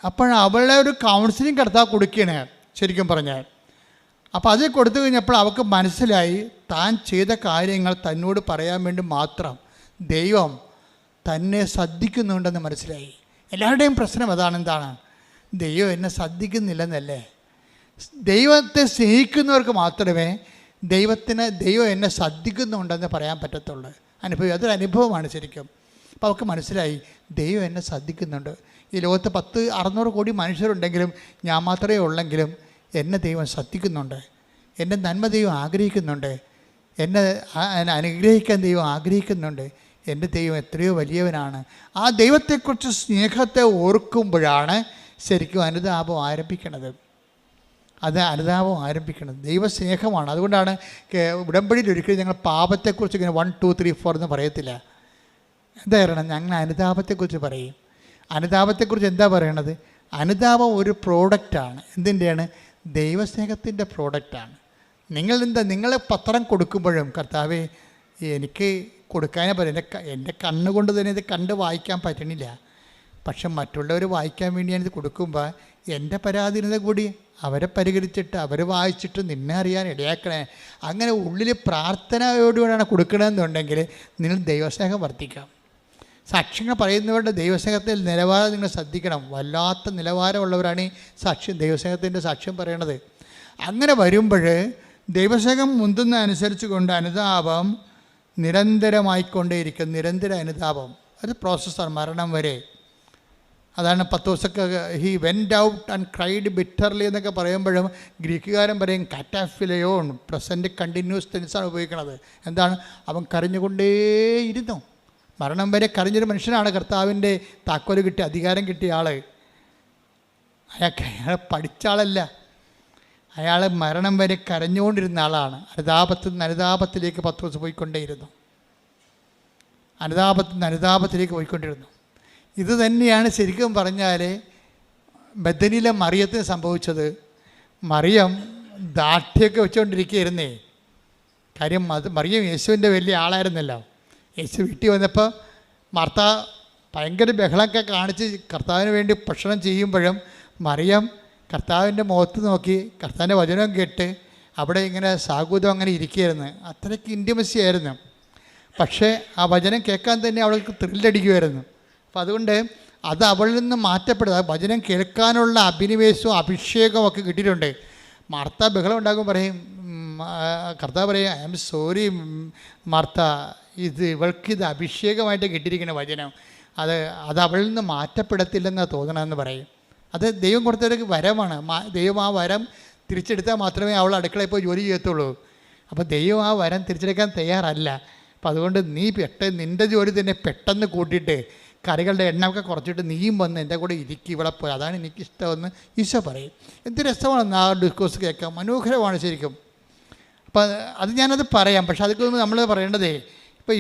അപ്പോൾ അവളെ ഒരു കൗൺസിലിംഗ് കർത്താവ് കൊടുക്കുകയാണ് ശരിക്കും പറഞ്ഞാൽ. അപ്പോൾ അത് കൊടുത്തു കഴിഞ്ഞപ്പോൾ അവൾക്ക് മനസ്സിലായി, താൻ ചെയ്ത കാര്യങ്ങൾ തന്നോട് പറയാൻ വേണ്ടി മാത്രം ദൈവം തന്നെ ശ്രദ്ധിക്കുന്നുണ്ടെന്ന് മനസ്സിലായി. എല്ലാവരുടെയും പ്രശ്നം അതാണ്. എന്താണ്? ദൈവം എന്നെ ശ്രദ്ധിക്കുന്നില്ലെന്നല്ലേ. ദൈവത്തെ സ്നേഹിക്കുന്നവർക്ക് മാത്രമേ ദൈവം എന്നെ ശ്രദ്ധിക്കുന്നുണ്ടെന്ന് പറയാൻ പറ്റത്തുള്ളൂ. അതൊരു അനുഭവമാണ് ശരിക്കും. അപ്പോൾ അവർക്ക് മനസ്സിലായി, ദൈവം എന്നെ ശ്രദ്ധിക്കുന്നുണ്ട്. ഈ ലോകത്ത് 600 കോടി മനുഷ്യരുണ്ടെങ്കിലും ഞാൻ മാത്രമേ ഉള്ളെങ്കിലും എന്നെ ദൈവം ശ്രദ്ധിക്കുന്നുണ്ട്. എൻ്റെ നന്മ ദൈവം ആഗ്രഹിക്കുന്നുണ്ട്. എന്നെ അനുഗ്രഹിക്കാൻ ദൈവം ആഗ്രഹിക്കുന്നുണ്ട്. എൻ്റെ ദൈവം എത്രയോ വലിയവനാണ്. ആ ദൈവത്തെക്കുറിച്ച് സ്നേഹത്തെ ഓർക്കുമ്പോഴാണ് ശരിക്കും അനുതാപം ആരംഭിക്കുന്നത്. അനുതാപം ആരംഭിക്കുന്നത് ദൈവസ്നേഹമാണ്. അതുകൊണ്ടാണ് ഉടമ്പടിയിൽ ഒരിക്കലും ഞങ്ങൾ പാപത്തെക്കുറിച്ച് ഇങ്ങനെ 1, 2, 3, 4 എന്ന് പറയത്തില്ല. എന്താ പറയണം? ഞങ്ങൾ അനുതാപത്തെക്കുറിച്ച് പറയും. അനുതാപത്തെക്കുറിച്ച് എന്താ പറയണത്? അനുതാപം ഒരു പ്രോഡക്റ്റാണ്. എന്തിൻ്റെയാണ്? ദൈവസ്നേഹത്തിൻ്റെ പ്രോഡക്റ്റാണ്. നിങ്ങൾ പത്രം കൊടുക്കുമ്പോഴും കർത്താവേ എനിക്ക് കൊടുക്കാനേ പറയും. എൻ്റെ കണ്ണുകൊണ്ട് തന്നെ ഇത് കണ്ട് വായിക്കാൻ പറ്റണില്ല. പക്ഷെ മറ്റുള്ളവർ വായിക്കാൻ വേണ്ടി ഞാനിത് കൊടുക്കുമ്പോൾ എൻ്റെ പരാധീനത കൂടി അവരെ പരിഹരിച്ചിട്ട് അവർ വായിച്ചിട്ട് നിന്നെ അറിയാൻ ഇടയാക്കണേ. അങ്ങനെ ഉള്ളിൽ പ്രാർത്ഥനയോടുകൂടിയാണ് കൊടുക്കണമെന്നുണ്ടെങ്കിൽ നിങ്ങൾ ദൈവസ്നേഹം വർദ്ധിക്കാം. സാക്ഷ്യങ്ങൾ പറയുന്നവരുടെ ദൈവസ്നേഹത്തിൽ നിലവാരം നിങ്ങൾ ശ്രദ്ധിക്കണം. വല്ലാത്ത നിലവാരമുള്ളവരാണ് ഈ ദൈവസ്നേഹത്തിൻ്റെ സാക്ഷ്യം പറയണത്. അങ്ങനെ വരുമ്പോൾ ദൈവസ്നേഹം മുന്തുന്ന അനുസരിച്ച് കൊണ്ട് അനുതാപം നിരന്തരമായിക്കൊണ്ടേയിരിക്കും. നിരന്തര അനുതാപം അത് പ്രോസസ്സാണ് മരണം വരെ. അതാണ് പത്രോസൊക്കെ he went out and cried bitterly എന്നൊക്കെ പറയുമ്പോഴും ഗ്രീക്കുകാരൻ പറയും കാറ്റാഫിലയോൺ, പ്രസൻറ്റ് കണ്ടിന്യൂസ് ടെൻസാണ് ഉപയോഗിക്കുന്നത്. എന്താണ്? അവൻ കരഞ്ഞുകൊണ്ടേയിരുന്നു. മരണം വരെ കരഞ്ഞൊരു മനുഷ്യനാണ് കർത്താവിൻ്റെ താക്കോല് കിട്ടിയ അധികാരം കിട്ടിയ ആൾ. അയാൾ പഠിച്ച ആളല്ല, അയാൾ മരണം വരെ കരഞ്ഞുകൊണ്ടിരുന്ന ആളാണ്. അനുതാപത്തിൽ നിന്ന് അനുതാപത്തിലേക്ക് പത്രോസ് പോയിക്കൊണ്ടേയിരുന്നു. അനുതാപത്തിൽ നിന്ന് അനുതാപത്തിലേക്ക് പോയിക്കൊണ്ടിരുന്നു. ഇത് തന്നെയാണ് ശരിക്കും പറഞ്ഞാൽ ബഥനിയിലെ മറിയത്തിന് സംഭവിച്ചത്. മറിയം ദാഠ്യമൊക്കെ വെച്ചുകൊണ്ടിരിക്കുകയായിരുന്നേ. കാര്യം മറിയം യേശുവിൻ്റെ വലിയ ആളായിരുന്നല്ലോ. യേശു വീട്ടിൽ വന്നപ്പോൾ മാർത്ത ഭയങ്കര ബഹളമൊക്കെ കാണിച്ച് കർത്താവിന് വേണ്ടി ഭക്ഷണം ചെയ്യുമ്പോഴും മറിയം കർത്താവിൻ്റെ മുഖത്ത് നോക്കി കർത്താവിൻ്റെ വചനം കേട്ട് അവിടെ ഇങ്ങനെ സാഗൂതം അങ്ങനെ ഇരിക്കുകയായിരുന്നു. അത്രയ്ക്ക് ഇൻറ്റിമസി ആയിരുന്നു. പക്ഷേ ആ വചനം കേൾക്കാൻ തന്നെ അവൾക്ക് ത്രില്ലടിക്കുമായിരുന്നു. അപ്പം അതുകൊണ്ട് അത് അവളിൽ നിന്ന് മാറ്റപ്പെടുക. വചനം കേൾക്കാനുള്ള അഭിനിവേശവും അഭിഷേകവും ഒക്കെ കിട്ടിയിട്ടുണ്ട്. മാർത്ത ബഹളം ഉണ്ടാകും പറയും, കർത്താവ് പറയും ഐ ആം സോറി മാർത്ത, ഇവൾക്കിത് അഭിഷേകമായിട്ട് കിട്ടിയിരിക്കുന്ന വചനം അത് അവളിൽ നിന്ന് മാറ്റപ്പെടത്തില്ലെന്നാണ് തോന്നണമെന്ന് പറയും. അത് ദൈവം കൊടുത്തൊരു വരമാണ്. ദൈവം ആ വരം തിരിച്ചെടുത്താൽ മാത്രമേ അവൾ അടുക്കളയിൽ പോയി ജോലി ചെയ്യത്തുള്ളൂ. അപ്പോൾ ദൈവം ആ വരം തിരിച്ചെടുക്കാൻ തയ്യാറല്ല. അപ്പം അതുകൊണ്ട് നീ നിൻ്റെ ജോലി തന്നെ പെട്ടെന്ന് കൂട്ടിയിട്ട് കറികളുടെ എണ്ണമൊക്കെ കുറച്ചിട്ട് നീയും വന്ന് എൻ്റെ കൂടെ ഇരിക്കും ഇവിടെ പോയി, അതാണ് എനിക്കിഷ്ടമെന്ന് ഈശോ പറയും. എന്ത് രസമാണ് ആ ഡിസ്കോഴ്സ് കേൾക്കാൻ, മനോഹരമാണ് ശരിക്കും. അപ്പം അത് ഞാനത് പറയാം. പക്ഷെ അതൊക്കെ നമ്മൾ പറയേണ്ടതേ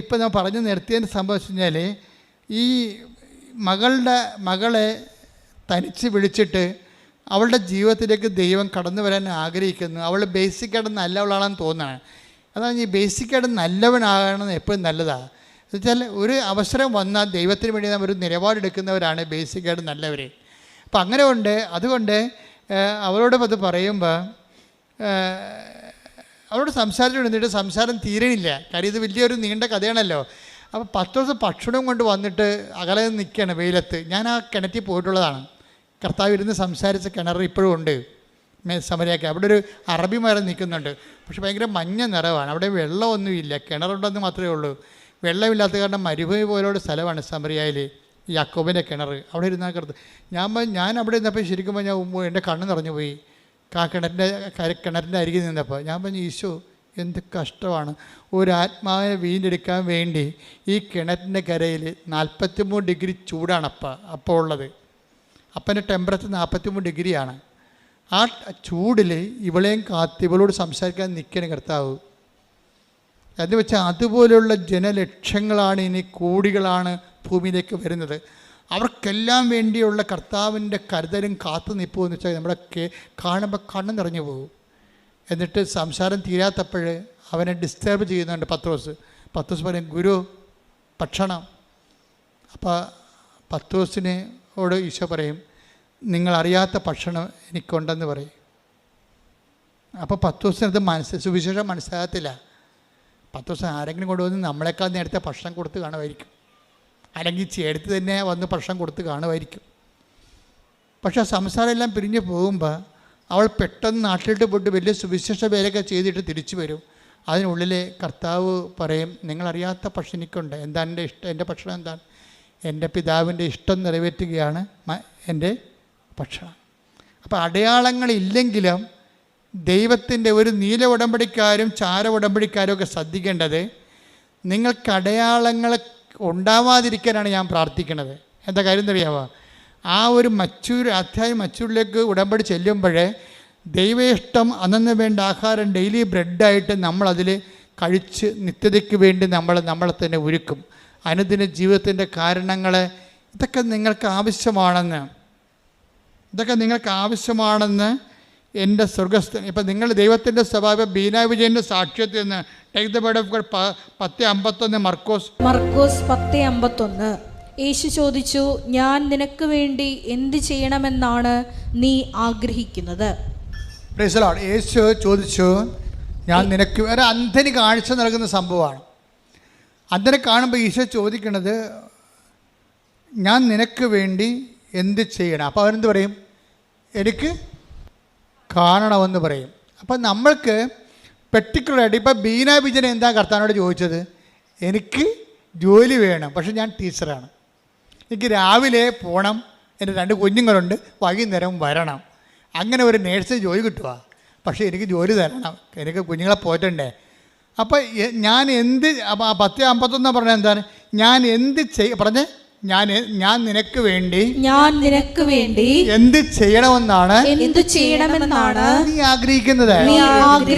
ഇപ്പം ഞാൻ പറഞ്ഞു നിർത്തിയതിന് സംഭവിച്ചു കഴിഞ്ഞാൽ ഈ മകളെ തനിച്ച് വിളിച്ചിട്ട് അവളുടെ ജീവിതത്തിലേക്ക് ദൈവം കടന്നു വരാൻ ആഗ്രഹിക്കുന്നു. അവൾ ബേസിക്കായിട്ട് നല്ലവളാണെന്ന് തോന്നുകയാണ്. അതാണ് ഈ ബേസിക്കായിട്ട് നല്ലവനാകണമെന്ന് എപ്പോഴും നല്ലതാണ്. എന്നുവെച്ചാൽ ഒരു അവസരം വന്നാൽ ദൈവത്തിന് വേണ്ടി നമ്മൾ ഒരു നിലപാടെടുക്കുന്നവരാണ് ബേസിക്കായിട്ട് നല്ലവർ. അപ്പം അങ്ങനെ ഉണ്ട്. അതുകൊണ്ട് അവരോട് അത് പറയുമ്പോൾ അവരോട് സംസാരിച്ചുകൊണ്ടിരുന്നിട്ട് സംസാരം തീരണില്ല. കാര്യം ഇത് വലിയൊരു നീണ്ട കഥയാണല്ലോ. അപ്പോൾ 10 ദിവസം ഭക്ഷണം കൊണ്ട് വന്നിട്ട് അകലെ നിൽക്കുകയാണ് വെയിലത്ത്. ഞാൻ ആ കിണറ്റിൽ പോയിട്ടുള്ളതാണ്. കർത്താവ് ഇരുന്ന് സംസാരിച്ച കിണർ ഇപ്പോഴും ഉണ്ട് സമരയാക്കി. അവിടെ ഒരു അറബി മരം നിൽക്കുന്നുണ്ട്, പക്ഷെ ഭയങ്കര മഞ്ഞ നിറവാണ്. അവിടെ വെള്ളമൊന്നുമില്ല, കിണറുണ്ടെന്ന് മാത്രമേ ഉള്ളൂ. വെള്ളമില്ലാത്ത കാരണം മരുഭൂമി പോലുള്ള സ്ഥലമാണ് സമരയായിൽ യാക്കോബിൻ്റെ കിണർ. അവിടെ ഇരുന്നാൽ ഞാൻ അവിടെ നിന്നപ്പോൾ ശരിക്കും ഞാൻ എൻ്റെ കണ്ണ് നിറഞ്ഞു പോയി. കിണറിൻ്റെ അരികിൽ നിന്നപ്പോൾ ഞാൻ പറഞ്ഞു, ഈശോ എന്ത് കഷ്ടമാണ്. ഒരാത്മാവിനെ വീണ്ടെടുക്കാൻ വേണ്ടി ഈ കിണറ്റിൻ്റെ കരയിൽ 43 ഡിഗ്രി ചൂടാണ് അപ്പോൾ ഉള്ളത്. അപ്പൻ്റെ ടെമ്പറേച്ചർ 43 ഡിഗ്രിയാണ്. ആ ചൂടിൽ ഇവളെയും കാത്ത് ഇവളോട് സംസാരിക്കാൻ നിൽക്കണം കർത്താവ്. എന്ന് വെച്ചാൽ അതുപോലെയുള്ള ജനലക്ഷങ്ങളാണ്, ഇനി കോടികളാണ് ഭൂമിയിലേക്ക് വരുന്നത്. അവർക്കെല്ലാം വേണ്ടിയുള്ള കർത്താവിൻ്റെ കരുതലും കാത്തു നിൽപ്പുമെന്ന് വെച്ചാൽ നമ്മളൊക്കെ കാണുമ്പോൾ കണ്ണ് നിറഞ്ഞു പോകും. എന്നിട്ട് സംസാരം തീരാത്തപ്പോൾ അവനെ ഡിസ്റ്റർബ് ചെയ്യുന്നുണ്ട് പത്രോസ് പറയും, ഗുരു ഭക്ഷണം. അപ്പോൾ പത്രോസിനോട് ഈശോ പറയും, നിങ്ങളറിയാത്ത ഭക്ഷണം എനിക്കുണ്ടെന്ന് പറയും. അപ്പോൾ പത്രോസിനത് സുവിശേഷം മനസ്സിലാകത്തില്ല. പത്രോസ് ആരെങ്കിലും കൊണ്ടുവന്ന് നമ്മളെക്കാൾ നേരത്തെ ഭക്ഷണം കൊടുത്ത് കാണുമായിരിക്കും, അല്ലെങ്കിൽ ചേർത്ത് തന്നെ വന്ന് ഭക്ഷണം കൊടുത്ത് കാണുമായിരിക്കും. പക്ഷേ ആ സംസാരം എല്ലാം പിരിഞ്ഞ് പോകുമ്പോൾ അവൾ പെട്ടെന്ന് നാട്ടിലിട്ട് പോയിട്ട് വലിയ സുവിശേഷ വേലയൊക്കെ ചെയ്തിട്ട് തിരിച്ചു വരും. അതിനുള്ളിൽ കർത്താവ് പറയും, നിങ്ങളറിയാത്ത ഭക്ഷണം എനിക്കുണ്ട്. എന്താണ് എൻ്റെ ഇഷ്ടം? എൻ്റെ ഭക്ഷണം എന്താണ്? എൻ്റെ പിതാവിൻ്റെ ഇഷ്ടം നിറവേറ്റുകയാണ് എൻ്റെ ഭക്ഷണം. അപ്പോൾ അടയാളങ്ങളില്ലെങ്കിലും ദൈവത്തിൻ്റെ ഒരു നീല ഉടമ്പടിക്കാരും ചാര ഉടമ്പടിക്കാരും ഒക്കെ ശ്രദ്ധിക്കേണ്ടത്, നിങ്ങൾക്ക് അടയാളങ്ങൾ ഉണ്ടാവാതിരിക്കാനാണ് ഞാൻ പ്രാർത്ഥിക്കുന്നത്. എന്താ കാര്യം എന്നറിയാമോ? ആ ഒരു മച്ചൂരിലേക്ക് ഉടമ്പടി ചെല്ലുമ്പോഴേ ദൈവേഷ്ടം അന്നു വേണ്ട ആഹാരം ഡെയിലി ബ്രെഡായിട്ട് നമ്മളതിൽ കഴിച്ച് നിത്യതയ്ക്ക് വേണ്ടി നമ്മളെ തന്നെ ഒരുക്കും. അനുദിന ജീവിതത്തിൻ്റെ കാരണങ്ങൾ ഇതൊക്കെ നിങ്ങൾക്ക് ആവശ്യമാണെന്ന് എൻ്റെ സ്വർഗസ്ഥൻ. ഇപ്പം നിങ്ങൾ ദൈവത്തിൻ്റെ സ്വഭാവം ബീന വിജയൻ്റെ സാക്ഷ്യത്തിൽ നിന്ന് take the word of God 10:51 മർക്കോസ് 10:51. യേശു ചോദിച്ചു, ഞാൻ നിനക്ക് വേണ്ടി എന്ത് ചെയ്യണമെന്നാണ് നീ ആഗ്രഹിക്കുന്നത്? Praise the Lord. യേശു ചോദിച്ചു, ഞാൻ നിനക്ക് ഒരു അന്ധന് കാഴ്ച നൽകുന്ന സംഭവമാണ്. അന്ധനെ കാണുമ്പോൾ ഈശോ ചോദിക്കണത്, ഞാൻ നിനക്ക് വേണ്ടി എന്ത് ചെയ്യണം? അപ്പോൾ അവരെന്ത് പറയും? എനിക്ക് കാണണമെന്ന് പറയും. അപ്പം നമ്മൾക്ക് പെർട്ടിക്കുലറായിട്ട് ഇപ്പം ബീന വിജയൻ എന്താ കർത്താവിനോട് ചോദിച്ചത്? എനിക്ക് ജോലി വേണം, പക്ഷെ ഞാൻ ടീച്ചറാണ്, എനിക്ക് രാവിലെ പോകണം, എൻ്റെ 2 കുഞ്ഞുങ്ങളുണ്ട്, വൈകുന്നേരം വരണം. അങ്ങനെ ഒരു നേഴ്സിന് ജോലി കിട്ടുക, പക്ഷേ എനിക്ക് ജോലി തരണം, എനിക്ക് കുഞ്ഞുങ്ങളെ പോറ്റണ്ടേ. അപ്പോൾ ഞാൻ എന്ത് 10:51 പറഞ്ഞാൽ എന്താണ്? ഞാൻ എന്ത് പറഞ്ഞേ? ഞാൻ നിനക്ക് വേണ്ടി എന്ത് ചെയ്യണമെന്നാണ് നീ ആഗ്രഹിക്കുന്നത്.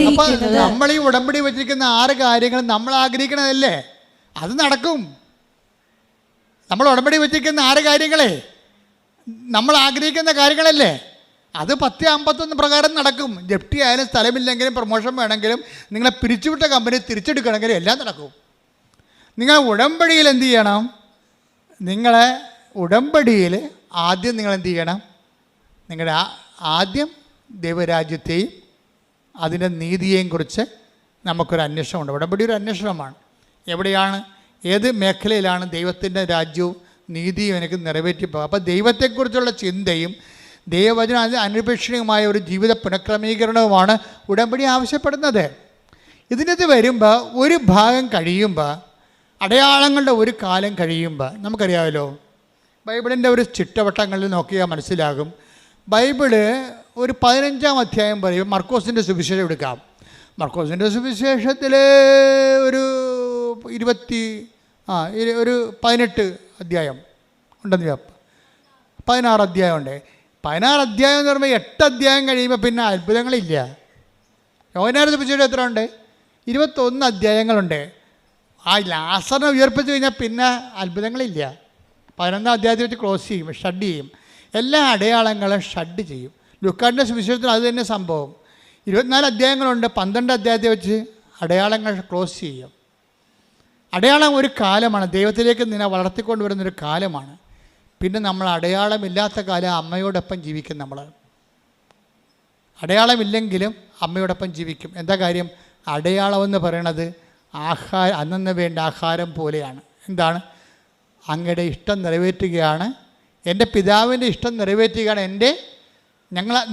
അപ്പൊ നമ്മൾ ഈ ഉടമ്പടി വെച്ചിരിക്കുന്ന 6 കാര്യങ്ങൾ നമ്മൾ ആഗ്രഹിക്കണതല്ലേ, അത് നടക്കും. നമ്മൾ ഉടമ്പടി വെച്ചിരിക്കുന്ന 6 കാര്യങ്ങളെ നമ്മൾ ആഗ്രഹിക്കുന്ന കാര്യങ്ങളല്ലേ, അത് 10:51 പ്രകാരം നടക്കും. ജപ്തി ആയാലും, സ്ഥലമില്ലെങ്കിലും, പ്രൊമോഷൻ വേണമെങ്കിലും, നിങ്ങളെ പിരിച്ചുവിട്ട കമ്പനി തിരിച്ചെടുക്കണമെങ്കിലും എല്ലാം നടക്കും. നിങ്ങൾ ഉടമ്പടിയിൽ എന്ത് ചെയ്യണം? നിങ്ങളെ ഉടമ്പടിയിൽ ആദ്യം നിങ്ങൾ എന്ത് ചെയ്യണം? നിങ്ങളുടെ ആദ്യം ദൈവരാജ്യത്തെയും അതിൻ്റെ നീതിയെയും കുറിച്ച് നമുക്കൊരു അന്വേഷണമുണ്ട്. ഉടമ്പടി ഒരു അന്വേഷണമാണ്. എവിടെയാണ്, ഏത് മേഖലയിലാണ് ദൈവത്തിൻ്റെ രാജ്യവും നീതിയും എനിക്ക് നിറവേറ്റിപ്പോകും. അപ്പോൾ ദൈവത്തെക്കുറിച്ചുള്ള ചിന്തയും ദൈവവചന അനുപേക്ഷണീയമായ ഒരു ജീവിത പുനഃക്രമീകരണവുമാണ് ഉടമ്പടി ആവശ്യപ്പെടുന്നത്. ഇതിനകത്ത് വരുമ്പോൾ ഒരു ഭാഗം കഴിയുമ്പോൾ, അടയാളങ്ങളുടെ ഒരു കാലം കഴിയുമ്പോൾ, നമുക്കറിയാമല്ലോ ബൈബിളിൻ്റെ ഒരു ചിട്ടവട്ടങ്ങളിൽ നോക്കിയാൽ മനസ്സിലാകും. ബൈബിള് ഒരു 15-ാം അധ്യായം പറയും. മർക്കോസിൻ്റെ സുവിശേഷം എടുക്കാം. മർക്കോസിൻ്റെ സുവിശേഷത്തിൽ ഒരു 18 അധ്യായം ഉണ്ടെന്ന്, 16 അധ്യായമുണ്ട്. 16 അധ്യായം എന്ന് പറയുമ്പോൾ 8 അധ്യായം കഴിയുമ്പോൾ പിന്നെ അത്ഭുതങ്ങളില്ല. യോഹന്നാന്റെ സുവിശേഷം എത്ര ഉണ്ട്? 21 അധ്യായങ്ങളുണ്ട്. ആ ലാസറിനെ ഉയർപ്പിച്ച് കഴിഞ്ഞാൽ പിന്നെ അത്ഭുതങ്ങളില്ല. 11-ാം അധ്യായത്തിൽ വെച്ച് ക്ലോസ് ചെയ്യും, ഷഡ് ചെയ്യും. എല്ലാ അടയാളങ്ങളും ഷഡ് ചെയ്യും. ലൂക്കാന്റെ സുവിശേഷത്തിൽ അത് തന്നെ സംഭവം. 24 അധ്യായങ്ങളുണ്ട്. 12 അധ്യായത്തിൽ വെച്ച് അടയാളങ്ങൾ ക്ലോസ് ചെയ്യും. അടയാളം ഒരു കാലമാണ്, ദൈവത്തിലേക്ക് നിന്നെ വളർത്തിക്കൊണ്ടുവരുന്നൊരു കാലമാണ്. പിന്നെ നമ്മൾ അടയാളമില്ലാത്ത കാലം അമ്മയോടൊപ്പം ജീവിക്കും. നമ്മൾ അടയാളമില്ലെങ്കിലും അമ്മയോടൊപ്പം ജീവിക്കും. എന്താ കാര്യം? അടയാളമെന്ന് പറയണത് അന്നു വേണ്ട ആഹാരം പോലെയാണ്. എന്താണ്? അങ്ങയുടെ ഇഷ്ടം നിറവേറ്റുകയാണ് എൻ്റെ പിതാവിൻ്റെ ഇഷ്ടം നിറവേറ്റുകയാണ്.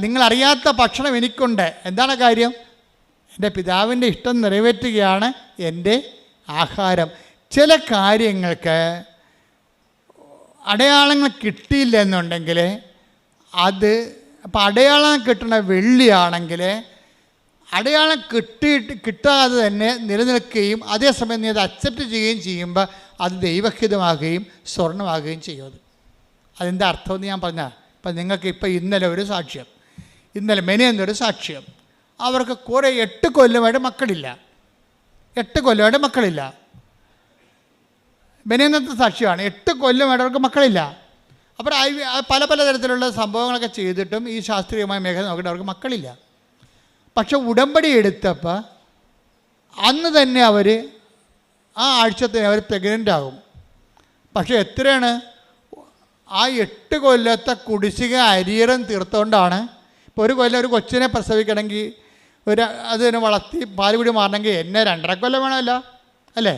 നിങ്ങളറിയാത്ത ഭക്ഷണം എനിക്കുണ്ട്. എന്താണ് കാര്യം? എൻ്റെ പിതാവിൻ്റെ ഇഷ്ടം നിറവേറ്റുകയാണ് എൻ്റെ ആഹാരം. ചില കാര്യങ്ങൾക്ക് അടയാളങ്ങൾ കിട്ടിയില്ല എന്നുണ്ടെങ്കിൽ അപ്പോൾ അടയാളം കിട്ടുന്ന വെള്ളിയാണെങ്കിൽ അടയാളം കിട്ടാതെ തന്നെ നിലനിൽക്കുകയും അതേസമയം നീ അത് അക്സെപ്റ്റ് ചെയ്യുകയും ചെയ്യുമ്പോൾ അത് ദൈവഹിതമാകുകയും സ്വർണ്ണമാകുകയും ചെയ്യും. അതെന്താ അർത്ഥമെന്ന് ഞാൻ പറഞ്ഞാൽ, ഇപ്പം നിങ്ങൾക്ക് ഇന്നലെ ഒരു സാക്ഷ്യം, മെനയെന്നൊരു സാക്ഷ്യം. അവർക്ക് കുറേ 8 കൊല്ലമായിട്ട് മക്കളില്ല. മെനയെന്നത്തെ സാക്ഷ്യമാണ്. 8 കൊല്ലമായിട്ട് അവർക്ക് മക്കളില്ല. അപ്പോൾ പല തരത്തിലുള്ള സംഭവങ്ങളൊക്കെ ചെയ്തിട്ടും ഈ ശാസ്ത്രീയമായ മേഖല നോക്കിയിട്ട് അവർക്ക് മക്കളില്ല. പക്ഷെ ഉടമ്പടി എടുത്തപ്പോൾ അന്ന് തന്നെ അവർ ആ ആഴ്ചത്തിന് അവർ പ്രഗ്നൻ്റ് ആകും. പക്ഷെ എത്രയാണ്? ആ 8 കൊല്ലത്തെ കുടിശ്ശിക അരിയറും തീർത്തുകൊണ്ടാണ്. ഇപ്പോൾ ഒരു കൊല്ലം ഒരു കൊച്ചിനെ പ്രസവിക്കണമെങ്കിൽ അതിനെ വളർത്തി പാലുകുടി മാറണമെങ്കിൽ എന്നെ 2.5 കൊല്ലം വേണമല്ലോ, അല്ലേ?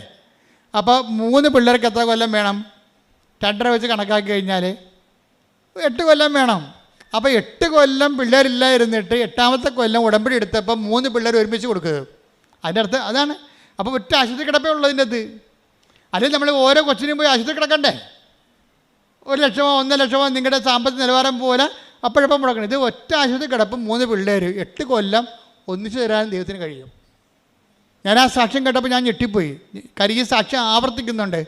അപ്പോൾ 3 പിള്ളേർക്ക് എത്ര കൊല്ലം വേണം? 2.5 വെച്ച് കണക്കാക്കി കഴിഞ്ഞാൽ 8 കൊല്ലം വേണം. അപ്പോൾ 8 കൊല്ലം പിള്ളേരില്ലായിരുന്നിട്ട് 8ാമത്തെ കൊല്ലം ഉടമ്പടി എടുത്തപ്പോൾ 3 പിള്ളേർ ഒരുമിച്ച് കൊടുക്കുക. അതിൻ്റെ അർത്ഥം അതാണ്. അപ്പോൾ ഒറ്റ ആശുപത്രി കിടപ്പേ ഉള്ളതിൻ്റെ അത്. അല്ലെങ്കിൽ നമ്മൾ ഓരോ കൊച്ചിനും പോയി ആശുപത്രി കിടക്കണ്ടേ? 1 ലക്ഷമോ 1 ലക്ഷമോ നിങ്ങളുടെ സാമ്പത്തിക നിലവാരം പോലെ അപ്പോഴപ്പം മുടക്കണം. ഇത് ഒറ്റ ആശുപത്രി കിടപ്പം 3 പിള്ളേർ 8 കൊല്ലം ഒന്നിച്ചു തരാൻ ദൈവത്തിന് കഴിയും. ഞാൻ ആ സാക്ഷ്യം കേട്ടപ്പോൾ ഞാൻ ഞെട്ടിപ്പോയി. കാര്യം ഈ സാക്ഷ്യം ആവർത്തിക്കുന്നുണ്ട്.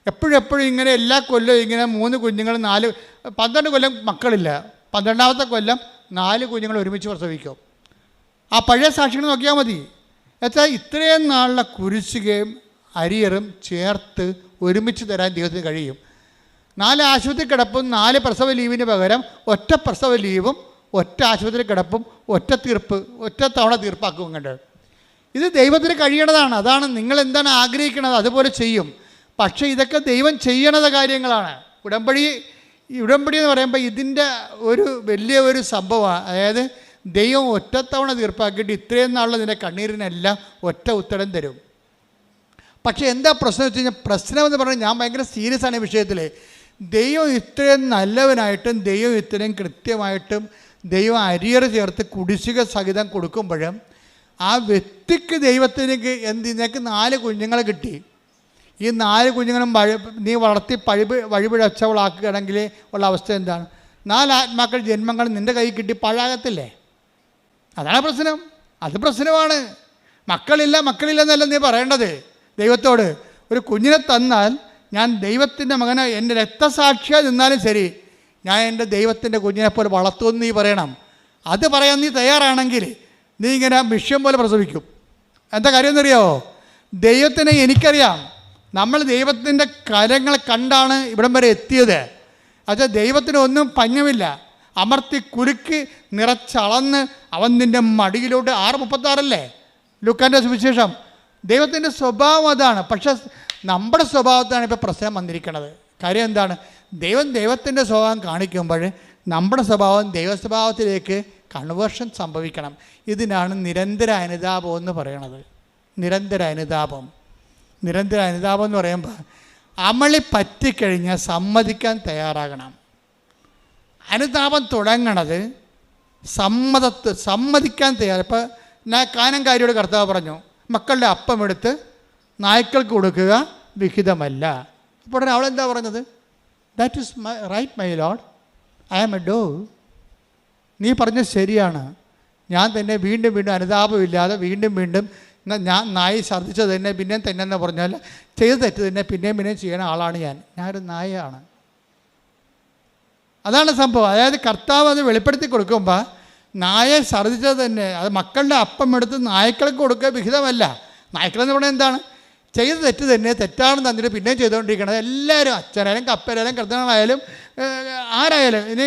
എപ്പോഴും ഇങ്ങനെ എല്ലാ കൊല്ലവും ഇങ്ങനെ 3 കുഞ്ഞുങ്ങൾ 12 കൊല്ലം മക്കളില്ല, 12ാമത്തെ കൊല്ലം 4 കുഞ്ഞുങ്ങൾ ഒരുമിച്ച് പ്രസവിക്കും. ആ പഴയ സാക്ഷികൾ നോക്കിയാൽ മതി. എന്നുവെച്ചാൽ ഇത്രയും നാളുള്ള കുരിശുകയും അരിയറും ചേർത്ത് ഒരുമിച്ച് തരാൻ ദൈവത്തിന് കഴിയും. 4 ആശുപത്രി കിടപ്പും 4 പ്രസവ ലീവിന് പകരം ഒറ്റ പ്രസവ ലീവും ഒറ്റ ആശുപത്രി കിടപ്പും ഒറ്റ തവണ തീർപ്പാക്കും കണ്ട്. ഇത് ദൈവത്തിന് കഴിയണതാണ്. അതാണ് നിങ്ങൾ എന്താണ് ആഗ്രഹിക്കുന്നത് അതുപോലെ ചെയ്യും. പക്ഷേ ഇതൊക്കെ ദൈവം ചെയ്യണത് കാര്യങ്ങളാണ്. ഉടമ്പടി എന്ന് പറയുമ്പോൾ ഇതിൻ്റെ ഒരു വലിയ ഒരു സംഭവമാണ്. അതായത് ദൈവം ഒറ്റത്തവണ തീർപ്പാക്കിയിട്ട് ഇത്രയും നാളുള്ള നിൻ്റെ കണ്ണീരിനെല്ലാം ഒറ്റ ഉത്തരം തരും. പക്ഷേ എന്താ പ്രശ്നം വെച്ച് കഴിഞ്ഞാൽ, പ്രശ്നം എന്ന് പറഞ്ഞാൽ ഞാൻ ഭയങ്കര സീരിയസ് ആണ് ഈ വിഷയത്തിൽ. ദൈവം ഇത്രയും നല്ലവനായിട്ടും ദൈവം ഇത്രയും കൃത്യമായിട്ടും ദൈവം അരിയറ് ചേർത്ത് കുടിശ്ശിക സഹിതം കൊടുക്കുമ്പോഴും ആ വ്യക്തിക്ക് നിനക്ക് 4 കുഞ്ഞുങ്ങളെ കിട്ടി. ഈ 4 കുഞ്ഞുങ്ങളും നീ വളർത്തി വഴിപിഴച്ചവളാക്കുകയാണെങ്കിൽ ഉള്ള അവസ്ഥ എന്താണ്? 4 ആത്മാക്കൾ ജന്മങ്ങൾ നിൻ്റെ കൈ കിട്ടി പാഴാകത്തില്ലേ? അതാണ് പ്രശ്നം. അത് പ്രശ്നമാണ്. മക്കളില്ലെന്നല്ല നീ പറയേണ്ടത് ദൈവത്തോട്. ഒരു കുഞ്ഞിനെ തന്നാൽ ഞാൻ ദൈവത്തിൻ്റെ മകനെ എൻ്റെ രക്തസാക്ഷിയായി നിന്നാലും ശരി, ഞാൻ എൻ്റെ ദൈവത്തിൻ്റെ കുഞ്ഞിനെപ്പോലെ വളർത്തുമെന്ന് നീ പറയണം. അത് പറയാൻ നീ തയ്യാറാണെങ്കിൽ നീ ഇങ്ങനെ മിഷ്യം പോലെ പ്രസവിക്കും. എന്താ കാര്യം എന്നറിയാമോ? ദൈവത്തിനെ എനിക്കറിയാം. നമ്മൾ ദൈവത്തിൻ്റെ കരങ്ങൾ കണ്ടാണ് ഇവിടം വരെ എത്തിയത്. അത് ദൈവത്തിന് ഒന്നും പഞ്ഞമില്ല. അമർത്തി കുലുക്കി നിറച്ചളന്ന് അവൻ നിൻ്റെ മടിയിലോട്ട് 6:36 ലൂക്കാൻ്റെ സുവിശേഷം. ദൈവത്തിൻ്റെ സ്വഭാവം അതാണ്. പക്ഷെ നമ്മുടെ സ്വഭാവത്താണ് ഇപ്പോൾ പ്രശ്നം വന്നിരിക്കുന്നത്. കാര്യം എന്താണ്? ദൈവത്തിൻ്റെ സ്വഭാവം കാണിക്കുമ്പോൾ നമ്മുടെ സ്വഭാവം ദൈവസ്വഭാവത്തിലേക്ക് കൺവേർഷൻ സംഭവിക്കണം. ഇതിനാണ് നിരന്തര അനുതാപം എന്ന് പറയണത്. നിരന്തര അനുതാപം എന്ന് പറയുമ്പോൾ അമളി പറ്റിക്കഴിഞ്ഞാൽ സമ്മതിക്കാൻ തയ്യാറാകണം. അനുതാപം തുടങ്ങണത് സമ്മതിക്കാൻ തയ്യാറ്. ഇപ്പോൾ കാനംകാരിയോട് കർത്താവ് പറഞ്ഞു, മക്കളുടെ അപ്പം എടുത്ത് നായ്ക്കൾക്ക് കൊടുക്കുക വിഹിതമല്ല. അപ്പോൾ അവളെന്താ പറഞ്ഞത്? That is my right my lord, I am a dog. നീ പറഞ്ഞത് ശരിയാണ്. ഞാൻ തന്നെ വീണ്ടും അനുതാപമില്ലാതെ വീണ്ടും ഞാൻ നായി ഛർദ്ദിച്ചത് തന്നെ പിന്നെയും തന്നെ എന്ന് പറഞ്ഞാൽ ചെയ്ത് തെറ്റ് തന്നെ പിന്നെയും ചെയ്യുന്ന ആളാണ് ഞാനൊരു നായയാണ്. അതാണ് സംഭവം. അതായത് കർത്താവ് അത് വെളിപ്പെടുത്തി കൊടുക്കുമ്പോൾ നായെ ഛർദ്ദിച്ചത് തന്നെ, അത് മക്കളുടെ അപ്പം എടുത്ത് നായ്ക്കൾക്ക് കൊടുക്കുക വിഹിതമല്ല. നായ്ക്കളെന്ന് പറഞ്ഞാൽ എന്താണ്? ചെയ്ത് തെറ്റ് തന്നെ തെറ്റാണെന്ന് തന്നിട്ട് പിന്നെയും ചെയ്തുകൊണ്ടിരിക്കുന്നത്. എല്ലാവരും, അച്ഛനായാലും കപ്പനായാലും കർത്തനായാലും ആരായാലും, ഇനി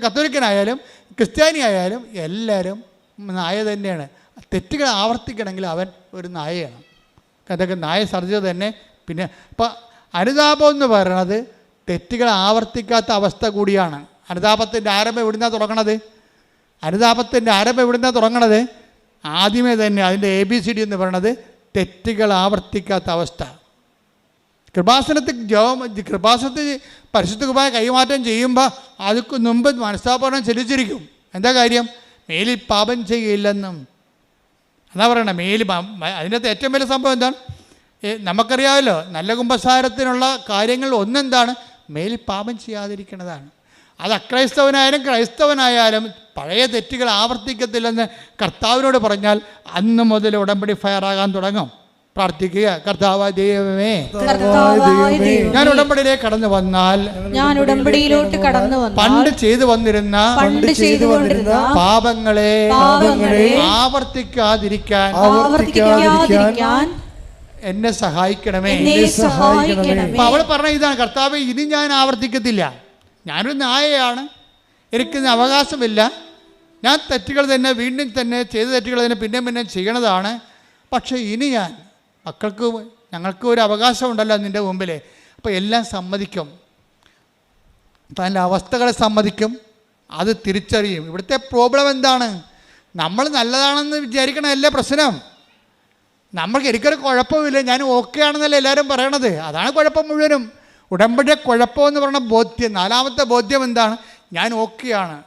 കത്തോലിക്കനായാലും ക്രിസ്ത്യാനി ആയാലും എല്ലാവരും നായ തന്നെയാണ്. തെറ്റുകൾ ആവർത്തിക്കണമെങ്കിൽ അവൻ ഒരു നായയാണ്. അതൊക്കെ നായ ഛർദ്ദിച്ചത് തന്നെ. പിന്നെ ഇപ്പം അനുതാപം എന്ന് പറയുന്നത് തെറ്റുകൾ ആവർത്തിക്കാത്ത അവസ്ഥ കൂടിയാണ്. അനുതാപത്തിൻ്റെ ആരംഭം എവിടുന്നാണ് തുടങ്ങണത്? ആദ്യമേ തന്നെ അതിൻ്റെ ABCD എന്ന് പറയുന്നത് തെറ്റുകൾ ആവർത്തിക്കാത്ത അവസ്ഥ. കൃപാസനത്തിൽ പരിശുദ്ധ കുർബാന കൈമാറ്റം ചെയ്യുമ്പോൾ അതിക്ക് മുമ്പ് മനസ്താപനം ചെലുത്തിരിക്കും. എന്താ കാര്യം? മേലിൽ പാപം ചെയ്യില്ലെന്നും എന്നാ പറയണേ. അതിനകത്ത് ഏറ്റവും വലിയ സംഭവം എന്താണ്? നമുക്കറിയാമല്ലോ, നല്ല കുമ്പസാരത്തിനുള്ള കാര്യങ്ങൾ ഒന്നെന്താണ്? മേലിൽ പാപം ചെയ്യാതിരിക്കുന്നതാണ്. അത് അക്രൈസ്തവനായാലും ക്രൈസ്തവനായാലും പഴയ തെറ്റുകൾ ആവർത്തിക്കത്തില്ലെന്ന് കർത്താവിനോട് പറഞ്ഞാൽ അന്ന് മുതൽ ഉടമ്പടി ഫയറാകാൻ തുടങ്ങും. പ്രാർത്ഥിക്കുക, കർത്താവായ ദൈവമേ, ഞാൻ ഉടമ്പടിയിലേക്ക് കടന്നു വന്നാൽ, പണ്ട് ചെയ്തു വന്നിരുന്ന പാപങ്ങളെ ആവർത്തിക്കാതിരിക്കാൻ എന്നെ സഹായിക്കണമേ. അപ്പൊ അവൾ പറഞ്ഞ ഇതാണ്, കർത്താവേ, ഇനി ഞാൻ ആവർത്തിക്കത്തില്ല. ഞാനൊരു നായയാണ്, എനിക്ക് അവകാശമില്ല. ഞാൻ തെറ്റുകൾ തന്നെ വീണ്ടും തന്നെ ചെയ്ത തെറ്റുകൾ തന്നെ പിന്നെ ചെയ്യണതാണ്. പക്ഷേ ഇനി ഞാൻ ഞങ്ങൾക്ക് ഒരു അവകാശമുണ്ടല്ലോ നിൻ്റെ മുമ്പിൽ. അപ്പോൾ എല്ലാം സമ്മതിക്കും, തൻ്റെ അവസ്ഥകളെ സമ്മതിക്കും, അത് തിരിച്ചറിയും. ഇവിടുത്തെ പ്രോബ്ലം എന്താണ്? നമ്മൾ നല്ലതാണെന്ന് വിചാരിക്കണമല്ല പ്രശ്നം. നമ്മൾക്ക് എനിക്കൊരു കുഴപ്പമില്ല, ഞാൻ ഓക്കെ ആണെന്നല്ലേ എല്ലാവരും പറയണത്. അതാണ് കുഴപ്പം മുഴുവനും. ഉടമ്പടിയുടെ കുഴപ്പമെന്ന് പറഞ്ഞ ബോധ്യം. നാലാമത്തെ ബോധ്യം എന്താണ്? ഞാൻ ഓക്കെയാണ്,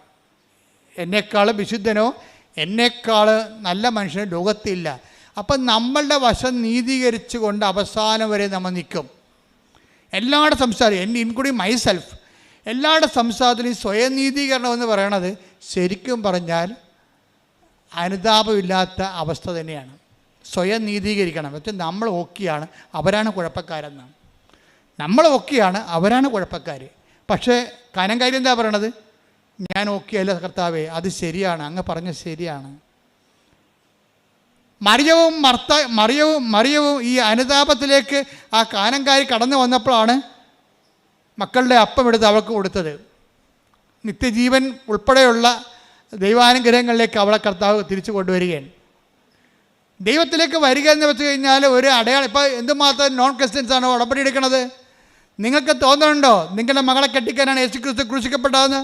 എന്നെക്കാൾ വിശുദ്ധനോ എന്നെക്കാൾ നല്ല മനുഷ്യനോ ലോകത്തില്ല. അപ്പം നമ്മളുടെ വശം നീതീകരിച്ചു കൊണ്ട് അവസാനം വരെ നമ്മൾ നിൽക്കും. എല്ലാവരുടെ സംസാരം, ഇൻക്ലൂഡിങ് മൈസെൽഫ്, എല്ലാവരുടെ സംസാരത്തിലും സ്വയം നീതീകരണം എന്ന് പറയണത് ശരിക്കും പറഞ്ഞാൽ അനുതാപമില്ലാത്ത അവസ്ഥ തന്നെയാണ്. സ്വയം നീതീകരിക്കണം. പക്ഷേ നമ്മൾ ഓക്കെയാണ്, അവരാണ് കുഴപ്പക്കാരെന്നാണ്. നമ്മൾ ഓക്കെയാണ്, അവരാണ് കുഴപ്പക്കാർ. പക്ഷേ കാര്യം എന്താ പറയണത്? ഞാൻ ഓക്കെ അല്ല കർത്താവേ, അത് ശരിയാണ്, അങ്ങ് പറഞ്ഞ ശരിയാണ്. മറിയവും ഈ അനുതാപത്തിലേക്ക് ആ കാനങ്കാരി കടന്നു വന്നപ്പോഴാണ് മക്കളുടെ അപ്പം എടുത്ത് അവൾക്ക് കൊടുത്തത്. നിത്യജീവൻ ഉൾപ്പെടെയുള്ള ദൈവാനുഗ്രഹങ്ങളിലേക്ക് അവളെ കർത്താവ് തിരിച്ചു കൊണ്ടുവരികയാണ്. ദൈവത്തിലേക്ക് വരിക എന്ന് വെച്ച് കഴിഞ്ഞാൽ ഒരു അടയാളം. ഇപ്പോൾ എന്തുമാത്രം നോൺ ക്രിസ്ത്യൻസാണോ ഉടമ്പടി എടുക്കണത്? നിങ്ങൾക്ക് തോന്നുന്നുണ്ടോ നിങ്ങളുടെ മകളെ കെട്ടിക്കാനാണ് യേശു ക്രിസ്തു ക്രൂശിക്കപ്പെട്ടതെന്ന്?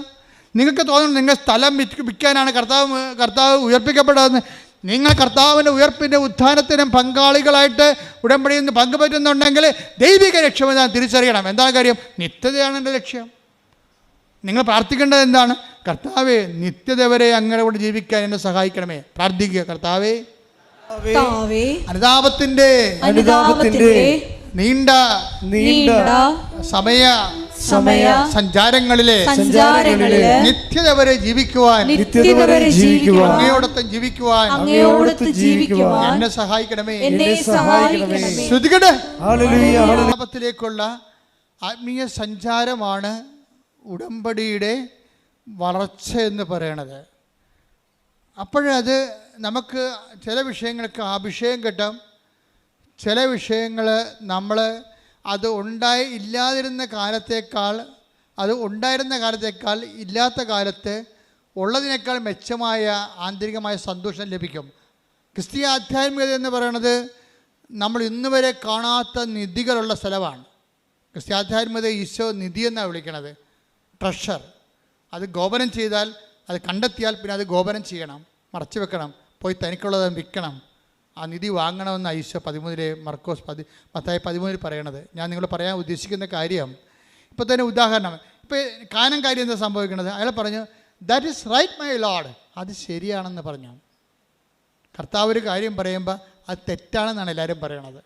നിങ്ങൾക്ക് തോന്നുന്നു നിങ്ങൾ സ്ഥലം വിൽക്കാനാണ് കർത്താവ് ഉയർപ്പിക്കപ്പെട്ടതെന്ന്? നിങ്ങൾ കർത്താവിൻ്റെ ഉയർപ്പിൻ്റെ ഉത്ഥാനത്തിനും പങ്കാളികളായിട്ട് ഉടമ്പടിയിൽ നിന്ന് പങ്കുപറ്റുന്നുണ്ടെങ്കിൽ ദൈവിക ലക്ഷ്യമെന്ന് തിരിച്ചറിയണം. എന്താണ് കാര്യം? നിത്യതയാണ് എൻ്റെ ലക്ഷ്യം. നിങ്ങൾ പ്രാർത്ഥിക്കേണ്ടത് എന്താണ്? കർത്താവേ, നിത്യത വരെ അങ്ങനെ കൊണ്ട് ജീവിക്കാൻ എന്നെ സഹായിക്കണമേ. പ്രാർത്ഥിക്കുക, കർത്താവേ, അനുതാപത്തിന്റെ നീണ്ട സമയ സഞ്ചാരങ്ങളിലെ നിത്യത വരെ ജീവിക്കുവാൻ അങ്ങയോടൊപ്പം ജീവിക്കുവാൻ എന്നെ സഹായിക്കണമേ. ശ്രദ്ധിക്കട്ടെ, അനുതാപത്തിലേക്കുള്ള ആത്മീയ സഞ്ചാരമാണ് ഉടമ്പടിയുടെ വളർച്ച എന്ന് പറയണത്. അപ്പോഴത് നമുക്ക് ചില വിഷയങ്ങൾക്ക് അഭിഷേകം കിട്ടാം, ചില വിഷയങ്ങൾ നമ്മൾ അത് ഇല്ലാതിരുന്ന കാലത്തേക്കാൾ ഇല്ലാത്ത കാലത്ത് ഉള്ളതിനേക്കാൾ മെച്ചമായ ആന്തരികമായ സന്തോഷം ലഭിക്കും. ക്രിസ്തീയ ആധ്യാത്മികത എന്ന് പറയുന്നത് നമ്മൾ ഇന്ന് വരെ കാണാത്ത നിധികളുള്ള സ്ഥലമാണ്. ക്രിസ്തീയ ആധ്യാത്മികത ഈശോ നിധി എന്നാണ് വിളിക്കുന്നത്, ട്രഷർ. അത് ഗോപനം ചെയ്താൽ, അത് കണ്ടെത്തിയാൽ പിന്നെ അത് ഗോപനം ചെയ്യണം, മറച്ചു വെക്കണം, പോയി തനിക്കുള്ളത് വിൽക്കണം, ആ നിധി വാങ്ങണമെന്ന് ഈശോ 13 മത്തായി 13 പറയണത്. ഞാൻ നിങ്ങൾ പറയാൻ ഉദ്ദേശിക്കുന്ന കാര്യം, ഇപ്പോൾ തന്നെ ഉദാഹരണം, ഇപ്പോൾ കാര്യം എന്താ സംഭവിക്കുന്നത്? അയാൾ പറഞ്ഞു, that is right my lord, അത് ശരിയാണെന്ന് പറഞ്ഞു. കർത്താവ് ഒരു കാര്യം പറയുമ്പോൾ അത് തെറ്റാണെന്നാണ് എല്ലാവരും പറയണത്.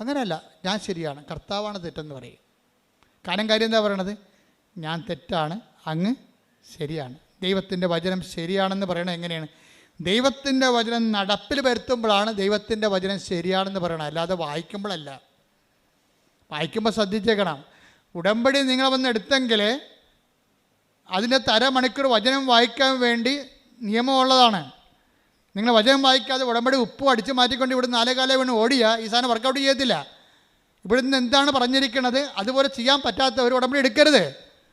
അങ്ങനെയല്ല, ഞാൻ ശരിയാണ്, കർത്താവാണ് തെറ്റെന്ന് പറയും. കാര്യം എന്താ പറയണത്? ഞാൻ തെറ്റാണ്, അങ്ങ് ശരിയാണ്. ദൈവത്തിൻ്റെ വചനം ശരിയാണെന്ന് പറയണത് എങ്ങനെയാണ്? ദൈവത്തിൻ്റെ വചനം നടപ്പിൽ വരുത്തുമ്പോഴാണ് ദൈവത്തിൻ്റെ വചനം ശരിയാണെന്ന് പറയണം, അല്ലാതെ വായിക്കുമ്പോഴല്ല. വായിക്കുമ്പോൾ ശ്രദ്ധിച്ചേക്കണം. ഉടമ്പടി നിങ്ങൾ വന്ന് എടുത്തെങ്കിൽ അതിൻ്റെ അരമണിക്കൂർ വചനം വായിക്കാൻ വേണ്ടി നിയമമുള്ളതാണ്. നിങ്ങൾ വചനം വായിക്കാതെ ഉടമ്പടി ഉപ്പ് അടിച്ച് മാറ്റിക്കൊണ്ട് ഇവിടുന്ന് 4 കാലം വീണ് ഓടിയാൽ ഈ സാധനം വർക്കൗട്ട് ചെയ്യത്തില്ല. ഇവിടുന്ന് എന്താണ് പറഞ്ഞിരിക്കുന്നത് അതുപോലെ ചെയ്യാൻ പറ്റാത്തവർ ഉടമ്പടി എടുക്കരുത്.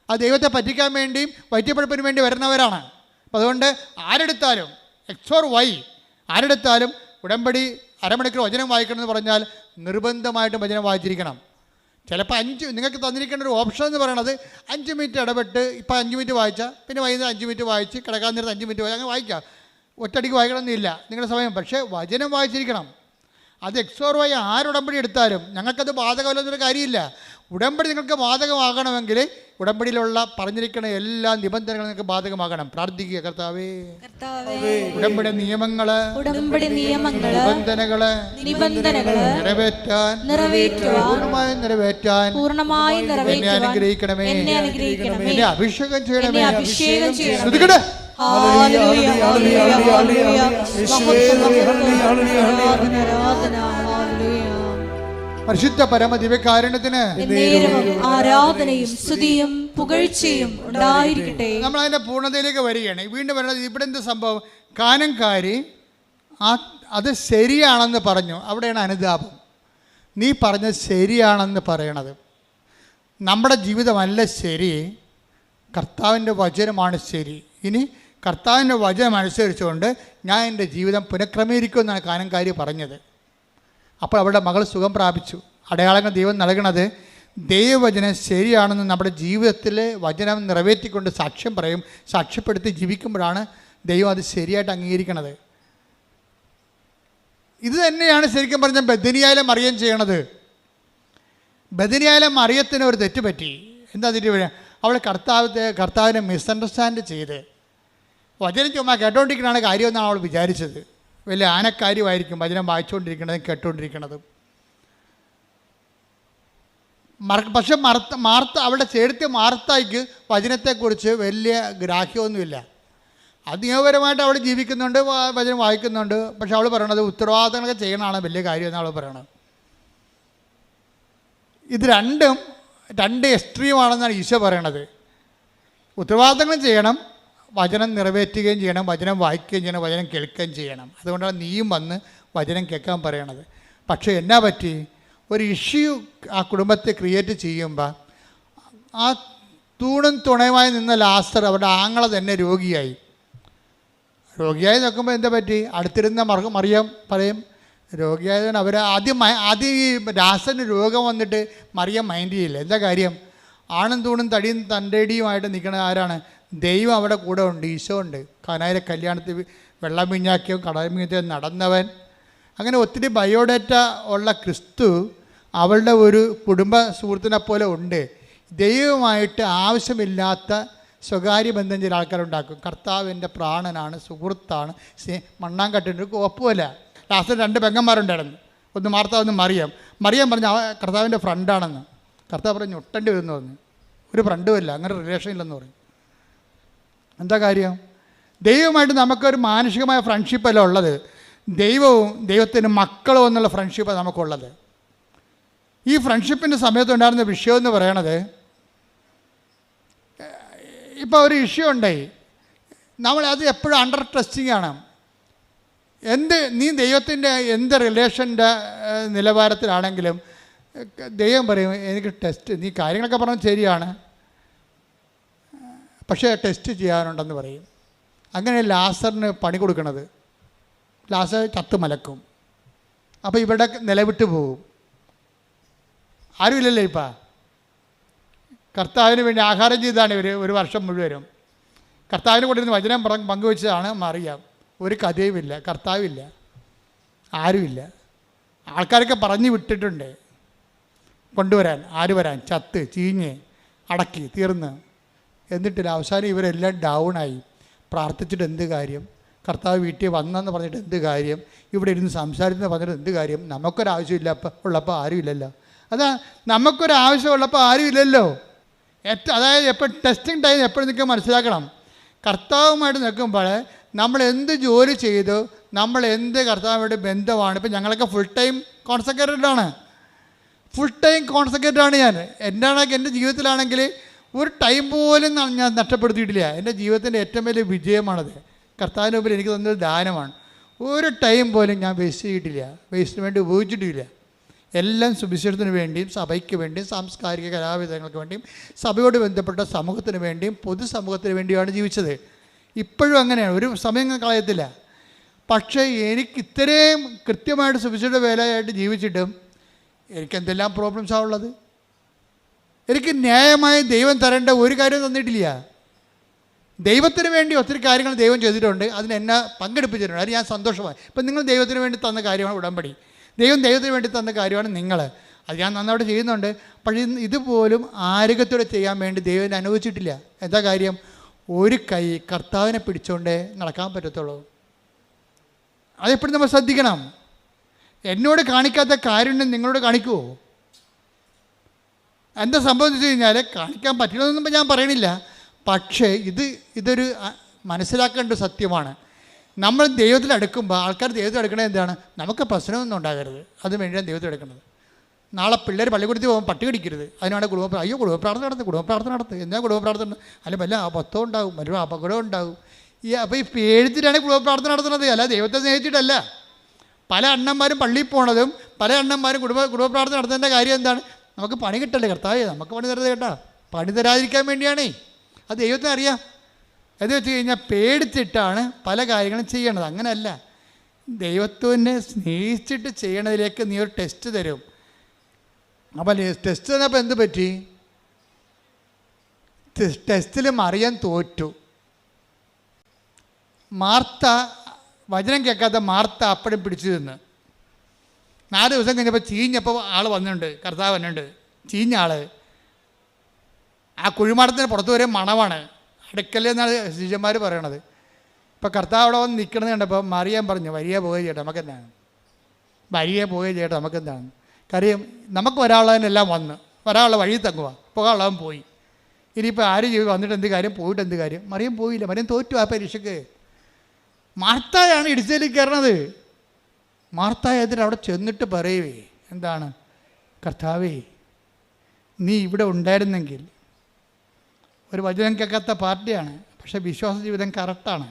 അത് ദൈവത്തെ പറ്റിക്കാൻ വേണ്ടിയും വയറ്റിപ്പഴുപ്പിന് വേണ്ടി വരുന്നവരാണ്. അപ്പോൾ അതുകൊണ്ട് ആരെടുത്താലും ആരെടുത്താലും ഉടമ്പടി അരമണിക്കൂർ വചനം വായിക്കണമെന്ന് പറഞ്ഞാൽ നിർബന്ധമായിട്ടും വചനം വായിച്ചിരിക്കണം. ചിലപ്പോൾ നിങ്ങൾക്ക് തന്നിരിക്കേണ്ട ഒരു ഓപ്ഷൻ എന്ന് പറയണത് 5 മിനിറ്റ് ഇടപെട്ട്, ഇപ്പോൾ 5 മിനിറ്റ് വായിച്ചാൽ പിന്നെ വൈകുന്നേരം 5 മിനിറ്റ് വായിച്ച് കിടക്കാൻ നേരത്ത് 5 മിനിറ്റ് വായിച്ച് അങ്ങനെ വായിക്കാം. ഒറ്റയടിക്ക് വായിക്കണമെന്നില്ല നിങ്ങളുടെ സമയം. പക്ഷേ വചനം വായിച്ചിരിക്കണം. അത് എക്സോർവായി ആരുടമ്പടി എടുത്താലും ഞങ്ങൾക്കത് ബാധകമല്ലെന്നൊരു കാര്യമില്ല. ഉടമ്പടി നിങ്ങൾക്ക് ബാധകമാകണമെങ്കിൽ ഉടമ്പടിയിലുള്ള പറഞ്ഞിരിക്കുന്ന എല്ലാ നിബന്ധനകളും നിങ്ങൾക്ക് ബാധകമാകണം. പ്രാർത്ഥിക്കുക, കർത്താവേ ഉടമ്പടി നിയമങ്ങള് നിബന്ധനകള് പൂർണ്ണമായി നിറവേറ്റാൻ എന്നെ അനുഗ്രഹിക്കണമേ, എന്നെ അഭിഷേകം ചെയ്യണമേ. ശ്രദ്ധിക്കട്ടെ, പരിശുദ്ധ പരമ ദിവ്യകാരുണ്യത്തിന് ആരാധനയും സ്തുതിയും പുകഴ്ചയും ഉണ്ടായിരിക്കട്ടെ. നമ്മൾ അതിന്റെ പൂർണ്ണതയിലേക്ക് വരികയാണ്. വീണ്ടും വരുന്നത് ഇവിടെ എന്ത് സംഭവം? കാനംകാരി അത് ശരിയാണെന്ന് പറഞ്ഞു. അവിടെയാണ് അനുതാപം. നീ പറഞ്ഞത് ശരിയാണെന്ന് പറയണത്. നമ്മുടെ ജീവിതമല്ല ശരി, കർത്താവിൻ്റെ വചനമാണ് ശരി. ഇനി കർത്താവിൻ്റെ വചനം അനുസരിച്ചുകൊണ്ട് ഞാൻ എൻ്റെ ജീവിതം പുനഃക്രമീകരിക്കുമെന്നാണ് കാനംകാരി പറഞ്ഞത്. അപ്പോൾ അവളുടെ മകൾ സുഖം പ്രാപിച്ചു. അടയാളങ്ങൾ ദൈവം നൽകണത് ദൈവവചനം ശരിയാണെന്ന് നമ്മുടെ ജീവിതത്തിലെ വചനം നിറവേറ്റിക്കൊണ്ട് സാക്ഷ്യം പറയും. സാക്ഷ്യപ്പെടുത്തി ജീവിക്കുമ്പോഴാണ് ദൈവം അത് ശരിയായിട്ട് അംഗീകരിക്കണത്. ഇത് തന്നെയാണ് ശരിക്കും പറഞ്ഞാൽ ബഥനിയയിലെ മറിയം ചെയ്യണത്. ബഥനിയയിലെ മറിയത്തിന് ഒരു തെറ്റ് പറ്റി. എന്താ തെറ്റ്? അവൾ കർത്താവിനെ മിസ്അണ്ടർസ്റ്റാൻഡ് ചെയ്ത് വചനം ചുമ്മാ കേട്ടോണ്ടിരിക്കണതാണ് കാര്യമെന്നാണ് അവൾ വിചാരിച്ചത്. വലിയ ആനക്കാര്യമായിരിക്കും വചനം വായിച്ചുകൊണ്ടിരിക്കണതും കേട്ടുകൊണ്ടിരിക്കണതും. പക്ഷെ മാർത്ത അവളുടെ ചേർത്ത് മാർത്തായ്ക്ക് വചനത്തെക്കുറിച്ച് വലിയ ഗ്രാഹ്യമൊന്നുമില്ല. അത് നിയമപരമായിട്ട് അവൾ ജീവിക്കുന്നുണ്ട്, വചനം വായിക്കുന്നുണ്ട്. പക്ഷെ അവൾ പറയണത് ഉത്തരവാദിത്തങ്ങളൊക്കെ ചെയ്യണമാണ് വലിയ കാര്യമെന്ന് അവൾ പറയണത്. ഇത് രണ്ട് എക്സ്ട്രീമാണെന്നാണ് ഈശോ പറയണത്. ഉത്തരവാദിത്തങ്ങളും ചെയ്യണം, വചനം നിറവേറ്റുകയും ചെയ്യണം, വചനം വായിക്കുകയും ചെയ്യണം, വചനം കേൾക്കുകയും ചെയ്യണം. അതുകൊണ്ടാണ് നീയും വന്ന് വചനം കേൾക്കാൻ പറയണത്. പക്ഷേ എന്നാ പറ്റി? ഒരു ഇഷ്യൂ ആ കുടുംബത്തെ ക്രിയേറ്റ് ചെയ്യുമ്പോൾ ആ തൂണും തുണയുമായി നിന്ന ലാസർ അവരുടെ ആങ്ങളെ തന്നെ രോഗിയായി നോക്കുമ്പോൾ എന്താ പറ്റി? അടുത്തിരുന്ന മറിയം പറയും രോഗിയായതുകൊണ്ട് അവർ ആദ്യം ഈ ലാസറിന് രോഗം വന്നിട്ട് മറിയം മൈൻഡ് ചെയ്യില്ല. എന്താ കാര്യം? ആണും തൂണും തടിയും തൻ്റെടിയുമായിട്ട് നിൽക്കണ ആരാണ്? ദൈവം അവിടെ കൂടെ ഉണ്ട്, ഈശോ ഉണ്ട്. കാനായിലെ കല്യാണത്തിൽ വെള്ളം വീഞ്ഞാക്കിയും കടൽ വീഞ്ഞാക്കിയും നടന്നവൻ. അങ്ങനെ ഒത്തിരി ബയോഡേറ്റ ഉള്ള ക്രിസ്തു അവളുടെ ഒരു കുടുംബ സുഹൃത്തിനെ പോലെ ഉണ്ട്. ദൈവമായിട്ട് ആവശ്യമില്ലാത്ത സ്വകാര്യ ബന്ധം ചില ആൾക്കാരുണ്ടാക്കും. കർത്താവിൻ്റെ പ്രാണനാണ്, സുഹൃത്താണ്, മണ്ണാങ്കട്ടിൻ്റെ ഒരു കുഴപ്പമില്ല. ലാസ്റ്റ് 2 പെങ്ങന്മാരുണ്ടായിരുന്നു. ഒന്ന് മാർത്ത, ഒന്ന് മറിയം. മറിയം പറഞ്ഞു കർത്താവിൻ്റെ ഫ്രണ്ടാണെന്ന്. കർത്താവ് പറഞ്ഞു ഒട്ടേണ്ടി വരുമെന്ന് പറഞ്ഞു. ഒരു ഫ്രണ്ടുമില്ല, അങ്ങനെ റിലേഷൻ ഇല്ലെന്ന് പറയും. എന്താ കാര്യം? ദൈവമായിട്ട് നമുക്കൊരു മാനുഷികമായ ഫ്രണ്ട്ഷിപ്പല്ല ഉള്ളത്. ദൈവവും ദൈവത്തിന് മക്കളും എന്നുള്ള ഫ്രണ്ട്ഷിപ്പാണ് നമുക്കുള്ളത്. ഈ ഫ്രണ്ട്ഷിപ്പിൻ്റെ സമയത്തുണ്ടായിരുന്ന വിഷയമെന്ന് പറയണത്, ഇപ്പോൾ ഒരു ഇഷ്യൂ ഉണ്ടായി, നമ്മളത് എപ്പോഴും അണ്ടർ ടെസ്റ്റിംഗ് ആണ്. നീ ദൈവത്തിൻ്റെ എന്ത് റിലേഷൻ്റെ നിലവാരത്തിലാണെങ്കിലും ദൈവം പറയും എനിക്ക് ടെസ്റ്റ്, നീ കാര്യങ്ങളൊക്കെ പറഞ്ഞാൽ ശരിയാണ്, പക്ഷേ ടെസ്റ്റ് ചെയ്യാനുണ്ടെന്ന് പറയും. അങ്ങനെ ലാസറിന് പണി കൊടുക്കണത്. ലാസർ ചത്ത് മലക്കും. അപ്പോൾ ഇവിടെ നിലവിട്ട് പോകും. ആരുമില്ലല്ലോ ഇപ്പം. കർത്താവിന് വേണ്ടി ആഹാരം ചെയ്താണ് ഇവർ 1 വർഷം മുഴുവനും. കർത്താവിന് കൊണ്ടിരുന്ന് വചനം പങ്കുവെച്ചതാണ് മറിയാം. ഒരു കഥയുമില്ല, കർത്താവില്ല, ആരുമില്ല. ആൾക്കാരൊക്കെ പറഞ്ഞു വിട്ടിട്ടുണ്ട് കൊണ്ടുവരാൻ. ആര് വരാൻ? ചത്ത് ചീഞ്ഞ് അടക്കി തീർന്ന്. എന്നിട്ടില്ല. അവസാനം ഇവരെല്ലാം ഡൗണായി. പ്രാർത്ഥിച്ചിട്ട് എന്ത് കാര്യം? കർത്താവ് വീട്ടിൽ വന്നെന്ന് പറഞ്ഞിട്ട് എന്ത് കാര്യം? ഇവിടെ ഇരുന്ന് സംസാരിച്ചെന്ന് പറഞ്ഞിട്ട് എന്ത് കാര്യം? നമുക്കൊരാവശ്യമില്ല ഉള്ളപ്പോൾ ആരുമില്ലല്ലോ. അതാ നമുക്കൊരാവശ്യമുള്ളപ്പോൾ ആരുമില്ലല്ലോ. അതായത് എപ്പോൾ ടെസ്റ്റിംഗ് ടൈം എപ്പോഴും നിൽക്കാൻ മനസ്സിലാക്കണം. കർത്താവുമായിട്ട് നിൽക്കുമ്പോൾ നമ്മൾ എന്ത് ജോലി ചെയ്തു, നമ്മൾ എന്ത് കർത്താവുമായിട്ട് ബന്ധമാണ്. ഇപ്പം ഞങ്ങളൊക്കെ ഫുൾ ടൈം കോൺസെൻട്രേറ്റഡ് ആണ്. എൻ്റെ ജീവിതത്തിലാണെങ്കിൽ ഒരു ടൈം പോലും ഞാൻ നഷ്ടപ്പെടുത്തിയിട്ടില്ല. എൻ്റെ ജീവിതത്തിൻ്റെ ഏറ്റവും വലിയ വിജയമാണത്. കർത്താവിന് മുമ്പിൽ എനിക്ക് തന്നൊരു ദാനമാണ്. ഒരു ടൈം പോലും ഞാൻ വേസ്റ്റ് ചെയ്തിട്ടില്ല, വേസ്റ്റിന് വേണ്ടി ഉപയോഗിച്ചിട്ടില്ല. എല്ലാം സുവിശേഷത്തിന് വേണ്ടിയും സഭയ്ക്ക് വേണ്ടിയും സാംസ്കാരിക കലാവിധങ്ങൾക്ക് വേണ്ടിയും സഭയോട് ബന്ധപ്പെട്ട സമൂഹത്തിന് വേണ്ടിയും പൊതുസമൂഹത്തിന് വേണ്ടിയാണ് ജീവിച്ചത്. ഇപ്പോഴും അങ്ങനെയാണ്, ഒരു സമയം കളയത്തില്ല. പക്ഷേ എനിക്ക് ഇത്രയും കൃത്യമായിട്ട് സുവിശേഷ വേലയായിട്ട് ജീവിച്ചിട്ടും എനിക്കെന്തെല്ലാം പ്രോബ്ലംസാണ് ഉള്ളത്. എനിക്ക് ന്യായമായി ദൈവം തരേണ്ട ഒരു കാര്യം തന്നിട്ടില്ല. ദൈവത്തിന് വേണ്ടി ഒത്തിരി കാര്യങ്ങൾ ദൈവം ചെയ്തിട്ടുണ്ട്, അതിന് എന്നെ പങ്കെടുപ്പിച്ചിട്ടുണ്ട്. അത് ഞാൻ സന്തോഷമായി. ഇപ്പം നിങ്ങൾ ദൈവത്തിന് വേണ്ടി തന്ന കാര്യമാണ് ഉടമ്പടി. ദൈവത്തിന് വേണ്ടി തന്ന കാര്യമാണ് നിങ്ങൾ. അത് ഞാൻ നന്നായിട്ട് ചെയ്യുന്നുണ്ട്. പക്ഷേ ഇതുപോലും ആരോഗ്യത്തോടെ ചെയ്യാൻ വേണ്ടി ദൈവം അനുവദിച്ചിട്ടില്ല. എന്താ കാര്യം? ഒരു കൈ കർത്താവിനെ പിടിച്ചുകൊണ്ടേ നടക്കാൻ പറ്റത്തുള്ളൂ. അതെപ്പോഴും നമ്മൾ ശ്രദ്ധിക്കണം. എന്നോട് കാണിക്കാത്ത കാരുണ്യം നിങ്ങളോട് കാണിക്കുമോ? എന്താ സംഭവിച്ചു കഴിഞ്ഞാൽ, കാണിക്കാൻ പറ്റില്ലെന്നൊന്നും ഞാൻ പറയണില്ല. പക്ഷേ ഇതൊരു മനസ്സിലാക്കേണ്ട സത്യമാണ്. നമ്മൾ ദൈവത്തിൽ അടുക്കുമ്പോൾ, ആൾക്കാർ ദൈവത്തിൽ അടുക്കണത് എന്താണ്? നമുക്ക് പ്രശ്നമൊന്നും ഉണ്ടാകരുത്, അത് വേണ്ടിയാണ് ദൈവത്തിൽ എടുക്കുന്നത്. നാളെ പിള്ളേർ പള്ളിക്കൂടത്തിൽ പോകുമ്പോൾ പട്ടി കടിക്കരുത്, അതിനാണ് കുടുംബപ്രാർത്ഥന നടത്തുക. എന്താ കുടുംബപ്രാർത്ഥന? അല്ല വല്ല അബദ്ധം ഉണ്ടാകും, ഒരു അപകടം ഉണ്ടാകും. അപ്പോൾ ഈ പേടിച്ചിട്ടാണ് കുടുംബപ്രാർത്ഥന നടത്തുന്നത്, അല്ല ദൈവത്തെ സ്നേഹിച്ചിട്ടല്ല. പല അണ്ണന്മാരും പള്ളിയിൽ പോണതും പല അണ്ണന്മാരും കുടുംബപ്രാർത്ഥന നടത്തേണ്ട കാര്യം എന്താണ്? നമുക്ക് പണി കിട്ടല്ലേ കർത്താവേ, നമുക്ക് പണി തരുന്നത് കേട്ടാ, പണി തരാതിരിക്കാൻ വേണ്ടിയാണേ. അത് ദൈവത്തിന് അറിയാം. എന്ന് വെച്ച് കഴിഞ്ഞാൽ പേടിച്ചിട്ടാണ് പല കാര്യങ്ങളും ചെയ്യണത്. അങ്ങനെയല്ല, ദൈവത്തിനെ സ്നേഹിച്ചിട്ട് ചെയ്യണതിലേക്ക് നീ ഒരു ടെസ്റ്റ് തരും. അപ്പം ടെസ്റ്റ് തന്നപ്പോൾ എന്ത് പറ്റി? ടെസ്റ്റിൽ മറിയാൻ തോറ്റു. മാർത്ത, വചനം കേൾക്കാത്ത മാർത്ത അപ്പഴും പിടിച്ചു നിന്ന്. 4 ദിവസം കഴിഞ്ഞപ്പോൾ ചീഞ്ഞപ്പോൾ ആൾ വന്നിട്ടുണ്ട്, കർത്താവ് വന്നിട്ടുണ്ട്. ചീഞ്ഞ ആൾ ആ കുഴിമാടത്തിന് പുറത്ത് വരെ മണമാണ്, അടുക്കല്ലേ എന്നാണ് ശിഷ്യന്മാർ പറയണത്. ഇപ്പോൾ കർത്താവ് അവിടെ വന്ന് നിൽക്കണമെന്ന് കണ്ടപ്പോൾ മറിയാൻ പറഞ്ഞു, വരിയെ പോവുകയും ചെയ്യട്ടെ, നമുക്കെന്താണ്? വരിയെ പോവുകയും ചെയ്യട്ടെ, നമുക്കെന്താണ്? കാര്യം നമുക്ക് വരാനുള്ളതിനെല്ലാം വന്ന്, വരാനുള്ള വഴി തങ്ങുക, പോകാനുള്ളവൻ പോയി. ഇനിയിപ്പോൾ ആര് വന്നിട്ട് എന്ത് കാര്യം, പോയിട്ട് എന്ത് കാര്യം? മറിയം പോയില്ല, മറിയം തോറ്റു ആ പരീക്ഷയ്ക്ക്. മാർത്തായാണ് ഇടിച്ചതിൽ കയറണത്. മാർത്തായ എന്നിട്ട് അവിടെ ചെന്നിട്ട് പറയുവേ, എന്താണ്? കർത്താവേ, നീ ഇവിടെ ഉണ്ടായിരുന്നെങ്കിൽ. ഒരു വചനം കേൾക്കാത്ത പാർട്ടിയാണ്, പക്ഷേ വിശ്വാസ ജീവിതം കറക്റ്റാണ്.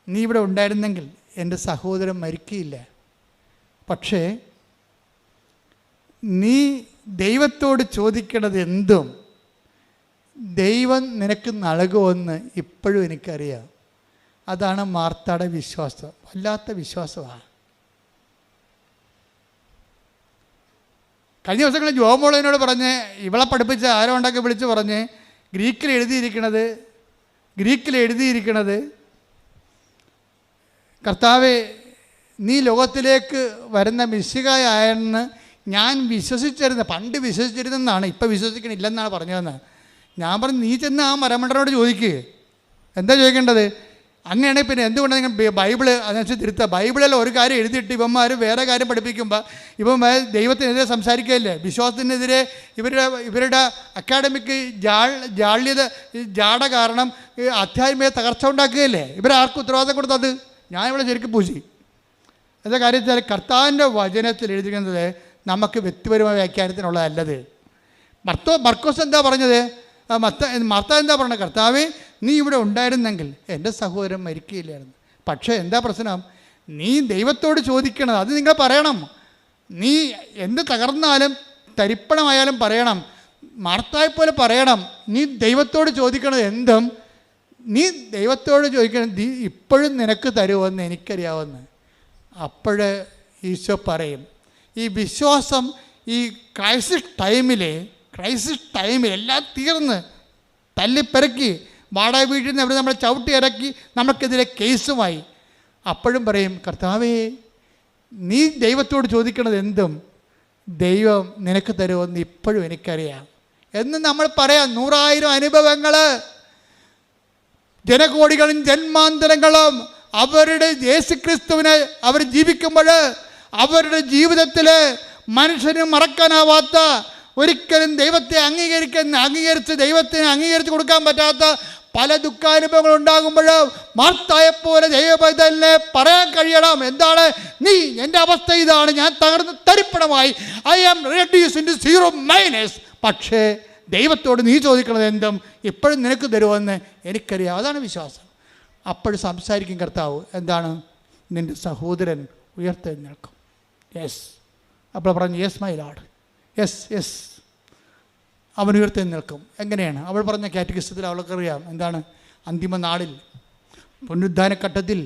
നീ ഇവിടെ ഉണ്ടായിരുന്നെങ്കിൽ എൻ്റെ സഹോദരൻ മരിക്കുകയില്ല. പക്ഷേ നീ ദൈവത്തോട് ചോദിക്കണത് എന്തും ദൈവം നിനക്ക് നൽകുമെന്ന് ഇപ്പോഴും എനിക്കറിയാം. അതാണ് മാർത്തയുടെ വിശ്വാസം. വല്ലാത്ത വിശ്വാസമാണ്. കഴിഞ്ഞ ദിവസങ്ങളിൽ ജോമോളനോട് പറഞ്ഞ്, ഇവളെ പഠിപ്പിച്ച ആരോ ഉണ്ടാക്കി വിളിച്ച് പറഞ്ഞ്, ഗ്രീക്കിൽ എഴുതിയിരിക്കണത് കർത്താവേ, നീ ലോകത്തിലേക്ക് വരുന്ന മിശിഹായാണെന്ന് ഞാൻ വിശ്വസിച്ചിരുന്നത്, പണ്ട് വിശ്വസിച്ചിരുന്നെന്നാണ്, ഇപ്പം വിശ്വസിക്കണില്ലെന്നാണ് പറഞ്ഞതെന്ന്. ഞാൻ പറഞ്ഞു, നീ ചെന്ന് ആ മരമണ്ടനോട് ചോദിക്കുക. എന്താ ചോദിക്കേണ്ടത്? അങ്ങനെയാണെങ്കിൽ പിന്നെ എന്തുകൊണ്ടാണ് നിങ്ങൾ ബൈബിള് അതനുസരിച്ച് തിരുത്തുക? ബൈബിളിൽ ഒരു കാര്യം എഴുതിയിട്ട് ഇവന്മാർ വേറെ കാര്യം പഠിപ്പിക്കുമ്പോൾ ഇവന്മാർ ദൈവത്തിനെതിരെ സംസാരിക്കുകയല്ലേ? വിശ്വാസത്തിനെതിരെ ഇവരുടെ അക്കാഡമിക് ജാട കാരണം ആധ്യാത്മിക തകർച്ച ഉണ്ടാക്കുകയല്ലേ? ഇവരാർക്കും ഉത്തരവാദിത്തം കൊടുത്തത്? ഞാനിവിടെ ശരിക്കും പൂശി. എന്താ കാര്യം വെച്ചാൽ, കർത്താവിൻ്റെ വചനത്തിൽ എഴുതിക്കുന്നത് നമുക്ക് വ്യക്തിപരമായ വ്യാഖ്യാനത്തിനുള്ളതല്ലത്. മർക്കോസ് എന്താ പറഞ്ഞത്? മാർത്ത എന്താ പറഞ്ഞത്? കർത്താവേ, നീ ഇവിടെ ഉണ്ടായിരുന്നെങ്കിൽ എൻ്റെ സഹോദരൻ മരിക്കുകയില്ലായിരുന്നു. പക്ഷേ എന്താ പ്രശ്നം? നീ ദൈവത്തോട് ചോദിക്കണത് അത് നിങ്ങൾ പറയണം. നീ എന്ത് തകർന്നാലും തരിപ്പണമായാലും പറയണം. മാർത്തായെപ്പോലെ പറയണം. നീ ദൈവത്തോട് ചോദിക്കണത് എന്തും നീ ദൈവത്തോട് ചോദിക്കണം, ഇപ്പോഴും നിനക്ക് തരുമെന്ന് എനിക്കറിയാവുന്ന. അപ്പോഴ് ഈശോ പറയും, ഈ വിശ്വാസം ഈ ക്രൈസിസ് ടൈമിൽ എല്ലാം തീർന്ന് തല്ലിപ്പെരക്കി വാടക വീട്ടിൽ നിന്ന് അവിടെ നമ്മളെ ചവിട്ടി ഇറക്കി നമുക്കെതിരെ കേസുമായി. അപ്പോഴും പറയും, കർത്താവേ, നീ ദൈവത്തോട് ചോദിക്കണത് എന്തും ദൈവം നിനക്ക് തരുമെന്ന് ഇപ്പോഴും എനിക്കറിയാം എന്ന് നമ്മൾ പറയാം. 100,000 അനുഭവങ്ങൾ, ജനകോടികളും ജന്മാന്തരങ്ങളും അവരുടെ യേശുക്രിസ്തുവിനെ അവർ ജീവിക്കുമ്പോൾ അവരുടെ ജീവിതത്തിൽ മനുഷ്യന് മറക്കാനാവാത്ത, ഒരിക്കലും ദൈവത്തെ അംഗീകരിച്ച് ദൈവത്തിന് അംഗീകരിച്ച് കൊടുക്കാൻ പറ്റാത്ത പല ദുഃഖാനുഭവങ്ങൾ ഉണ്ടാകുമ്പോൾ മാർത്തായെപ്പോലെ ദൈവപൈതലിനെ പറയാൻ കഴിയണം. എന്താണ്? നീ, എൻ്റെ അവസ്ഥ ഇതാണ്, ഞാൻ തകർന്ന് തരിപ്പണമായി, ഐ ആം റെഡ്യൂസ്ഡ് ഇൻടു 0 പക്ഷേ ദൈവത്തോട് നീ ചോദിക്കണത് എന്തും ഇപ്പോഴും നിനക്ക് തരുമെന്ന് എനിക്കറിയാം. അതാണ് വിശ്വാസം. അപ്പോഴും സംസാരിക്കും കർത്താവ്. എന്താണ്? നിൻ്റെ സഹോദരൻ ഉയർത്തെഴുന്നേൽക്കും. യെസ്. അപ്പോൾ പറഞ്ഞു, യെസ് മൈ ലോർഡ്, യെസ്, അവൻ ഉയർത്തെഴുന്നേൽക്കും. എങ്ങനെയാണ്? അവൾ പറഞ്ഞ കാറ്റഗിസത്തിൽ അവൾക്കറിയാം. എന്താണ്? അന്തിമ നാളിൽ, പുനരുദ്ധാനഘട്ടത്തിൽ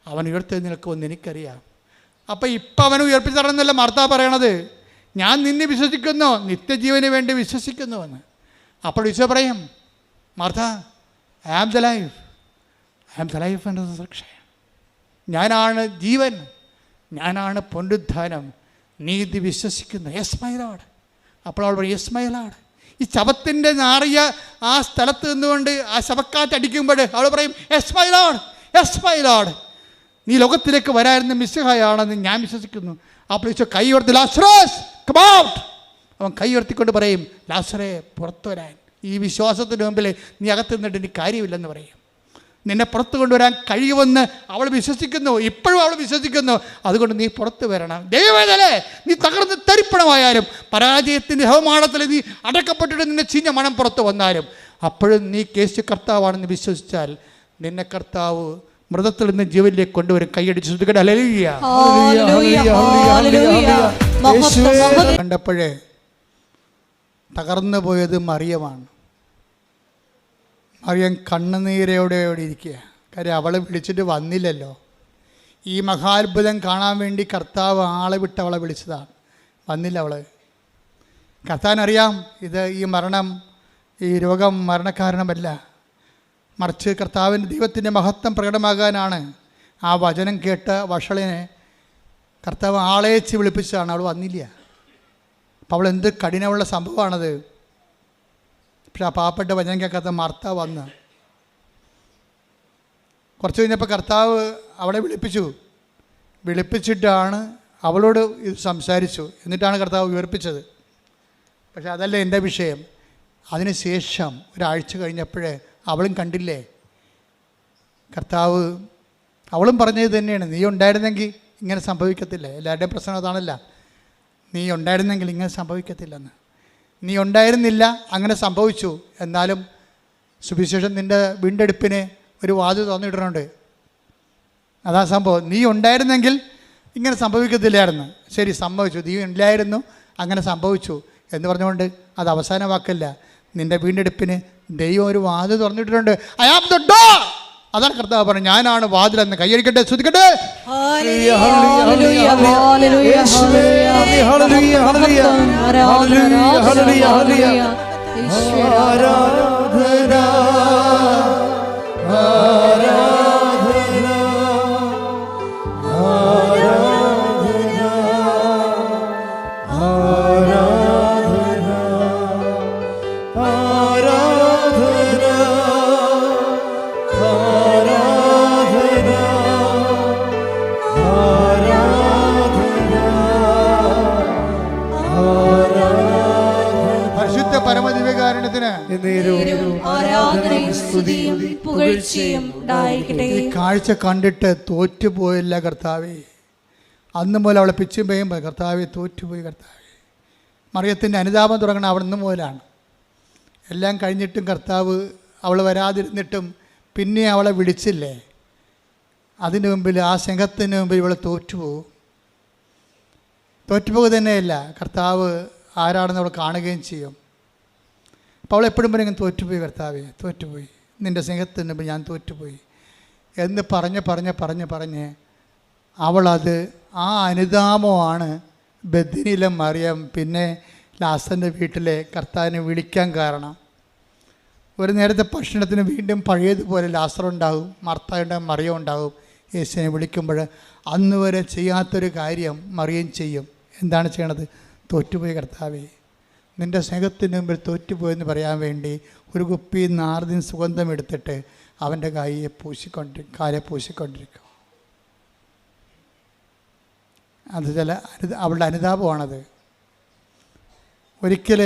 അവൻ ഉയർത്തെഴുന്നേൽക്കുമെന്ന് എനിക്കറിയാം. അപ്പം ഇപ്പം അവൻ ഉയർപ്പിച്ച് തരണമെന്നല്ല മാർത്ത പറയണത്. ഞാൻ നിന്നെ വിശ്വസിക്കുന്നു, നിത്യജീവന് വേണ്ടി വിശ്വസിക്കുന്നുവെന്ന്. അപ്പോൾ ഈശോ പറയും, Martha, I am the life and resurrection. ഞാനാണ് ജീവൻ, ഞാനാണ് പുനരുത്ഥാനം, നീതി വിശ്വസിക്കുന്നു. Yes my lord. അപ്പോൾ അവൾ പറയും യെസ് മൈ ലോർഡ്. ഈ ശവത്തിൻ്റെ നാറിയ ആ സ്ഥലത്ത് നിന്നുകൊണ്ട് ആ ശവക്കാറ്റടിക്കുമ്പോൾ അവൾ പറയും yes my Lord, yes my Lord, നീ ലോകത്തിലേക്ക് വരായിരുന്ന മിശിഹായാണെന്ന് ഞാൻ വിശ്വസിക്കുന്നു. അപ്പോൾ ഈശോ കൈ ഉയർത്തി ലാസറസ് കം ഔട്ട്. അവൻ കൈ ഉയർത്തിക്കൊണ്ട് പറയും ലാസറേ പുറത്തു വരാൻ. ഈ വിശ്വാസത്തിന് മുമ്പിൽ നീ അകത്ത് നിന്നിട്ട് എനിക്ക് കാര്യമില്ലെന്ന് പറയും. നിന്നെ പുറത്തു കൊണ്ടുവരാൻ കഴിയുമെന്ന് അവൾ വിശ്വസിക്കുന്നു, ഇപ്പോഴും അവൾ വിശ്വസിക്കുന്നു. അതുകൊണ്ട് നീ പുറത്ത് വരണം. ദൈവവേദനേ, നീ തകർന്ന് തരിപ്പണമായാലും, പരാജയത്തിൻ്റെ ഹവമാടത്തിൽ നീ അടക്കപ്പെട്ടിട്ട് നിന്നെ ചീഞ്ഞ മണം പുറത്ത് വന്നാലും, അപ്പോഴും നീ യേശു കർത്താവാണെന്ന് വിശ്വസിച്ചാൽ നിന്നെ കർത്താവ് മൃതത്തിൽ നിന്ന് ജീവനിലേക്ക് കൊണ്ടുവരും. കൈയടിച്ച് ശ്രദ്ധിക്കട്ടെ. ഹല്ലേലൂയ. കണ്ടപ്പോഴേ തകർന്നു പോയത് മറിയമാണ്. മറിയം കണ്ണുനീരോടെ ഇരിക്കുക. കാര്യം അവളെ വിളിച്ചിട്ട് വന്നില്ലല്ലോ. ഈ മഹാത്ഭുതം കാണാൻ വേണ്ടി കർത്താവ് ആളെ വിട്ട് അവളെ വിളിച്ചതാണ്. വന്നില്ല അവൾ. കർത്താവിനറിയാം ഇത് ഈ മരണം, ഈ രോഗം മരണകാരണമല്ല, മറിച്ച് കർത്താവിൻ്റെ ദൈവത്തിൻ്റെ മഹത്വം പ്രകടമാകാനാണ്. ആ വചനം കേട്ട വഷളിനെ കർത്താവ് ആളേച്ച് വിളിപ്പിച്ചതാണ്. അവൾ വന്നില്ല. അപ്പോൾ അവൾ എന്ത് കഠിനമുള്ള സംഭവമാണത്. പക്ഷെ ആ പാവപ്പെട്ട വചനം കേൾക്കാത്ത മാർത്ത വന്ന് കുറച്ച് കഴിഞ്ഞപ്പോൾ കർത്താവ് അവളെ വിളിപ്പിച്ചിട്ടാണ് അവളോട് ഇത് സംസാരിച്ചു. എന്നിട്ടാണ് കർത്താവ് ഉയർപ്പിച്ചത്. പക്ഷെ അതല്ല എൻ്റെ വിഷയം. അതിന് ശേഷം ഒരാഴ്ച കഴിഞ്ഞപ്പോഴേ അവളും കണ്ടില്ലേ കർത്താവ്, അവളും പറഞ്ഞത് തന്നെയാണ്, നീ ഉണ്ടായിരുന്നെങ്കിൽ ഇങ്ങനെ സംഭവിക്കത്തില്ല. എല്ലാവരുടെയും പ്രശ്നം അതാണല്ല, നീ ഉണ്ടായിരുന്നെങ്കിൽ ഇങ്ങനെ സംഭവിക്കത്തില്ലെന്ന്. നീ ഉണ്ടായിരുന്നില്ല, അങ്ങനെ സംഭവിച്ചു. എന്നാലും സുവിശേഷം നിൻ്റെ വീണ്ടെടുപ്പിന് ഒരു വാതിൽ തുറന്നിടുന്നുണ്ട്. അതാ സംഭവം. നീ ഉണ്ടായിരുന്നെങ്കിൽ ഇങ്ങനെ സംഭവിക്കത്തില്ലായിരുന്നു. ശരി, സംഭവിച്ചു. നീ ഇല്ലായിരുന്നു, അങ്ങനെ സംഭവിച്ചു എന്ന് പറഞ്ഞുകൊണ്ട് അത് അവസാന വാക്കല്ല. നിൻ്റെ വീണ്ടെടുപ്പിന് ദൈവം ഒരു വാതിൽ തുറന്നിട്ടിട്ടുണ്ട്. I am the door. അതാണ് കർത്താവ് പറഞ്ഞു, ഞാനാണ് വാതിലെന്ന്. കൈയടിക്കട്ടെ, ശ്രദ്ധിക്കട്ടെ. ഈ കാഴ്ച കണ്ടിട്ട് തോറ്റുപോയില്ല കർത്താവേ. അന്ന് മുതൽ അവളെ പിച്ചും പെയ്യുമ്പോൾ കർത്താവെ തോറ്റുപോയി. കർത്താവെ, മറിയത്തിൻ്റെ അനുതാപം തുടങ്ങണം അവിടെ നിന്ന് മുതലാണ്. എല്ലാം കഴിഞ്ഞിട്ടും കർത്താവ് അവൾ വരാതിരുന്നിട്ടും പിന്നെ അവളെ വിളിച്ചില്ലേ. അതിന് മുമ്പിൽ, ആ സ്നേഹത്തിന് മുമ്പിൽ ഇവളെ തോറ്റുപോകുക തന്നെയല്ല, കർത്താവ് ആരാണെന്ന് അവൾ കാണുകയും ചെയ്യും. അപ്പോൾ അവൾ എപ്പോഴും പറയും തോറ്റുപോയി കർത്താവെ, തോറ്റുപോയി, നിൻ്റെ സ്നേഹത്തിന് മുമ്പ് ഞാൻ തോറ്റുപോയി എന്ന് പറഞ്ഞ് അവളത്, ആ അനുതാപമാണ് ബെഥനിയിലെ മറിയം പിന്നെ ലാസറിൻ്റെ വീട്ടിലെ കർത്താവിനെ വിളിക്കാൻ കാരണം. ഒരു നേരത്തെ ഭക്ഷണത്തിന് വീണ്ടും പഴയതുപോലെ ലാസറുണ്ടാകും, മാർത്തായുണ്ടാകും, മറിയം ഉണ്ടാകും. യേശുവിനെ വിളിക്കുമ്പോൾ അന്ന് വരെ ചെയ്യാത്തൊരു കാര്യം മറിയം ചെയ്യും. എന്താണ് ചെയ്യണത്? തോറ്റുപോയി കർത്താവേ, നിൻ്റെ സ്നേഹത്തിന് മുമ്പിൽ തോറ്റുപോയെന്ന് പറയാൻ വേണ്ടി ഒരു കുപ്പി നാർദിൻ സുഗന്ധം എടുത്തിട്ട് അവൻ്റെ കാലെ പൂശിക്കൊണ്ടിരിക്കും. അത് അവളുടെ അനുതാപമാണത്. ഒരിക്കൽ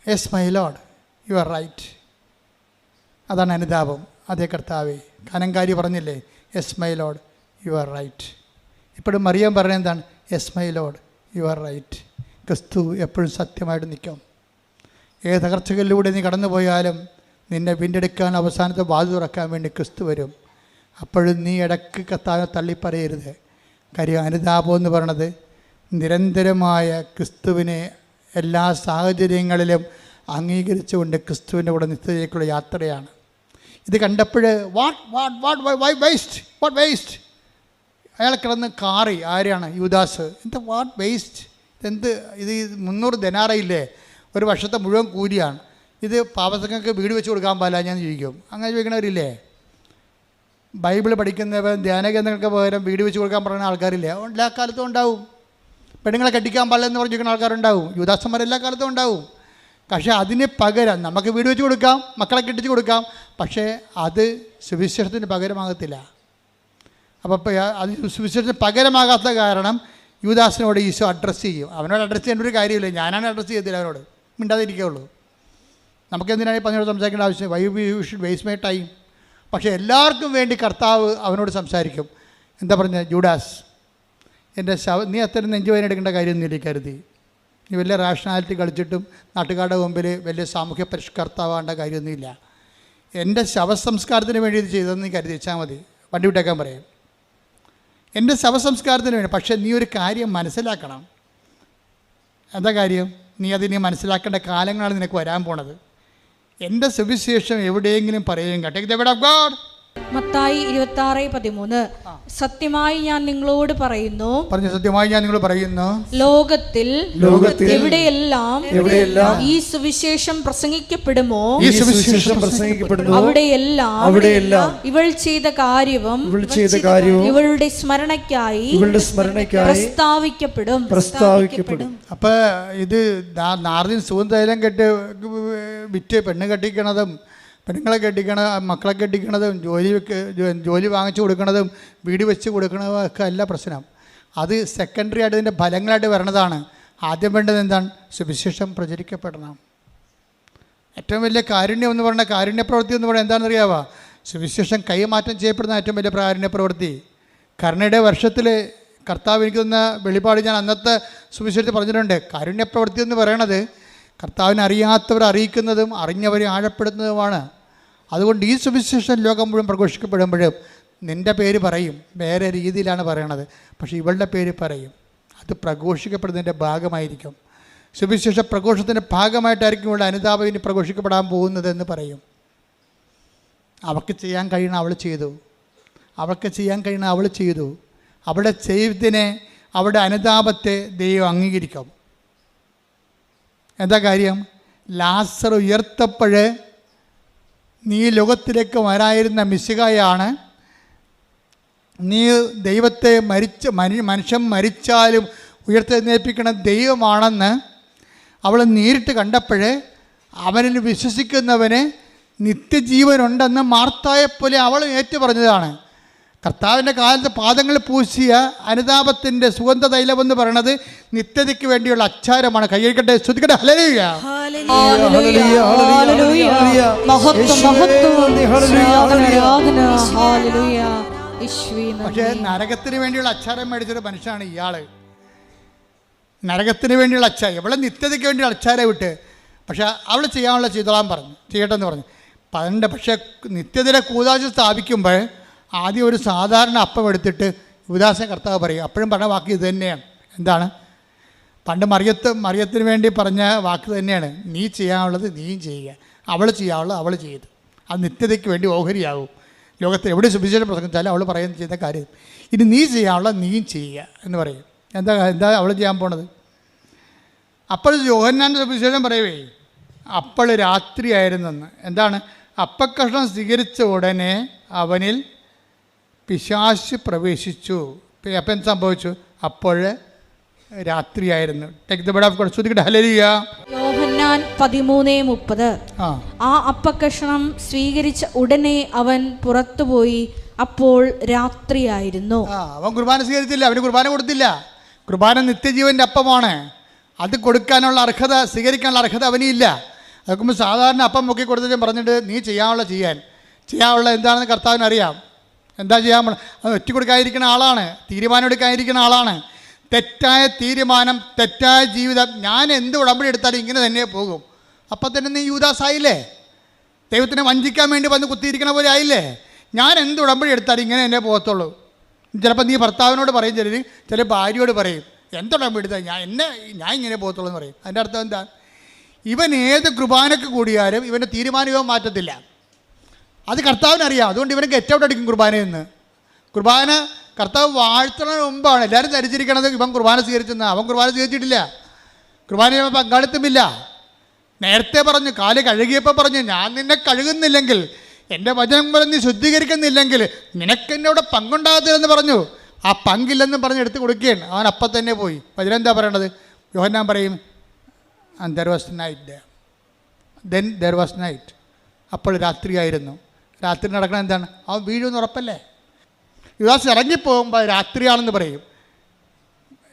yes my lord, you are right. അതാണ് അനുതാപം. അതേ കർത്താവേ, കനങ്കാരി പറഞ്ഞില്ലേ yes my lord, you are right. ഇപ്പോഴും മറിയം പറയുന്നത് എന്താണ്? Yes my lord, you are right. ക്രിസ്തു എപ്പോഴും സത്യമായിട്ട് നിൽക്കും. ഏത് തകർച്ചകളിലൂടെ നീ കടന്നു പോയാലും നിന്നെ വീണ്ടെടുക്കാൻ, അവസാനത്തെ വാതിൽ തുറക്കാൻ വേണ്ടി ക്രിസ്തു വരും. അപ്പോഴും നീ ഇടയ്ക്ക് കർത്താവിനെ തള്ളിപ്പറയരുത്. കാര്യം അനുതാപം എന്ന് പറയണത് നിരന്തരമായ ക്രിസ്തുവിനെ എല്ലാ സാഹചര്യങ്ങളിലും അംഗീകരിച്ചുകൊണ്ട് ക്രിസ്തുവിൻ്റെ കൂടെ നിത്യതയിലേക്കുള്ള യാത്രയാണ്. ഇത് കണ്ടപ്പോൾ വാട്ട് വേസ്റ്റ് അയാൾ കിടന്ന് കാറി. ആരെയാണ്? യൂദാസ്. എന്താ വാട്ട് വേസ്റ്റ്? എന്ത് ഇത്? 300 ദിനാറയില്ലേ, ഒരു വർഷത്തെ മുഴുവൻ കൂലിയാണ്. ഇത് പാവങ്ങൾക്ക് വീട് വെച്ച് കൊടുക്കാൻ പാടില്ല ഞാൻ ചോദിക്കും. അങ്ങനെ ചോദിക്കണവരില്ലേ? ബൈബിൾ പഠിക്കുന്നവർ ധ്യാനകേന്ദ്രങ്ങൾക്ക് പകരം വീട് വെച്ച് കൊടുക്കാൻ പറയുന്ന ആൾക്കാരില്ല. എല്ലാ കാലത്തും ഉണ്ടാവും. പെണ്ണുങ്ങളെ കെട്ടിക്കാൻ പാടില്ലെന്ന് പറഞ്ഞിരിക്കുന്ന ആൾക്കാരുണ്ടാവും. യുവദാസന്മാർ എല്ലാ കാലത്തും ഉണ്ടാവും. പക്ഷേ അതിന് പകരം നമുക്ക് വീട് വെച്ച് കൊടുക്കാം, മക്കളെ കെട്ടിച്ച് കൊടുക്കാം, പക്ഷേ അത് സുവിശേഷത്തിന് പകരമാകത്തില്ല. അപ്പോൾ അത് സുവിശേഷത്തിന് പകരമാകാത്ത കാരണം യുവദാസിനോട് ഈശോ അഡ്രസ്സ് ചെയ്യും. അവനോട് അഡ്രസ്സ് ചെയ്യേണ്ട ഒരു കാര്യമില്ല, ഞാനാണ് അഡ്രസ്സ് ചെയ്യത്തില്ല, അവനോട് മിണ്ടാതിരിക്കുകയുള്ളൂ. നമുക്കെന്തിനാണ് ഈ പറഞ്ഞോട് സംസാരിക്കേണ്ട ആവശ്യം? Why you should waste my time. പക്ഷേ എല്ലാവർക്കും വേണ്ടി കർത്താവ് അവനോട് സംസാരിക്കും. എന്താ പറഞ്ഞ? ജൂഡാസ്, എൻ്റെ നീ അത്തരം നെഞ്ചുവേദന എടുക്കേണ്ട കാര്യമൊന്നുമില്ല കരുതി. നീ വലിയ റാഷണാലിറ്റി കളിച്ചിട്ടും നാട്ടുകാരുടെ മുമ്പിൽ വലിയ സാമൂഹ്യ പരിഷ്കർത്താവേണ്ട കാര്യമൊന്നുമില്ല. എൻ്റെ ശവസംസ്കാരത്തിന് വേണ്ടി ഇത് ചെയ്തതെന്ന് നീ കരുതി വെച്ചാൽ മതി. വണ്ടി വിട്ടേക്കാൻ പറയും. എൻ്റെ ശവസംസ്കാരത്തിന് വേണ്ടി. പക്ഷേ നീ ഒരു കാര്യം മനസ്സിലാക്കണം. എന്താ കാര്യം? നീ അതിനെ മനസ്സിലാക്കേണ്ട കാലങ്ങളാണ് നിനക്ക് വരാൻ പോണത്. എൻ്റെ സുവിശേഷം എവിടെയെങ്കിലും പറയുക. Take the word of God. Mathai 26:13 സത്യമായി ഞാൻ നിങ്ങളോട് പറയുന്നു, സത്യമായി ഞാൻ നിങ്ങളോട് പറയുന്നു, ലോകത്തിൽ എവിടെയെല്ലാം ഈ സുവിശേഷം പ്രസംഗിക്കപ്പെടുമോ അവിടെയെല്ലാം ഇവൾ ചെയ്ത കാര്യവും ഇവളുടെ സ്മരണയ്ക്കായി പ്രസ്താവിക്കപ്പെടും. അപ്പൊ ഇത് നാർദിൻ സുഗന്ധതൈലം കെട്ട് വിറ്റ് പെണ്ണ് കെട്ടിക്കണതും പെണ്ണുങ്ങളെ മക്കളെ കെട്ടിക്കണതും ജോലി വാങ്ങിച്ചു കൊടുക്കണതും വീട് വെച്ച് കൊടുക്കണതും ഒക്കെ അല്ല പ്രശ്നം. അത് സെക്കൻഡറി ആയിട്ട് ഇതിൻ്റെ ഫലങ്ങളായിട്ട് വരണതാണ്. ആദ്യം വേണ്ടത് എന്താണ്? സുവിശേഷം പ്രചരിക്കപ്പെടണം. ഏറ്റവും വലിയ കാരുണ്യം എന്ന് പറഞ്ഞാൽ, കാരുണ്യപ്രവൃത്തി എന്ന് പറഞ്ഞാൽ എന്താണെന്നറിയാവോ? സുവിശേഷം കൈമാറ്റം ചെയ്യപ്പെടുന്ന ഏറ്റവും വലിയ കാരുണ്യപ്രവൃത്തി. കരുണയുടെ വർഷത്തിൽ കർത്താവ് എനിക്ക് തന്ന വെളിപാട് ഞാൻ അന്നത്തെ സുവിശേഷത്തിൽ പറഞ്ഞിട്ടുണ്ട്. കാരുണ്യപ്രവൃത്തി എന്ന് പറയണത് കർത്താവിനെ അറിയാത്തവരെ അറിയിക്കുന്നതും അറിഞ്ഞവരെ ആഴപ്പെടുന്നതുമാണ്. അതുകൊണ്ട് ഈ സുവിശേഷം ലോകം മുഴുവൻ പ്രഘോഷിക്കപ്പെടുമ്പോഴും നിൻ്റെ പേര് പറയും, വേറെ രീതിയിലാണ് പറയണത്, പക്ഷേ ഇവളുടെ പേര് പറയും. അത് പ്രഘോഷിക്കപ്പെടുന്നതിൻ്റെ ഭാഗമായിരിക്കും. സുവിശേഷ പ്രഘോഷത്തിൻ്റെ ഭാഗമായിട്ടായിരിക്കും ഇവളുടെ അനുതാപം ഇനി പ്രഘോഷിക്കപ്പെടാൻ പോകുന്നതെന്ന് പറയും. അവൾക്ക് ചെയ്യാൻ കഴിയണം അവൾ ചെയ്തു, അവൾക്ക് ചെയ്യാൻ കഴിയണം അവൾ ചെയ്തു. അവളുടെ ചെയ്തതിനെ, അവളുടെ അനുതാപത്തെ ദൈവം അംഗീകരിക്കും. എന്താ കാര്യം? ലാസർ ഉയർത്തപ്പോഴ് നീ ലോകത്തിലേക്ക് വരായിരുന്ന മിശിഹായാണ്, നീ ദൈവത്തെ മനുഷ്യൻ മരിച്ചാലും ഉയർത്തെഴുന്നേൽപ്പിക്കുന്ന ദൈവമാണെന്ന് അവൾ നേരിട്ട് കണ്ടപ്പോഴേ അവനിൽ വിശ്വസിക്കുന്നവന് നിത്യജീവനുണ്ടെന്ന് മാർത്തായെപ്പോലെ അവൾ ഏറ്റു പറഞ്ഞതാണ്. കർത്താവിൻ്റെ കാലത്ത് പാദങ്ങൾ പൂശിയ അനുതാപത്തിൻ്റെ സുഗന്ധ തൈലമെന്ന് പറയുന്നത് നിത്യതയ്ക്ക് വേണ്ടിയുള്ള അച്ചാരമാണ്. കൈയ്യടിക്കട്ടെ, ശ്രുതിക്കട്ടെ, ഹല്ലേലൂയ. പക്ഷേ നരകത്തിന് വേണ്ടിയുള്ള അച്ചാരം മേടിച്ചൊരു മനുഷ്യനാണ് ഇയാള്. നരകത്തിന് വേണ്ടിയുള്ള അച്ചാരം, ഇവളെ നിത്യതയ്ക്ക് വേണ്ടിയുള്ള അച്ചാരം വിട്ട്, പക്ഷെ അവൾ ചെയ്യാനുള്ള ചെയ്തോളാൻ പറഞ്ഞു, ചെയ്യട്ടെന്ന് പറഞ്ഞു. പക്ഷേ നിത്യതയിലെ കൂതാശ സ്ഥാപിക്കുമ്പോൾ ആദ്യം ഒരു സാധാരണ അപ്പം എടുത്തിട്ട് യുവദാസൻ കർത്താവ് പറയും. അപ്പോഴും പറഞ്ഞ വാക്ക് ഇത് തന്നെയാണ്. എന്താണ്? പണ്ട് മറിയത്തിന് വേണ്ടി പറഞ്ഞ വാക്ക് തന്നെയാണ്. നീ ചെയ്യാനുള്ളത് നീയും ചെയ്യുക, അവൾ ചെയ്യാനുള്ളത് അവൾ ചെയ്ത്. അത് നിത്യതയ്ക്ക് വേണ്ടി ഓഹരിയാകും. ലോകത്തിൽ എവിടെ സുവിശേഷം പ്രസംഗിച്ചാലും അവൾ ചെയ്യുന്ന കാര്യം ഇനി നീ ചെയ്യാനുള്ളത് നീയും ചെയ്യുക എന്ന് പറയും. എന്താ അവൾ ചെയ്യാൻ പോണത്? അപ്പോൾ യോഹന്നാൻ്റെ സുവിശേഷം പറയുവേ, അപ്പോൾ രാത്രിയായിരുന്നെന്ന്. എന്താണ്? അപ്പക്കഷ്ണം സ്വീകരിച്ച ഉടനെ അവനിൽ പിശാച് പ്രവേശിച്ചു. അപ്പം എന്ത് സംഭവിച്ചു? അപ്പോൾ രാത്രിയായിരുന്നു. യോഹന്നാൻ 13:30. ആ അപ്പക്കഷണം സ്വീകരിച്ച ഉടനെ അവൻ പുറത്തുപോയി, അപ്പോൾ രാത്രിയായിരുന്നു. അവൻ കുർബാന സ്വീകരിച്ചില്ല, അവന് കുർബാന കൊടുത്തില്ല. കുർബാന നിത്യജീവൻ്റെ അപ്പമാണ്. അത് കൊടുക്കാനുള്ള അർഹത, സ്വീകരിക്കാനുള്ള അർഹത അവനില്ല. അതൊക്കെ സാധാരണ അപ്പം മുക്കി കൊടുത്തിട്ട് പറഞ്ഞിട്ട് നീ ചെയ്യാനുള്ള എന്താണെന്ന് കർത്താവിന് അറിയാം. എന്താ ചെയ്യാൻ പോണ? അത് ഒറ്റ കൊടുക്കാതിരിക്കുന്ന ആളാണ്, തീരുമാനം എടുക്കാതിരിക്കുന്ന ആളാണ്. തെറ്റായ തീരുമാനം, തെറ്റായ ജീവിതം. ഞാൻ എന്ത് ഉടമ്പടി എടുത്താലും ഇങ്ങനെ തന്നെ പോകും. അപ്പം തന്നെ നീ യൂദാസായില്ലേ? ദൈവത്തിനെ വഞ്ചിക്കാൻ വേണ്ടി വന്ന് കുത്തിയിരിക്കണ പോലെ ആയില്ലേ? ഞാൻ എന്ത് ഉടമ്പടി എടുത്താലും ഇങ്ങനെ തന്നെ പോകത്തുള്ളൂ. ചിലപ്പോൾ നീ ഭർത്താവിനോട് പറയും, ചില ഭാര്യയോട് പറയും, എന്തുടമ്പടി എടുത്താൽ ഞാൻ ഇങ്ങനെ പോകത്തുള്ളൂ എന്ന് പറയും. അതിൻ്റെ അർത്ഥം എന്താ? ഇവൻ ഏത് കുർബാനക്ക് കൂടിയാലും ഇവൻ്റെ തീരുമാനം മാറ്റത്തില്ല. അത് കർത്താവിനറിയാം. അതുകൊണ്ട് ഇവന് ഗെറ്റ് ഔട്ട് അടിക്കും കുർബാനയെന്ന്. കുർബാന കർത്താവ് വാഴ്ത്തുന്നതിന് മുമ്പാണ് എല്ലാവരും ധരിച്ചിരിക്കണത് ഇവൻ കുർബാന സ്വീകരിച്ചെന്ന്. അവൻ കുർബാന സ്വീകരിച്ചിട്ടില്ല, കുർബാനയിൽ പങ്കാളിത്തമില്ല. നേരത്തെ പറഞ്ഞു, കാല് കഴുകിയപ്പോൾ പറഞ്ഞു, ഞാൻ നിന്നെ കഴുകുന്നില്ലെങ്കിൽ എൻ്റെ വചനം പോലെ നീ ശുദ്ധീകരിക്കുന്നില്ലെങ്കിൽ നിനക്ക് എന്നോട് പങ്കുണ്ടാകത്തില്ലെന്ന് പറഞ്ഞു. ആ പങ്കില്ലെന്ന് പറഞ്ഞ് എടുത്ത് കൊടുക്കുകയാണ്. അവൻ അപ്പം തന്നെ പോയി. വചനം എന്താ പറയണത്? യോഹന്നാൻ പറയും, and there was night, then there was night. അപ്പോൾ രാത്രിയായിരുന്നു. രാത്രി നടക്കണം എന്താണ്? അവൻ വീഴുമെന്ന് ഉറപ്പല്ലേ? യുദാസ് ഇറങ്ങിപ്പോകുമ്പോൾ രാത്രിയാണെന്ന് പറയും.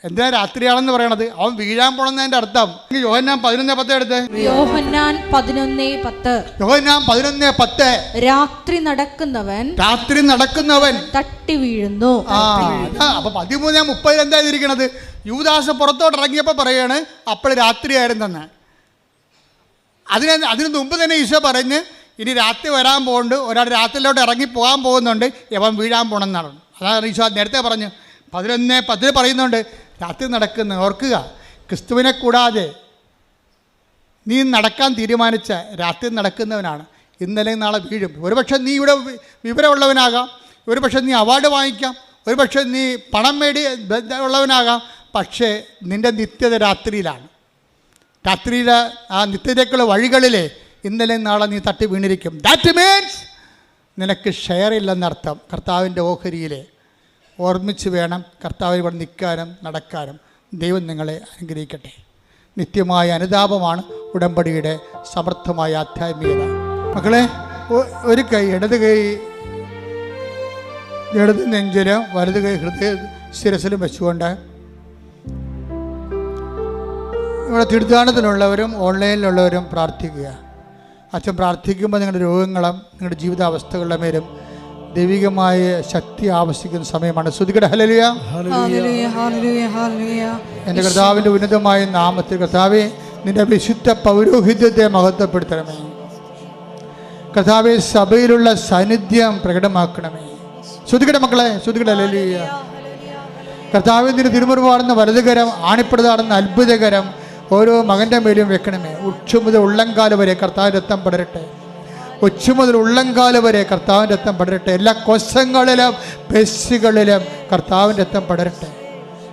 എന്താ രാത്രിയാണെന്ന് പറയണത്? അവൻ വീഴാൻ പോണെന്നതിൻ്റെ അർത്ഥം. യോഹന്നാൻ 11:10 എടുത്ത്. യോഹന്നാൻ 11:10. യോഹന്നാൻ 11:10. രാത്രി നടക്കുന്നവൻ തട്ടി വീഴുന്നു. അപ്പൊ 13:30 എന്താ ഇരിക്കണത്? യൂദാസ് പുറത്തോട്ട് ഇറങ്ങിയപ്പോൾ പറയാണ് അപ്പോൾ രാത്രിയായിരുന്നെന്ന്. അതിന് മുമ്പ് തന്നെ ഈശോ പറഞ്ഞ് ഇനി രാത്രി വരാൻ പോകുന്നുണ്ട്, ഒരാൾ രാത്രിയിലോട്ട് ഇറങ്ങി പോകാൻ പോകുന്നുണ്ട്, യവൻ വീഴാൻ പോകണമെന്നാണ്. അതാണ് ഈശോ നേരത്തെ പറഞ്ഞു. 11:10 പറയുന്നുണ്ട് രാത്രി നടക്കുന്ന. ഓർക്കുക, ക്രിസ്തുവിനെ കൂടാതെ നീ നടക്കാൻ തീരുമാനിച്ച രാത്രി നടക്കുന്നവനാണ്. ഇന്നലെ നാളെ വീഴും. ഒരുപക്ഷെ നീ ഇവിടെ വിവരമുള്ളവനാകാം, ഒരുപക്ഷെ നീ അവാർഡ് വാങ്ങിക്കാം, ഒരുപക്ഷെ നീ പണം ഉള്ളവനാകാം. പക്ഷേ നിൻ്റെ നിത്യത രാത്രിയിലാണ്. രാത്രിയിലെ ആ നിത്യതയ്ക്കുള്ള വഴികളിലെ ഇന്നലെ നാളെ നീ തട്ടി വീണിരിക്കും. ദാറ്റ് മീൻസ് നിനക്ക് ഷെയർ ഇല്ലെന്നർത്ഥം. കർത്താവിൻ്റെ ഓഹരിയിലെ ഓർമ്മിച്ച് വേണം കർത്താവിൽ ഇവിടെ നിൽക്കാനും നടക്കാനും. ദൈവം നിങ്ങളെ അനുഗ്രഹിക്കട്ടെ. നിത്യമായ അനുതാപമാണ് ഉടമ്പടിയുടെ സമർത്ഥമായ ആധ്യാത്മികത. മക്കളെ, ഒരു കൈ ഇടത് നെഞ്ചിലും വലത് കൈ ഹൃദയ ശിരസിലും വെച്ചുകൊണ്ട് ഇവിടെ തീർത്ഥാടനത്തിലുള്ളവരും ഓൺലൈനിലുള്ളവരും പ്രാർത്ഥിക്കുക. അച്ഛൻ പ്രാർത്ഥിക്കുമ്പോൾ നിങ്ങളുടെ രോഗങ്ങളും നിങ്ങളുടെ ജീവിതാവസ്ഥകളുടെ മേലും ദൈവികമായ ശക്തി ആവശ്യിക്കുന്ന സമയമാണ്. സ്തുതിക്കട്ടെ. ഹല്ലേലൂയ. എൻ്റെ കർത്താവിൻ്റെ ഉന്നതമായ നാമത്തിൽ കർത്താവേ, നിൻ്റെ വിശുദ്ധ പൗരോഹിത്യത്തെ മഹത്വപ്പെടുത്തണമേ. കർത്താവേ, സഭയിലുള്ള സാന്നിധ്യം പ്രകടമാക്കണമേ. സ്തുതിക്കട്ടെ മക്കളെ, സ്തുതിക്കട്ടെ. ഹല്ലേലൂയ. കർത്താവേ, നിന്റെ തിരുമുറിവാടുന്ന വലതുകരം, ആണിപ്പെടുതാടുന്ന അത്ഭുതകരം ഓരോ മകൻ്റെ മേലും വെക്കണമേ. ഉച്ച മുതൽ ഉള്ളംകാല് വരെ കർത്താവിൻ്റെ രക്തം പടരട്ടെ. ഉച്ച മുതൽ ഉള്ളംകാല് വരെ കർത്താവിൻ്റെ രക്തം പടരട്ടെ. എല്ലാ കോശങ്ങളിലും പേശികളിലും കർത്താവിൻ്റെ രക്തം പടരട്ടെ.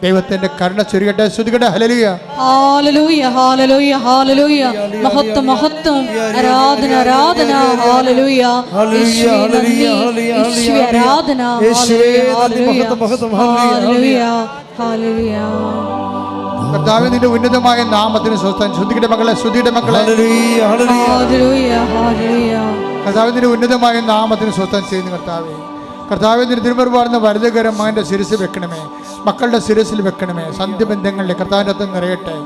ദൈവത്തിൻ്റെ കരുണ ചൊരിയട്ടെ. സ്തുതിക്കട്ടെ. ഹല്ലേലൂയ. ഹല്ലേലൂയ, ഹല്ലേലൂയ, ഹല്ലേലൂയ. മഹത്വം, മഹത്വം, ആരാധന, ആരാധന. ഹല്ലേലൂയ. യേശുവേ നന്ദി, യേശുവേ ആരാധന. ഹല്ലേലൂയ, ഹല്ലേലൂയ, ഹല്ലേലൂയ. കർത്താവേ, നിന്റെ ഉന്നതമായ നാമത്തിന് സ്വസ്ഥം. സ്തുതിക്കട്ടെ മക്കളെ, സ്തുതിയുടെ മക്കളെ. കർത്താവേ, നിന്റെ ഉന്നതമായ നാമത്തിന് സ്വസ്ഥം ചെയ്യുന്നു. കർത്താവേ, നിന്റെ തിരുമുറിവാടുന്ന വലതുകരം മകൻ്റെ ശിരസിൽ വെക്കണമേ. മക്കളുടെ ശിരസിൽ വെക്കണമേ. സന്ധ്യബന്ധങ്ങളിലെ കർത്താവിൻ്റെ രക്തം നിറയട്ടെ.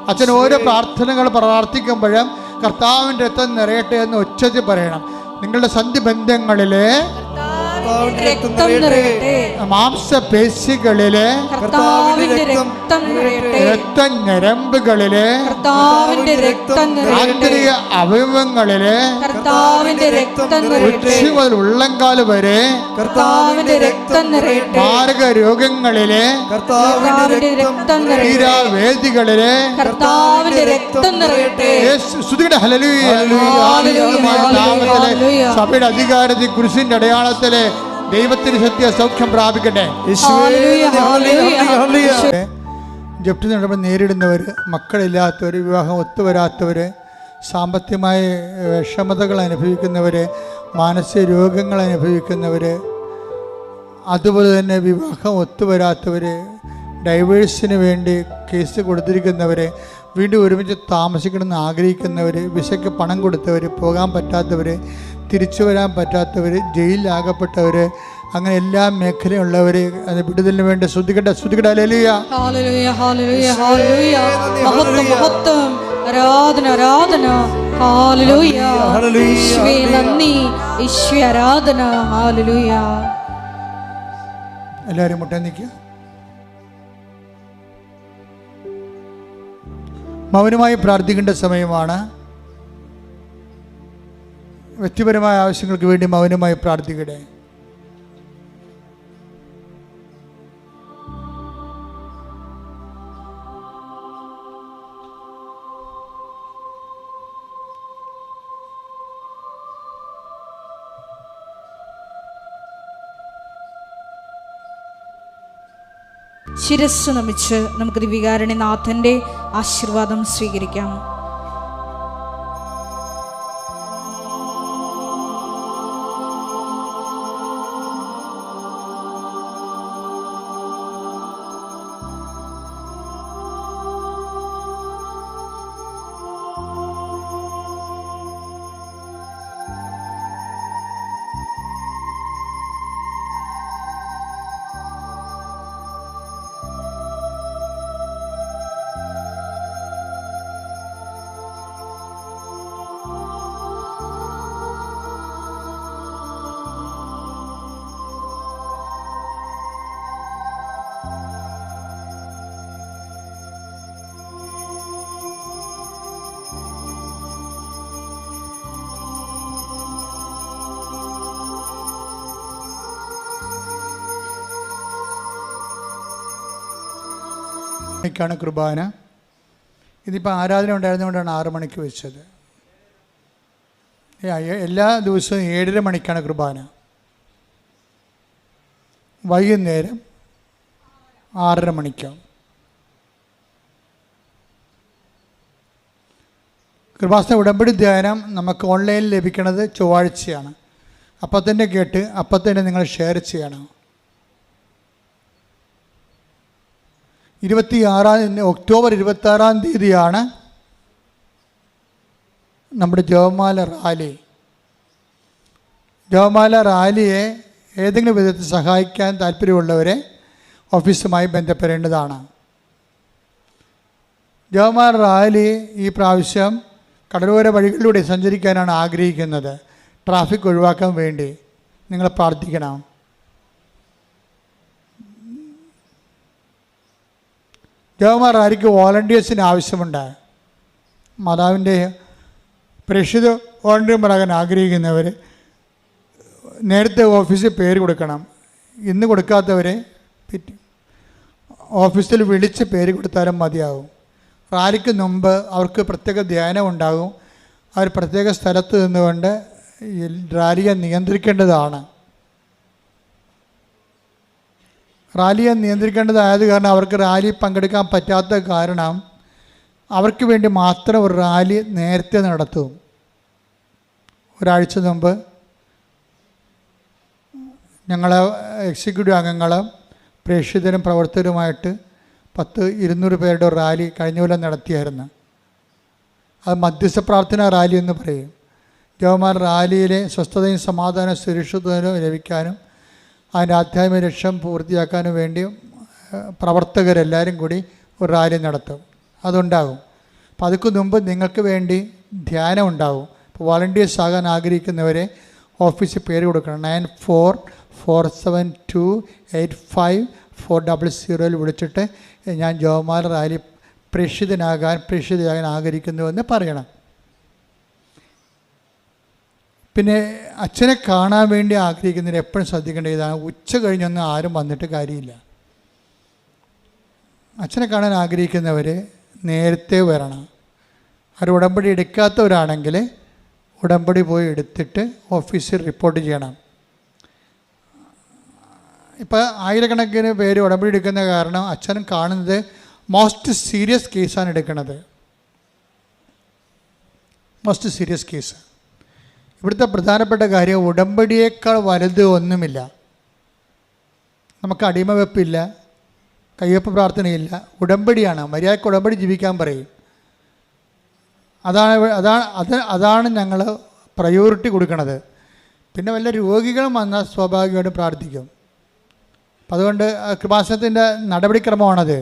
അച്ഛൻ ഓരോ പ്രാർത്ഥനകൾ പ്രാർത്ഥിക്കുമ്പോഴും കർത്താവിൻ്റെ രക്തം നിറയട്ടെ എന്ന് ഉച്ചത്തിൽ പറയണം. നിങ്ങളുടെ സന്ധിബന്ധങ്ങളിലെ മാംസപേശികളിലെ രക്തഞരമ്പുകളിലെ ആന്തരിക അവയവങ്ങളിലെ ഉച്ച മുതൽ ഉള്ളംകാല് വരെ മാരക രോഗങ്ങളിലെ തീരാവേദികളിലെ സഭയുടെ അധികാരത്തിൽ കുരിശിന്റെ അടയാളത്തിലെ ദൈവത്തിന് സത്യ സൗഖ്യം പ്രാപിക്കട്ടെ. ജപ്തി നടപടി നേരിടുന്നവർ, മക്കളില്ലാത്തവർ, വിവാഹം ഒത്തുവരാത്തവർ, സാമ്പത്തികമായ വിഷമതകൾ അനുഭവിക്കുന്നവർ, മാനസിക രോഗങ്ങൾ അനുഭവിക്കുന്നവർ, അതുപോലെ തന്നെ വിവാഹം ഒത്തുവരാത്തവർ, ഡൈവേഴ്സിന് വേണ്ടി കേസ് കൊടുത്തിരിക്കുന്നവർ, വീണ്ടും ഒരുമിച്ച് താമസിക്കണമെന്ന് ആഗ്രഹിക്കുന്നവർ, വിസയ്ക്ക് പണം കൊടുത്തവർ, പോകാൻ പറ്റാത്തവർ, തിരിച്ചു വരാൻ പറ്റാത്തവർ, ജയിലിലാകപ്പെട്ടവർ, അങ്ങനെ എല്ലാ മേഖലയുള്ളവർ അത് വിടുതലിന് വേണ്ടി സ്തുതിക്കട്ടെ. ഹല്ലേലൂയ. ആരാധന, ആരാധന. ഹല്ലേലൂയ. യേശുവേ നന്ദി, യേശുവേ ആരാധന. ഹല്ലേലൂയ. എല്ലാവരും മുട്ടേ നിൽക്കുക. മൗനമായി പ്രാർത്ഥിക്കേണ്ട സമയമാണ്. വ്യക്തിപരമായ ആവശ്യങ്ങൾക്ക് വേണ്ടി മൗനമായി പ്രാർത്ഥിക്കട്ടെ. ശിരസ്സ് നമിച്ച് നമുക്ക് ദിവികാരുണ്യനാഥന്റെ ആശീർവാദം സ്വീകരിക്കാം. മണിക്കാണ് കുർബാന. ഇതിപ്പോൾ ആരാധന ഉണ്ടായിരുന്നുകൊണ്ടാണ് 6 മണിക്ക് വെച്ചത്. എല്ലാ ദിവസവും 7:30 മണിക്കാണ് കുർബാന. വൈകുന്നേരം 6:30 മണിക്കാണ്. കൃപാസന ഉടമ്പടി ധ്യാനം നമുക്ക് ഓൺലൈനിൽ ലഭിക്കുന്നത് ചൊവ്വാഴ്ചയാണ്. അപ്പം തന്നെ കേട്ട് അപ്പം തന്നെ നിങ്ങൾ ഷെയർ ചെയ്യണം. 26 ഒക്ടോബർ 26 തീയതിയാണ് നമ്മുടെ ജപമാല റാലി. ജപമാല റാലിയെ ഏതെങ്കിലും വിധത്തിൽ സഹായിക്കാൻ താല്പര്യമുള്ളവരെ ഓഫീസുമായി ബന്ധപ്പെടേണ്ടതാണ്. ജപമാല റാലി ഈ പ്രാവശ്യം കടലോര വഴികളിലൂടെ സഞ്ചരിക്കാനാണ് ആഗ്രഹിക്കുന്നത്. ട്രാഫിക് ഒഴിവാക്കാൻ വേണ്ടി നിങ്ങൾ പ്രാർത്ഥിക്കണം. ജപമാല റാലിക്ക് വോളണ്ടിയേഴ്സിന് ആവശ്യമുണ്ട്. മാതാവിൻ്റെ പ്രേക്ഷിത വോളണ്ടിയർമാരാകാൻ ആഗ്രഹിക്കുന്നവർ നേരത്തെ ഓഫീസിൽ പേര് കൊടുക്കണം. ഇന്ന് കൊടുക്കാത്തവരെ ഓഫീസിൽ വിളിച്ച് പേര് കൊടുത്താലും മതിയാകും. റാലിക്ക് മുമ്പ് അവർക്ക് പ്രത്യേക ധ്യാനം ഉണ്ടാകും. അവർ പ്രത്യേക സ്ഥലത്ത് നിന്നുകൊണ്ട് റാലിയെ നിയന്ത്രിക്കേണ്ടതാണ്. റാലിയെ നിയന്ത്രിക്കേണ്ടതായത് കാരണം അവർക്ക് റാലി പങ്കെടുക്കാൻ പറ്റാത്ത കാരണം അവർക്ക് വേണ്ടി മാത്രം ഒരു റാലി നേരത്തെ നടത്തും. ഒരാഴ്ച മുമ്പ് ഞങ്ങൾ എക്സിക്യൂട്ടീവ് അംഗങ്ങളും പ്രേക്ഷിതരും പ്രവർത്തകരുമായിട്ട് 200 പേരുടെ റാലി കഴിഞ്ഞ കൊല്ലം നടത്തിയായിരുന്നു. അത് മധ്യസ്ഥ പ്രാർത്ഥന റാലി എന്ന് പറയും. ജപമാല റാലിയിലെ സ്വസ്ഥതയും സമാധാനവും സുരക്ഷിതവും ലഭിക്കാനും അതിൻ്റെ ആധ്യാത്മിക ലക്ഷ്യം പൂർത്തിയാക്കാനും വേണ്ടി പ്രവർത്തകരെല്ലാവരും കൂടി ഒരു റാലി നടത്തും. അതുണ്ടാകും. അപ്പോൾ അതിക്ക് മുമ്പ് നിങ്ങൾക്ക് വേണ്ടി ധ്യാനം ഉണ്ടാകും. ഇപ്പോൾ വോളണ്ടിയേഴ്സ് ആകാൻ ആഗ്രഹിക്കുന്നവരെ ഓഫീസിൽ പേര് കൊടുക്കണം. 9447285400 വിളിച്ചിട്ട് ഞാൻ ജപമാല റാലി പ്രേക്ഷിതയാകാൻ ആഗ്രഹിക്കുന്നുവെന്ന് പറയണം. പിന്നെ അച്ഛനെ കാണാൻ വേണ്ടി ആഗ്രഹിക്കുന്നവർ എപ്പോഴും ശ്രദ്ധിക്കേണ്ട ഇതാണ്, ഉച്ച കഴിഞ്ഞൊന്നും ആരും വന്നിട്ട് കാര്യമില്ല. അച്ഛനെ കാണാൻ ആഗ്രഹിക്കുന്നവർ നേരത്തെ വരണം. അവർ ഉടമ്പടി എടുക്കാത്തവരാണെങ്കിൽ ഉടമ്പടി പോയി എടുത്തിട്ട് ഓഫീസിൽ റിപ്പോർട്ട് ചെയ്യണം. ഇപ്പോൾ ആയിരക്കണക്കിന് പേര് ഉടമ്പടി എടുക്കുന്ന കാരണം അച്ഛൻ കാണുന്നത് മോസ്റ്റ് സീരിയസ് കേസാണ് എടുക്കുന്നത്. Most serious case. ഇവിടുത്തെ പ്രധാനപ്പെട്ട കാര്യം ഉടമ്പടിയേക്കാൾ വലുത് ഒന്നുമില്ല. നമുക്ക് അടിമവെപ്പില്ല, കയ്യൊപ്പ് പ്രാർത്ഥനയില്ല, ഉടമ്പടിയാണ്. മര്യാദയ്ക്ക് ഉടമ്പടി ജീവിക്കാൻ പറയും. അതാണ് ഞങ്ങൾ പ്രയോറിറ്റി കൊടുക്കുന്നത്. പിന്നെ വല്ല രോഗികളും വന്നാൽ സ്വാഭാവികമായിട്ടും പ്രാർത്ഥിക്കും. അപ്പം അതുകൊണ്ട് കൃപാസനത്തിൻ്റെ നടപടിക്രമമാണത്.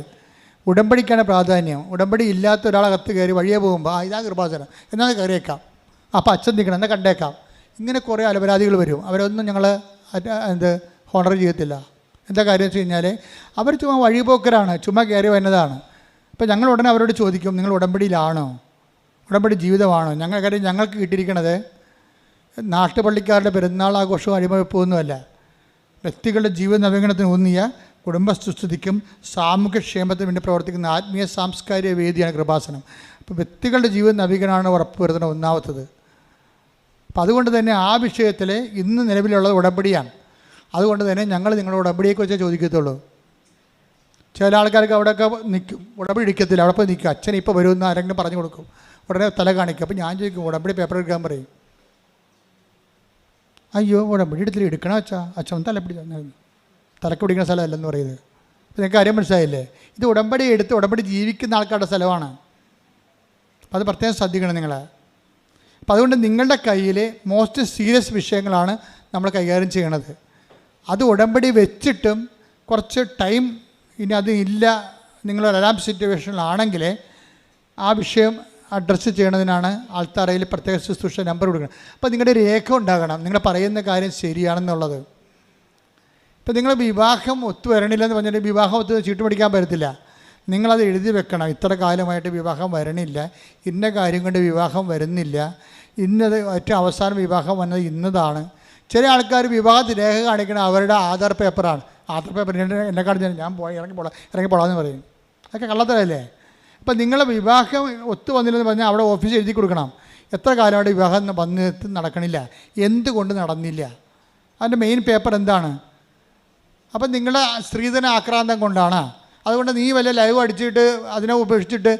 ഉടമ്പടിക്കാണ് പ്രാധാന്യം. ഉടമ്പടി ഇല്ലാത്ത ഒരാളെ കത്ത് കയറി വഴിയെ പോകുമ്പോൾ ഇതാ കൃപാസനം എന്നാൽ കയറിയേക്കാം, അപ്പോൾ അച്ഛൻ നിൽക്കണം എന്നാൽ കണ്ടേക്കാം. ഇങ്ങനെ കുറേ അലപരാധികൾ വരും. അവരൊന്നും ഞങ്ങൾ ഹോണർ ചെയ്യത്തില്ല. എന്താ കാര്യം വെച്ച് കഴിഞ്ഞാൽ അവർ ചുമ്മാ വഴിപോക്കരാണ്, ചുമ്മാ കയറി വരുന്നതാണ്. അപ്പോൾ ഞങ്ങൾ ഉടനെ അവരോട് ചോദിക്കും, നിങ്ങൾ ഉടമ്പടിയിലാണോ, ഉടമ്പടി ജീവിതമാണോ? ഞങ്ങൾക്ക് കിട്ടിയിരിക്കണത് നാട്ടുപള്ളിക്കാരുടെ പെരുന്നാൾ ആഘോഷവും അടിമവെപ്പൊന്നുമല്ല. വ്യക്തികളുടെ ജീവിത നവീകരണത്തിന് ഊന്നിയ കുടുംബസുസ്ഥിതിക്കും സാമൂഹ്യക്ഷേമത്തിനും വേണ്ടി പ്രവർത്തിക്കുന്ന ആത്മീയ സാംസ്കാരിക വേദിയാണ് കൃപാസനം. അപ്പോൾ വ്യക്തികളുടെ ജീവിത നവീകരണമാണ് ഉറപ്പുവരുത്തുന്നത് ഒന്നാമത്തത്. അപ്പോൾ അതുകൊണ്ട് തന്നെ ആ വിഷയത്തിൽ ഇന്ന് നിലവിലുള്ളത് ഉടമ്പടിയാണ്. അതുകൊണ്ട് തന്നെ ഞങ്ങൾ നിങ്ങളുടെ ഉടമ്പടിയെക്കുറിച്ചേ ചോദിക്കത്തുള്ളൂ. ചില ആൾക്കാർക്ക് അവിടെയൊക്കെ നിൽക്കും, ഉടമ്പടി ഇടിക്കത്തില്ല, അവിടെ പോയി നിൽക്കും. അച്ഛൻ ഇപ്പോൾ വരുമെന്ന് ആരെങ്കിലും പറഞ്ഞു കൊടുക്കും, ഉടനെ തല കാണിക്കും. അപ്പോൾ ഞാൻ ചോദിക്കും, ഉടമ്പടി പേപ്പർ എടുക്കാൻ പറയും. അയ്യോ ഉടമ്പടി എടുക്കണം അച്ഛൻ തലപ്പിടി തലക്ക് പിടിക്കുന്ന സ്ഥലമല്ലെന്ന് പറയുന്നത്. അപ്പോൾ നിങ്ങൾക്ക് കാര്യം മനസ്സിലായില്ലേ? ഇത് ഉടമ്പടി എടുത്ത് ഉടമ്പടി ജീവിക്കുന്ന ആൾക്കാരുടെ സ്ഥലമാണ്. അപ്പോൾ അത് പ്രത്യേകം ശ്രദ്ധിക്കണം നിങ്ങൾ. അപ്പോൾ അതുകൊണ്ട് നിങ്ങളുടെ കയ്യിൽ മോസ്റ്റ് സീരിയസ് വിഷയങ്ങളാണ് നമ്മൾ കൈകാര്യം ചെയ്യണത്. അത് ഉടമ്പടി വെച്ചിട്ടും കുറച്ച് ടൈം ഇനി അത് ഇല്ല, നിങ്ങളൊരു അലാം സിറ്റുവേഷനിലാണെങ്കിൽ ആ വിഷയം അഡ്രസ്സ് ചെയ്യണതിനാണ് ആൾത്താറയിൽ പ്രത്യേക ശുശ്രൂഷ നമ്പർ കൊടുക്കണം. അപ്പോൾ നിങ്ങളുടെ രേഖ ഉണ്ടാകണം, നിങ്ങൾ പറയുന്ന കാര്യം ശരിയാണെന്നുള്ളത്. ഇപ്പോൾ നിങ്ങൾ വിവാഹം ഒത്തുവരണില്ലെന്ന് പറഞ്ഞിട്ട് വിവാഹം ചീട്ട് പിടിക്കാൻ പറ്റത്തില്ല. നിങ്ങളത് എഴുതി വെക്കണം. ഇത്ര കാലമായിട്ട് വിവാഹം വരണില്ല, ഇന്ന കാര്യം കൊണ്ട് വിവാഹം വരുന്നില്ല, ഇന്നത് ഏറ്റവും അവസാനം വിവാഹം വന്നത് ഇന്നതാണ്. ചില ആൾക്കാർ വിവാഹത്തിൽ രേഖ കാണിക്കണം അവരുടെ ആധാർ പേപ്പറാണ്. ആധാർ പേപ്പർ എന്നെക്കാളും ഞാൻ ഇറങ്ങിപ്പോളാന്ന് പറയും. അതൊക്കെ കള്ളത്തരല്ലേ? അപ്പം നിങ്ങളെ വിവാഹം ഒത്തു വന്നില്ലെന്ന് പറഞ്ഞാൽ അവിടെ ഓഫീസിൽ എഴുതി കൊടുക്കണം. എത്ര കാലമായിട്ട് വിവാഹം വന്നിട്ട് നടക്കണില്ല, എന്തുകൊണ്ട് നടന്നില്ല, അതിൻ്റെ മെയിൻ പേപ്പർ എന്താണ്? അപ്പം നിങ്ങളുടെ സ്ത്രീധന ആക്രാന്തം കൊണ്ടാണ്. അതുകൊണ്ട് നീ വല്ല ലൈവ് അടിച്ചിട്ട് അതിനെ ഉപേക്ഷിച്ചിട്ട്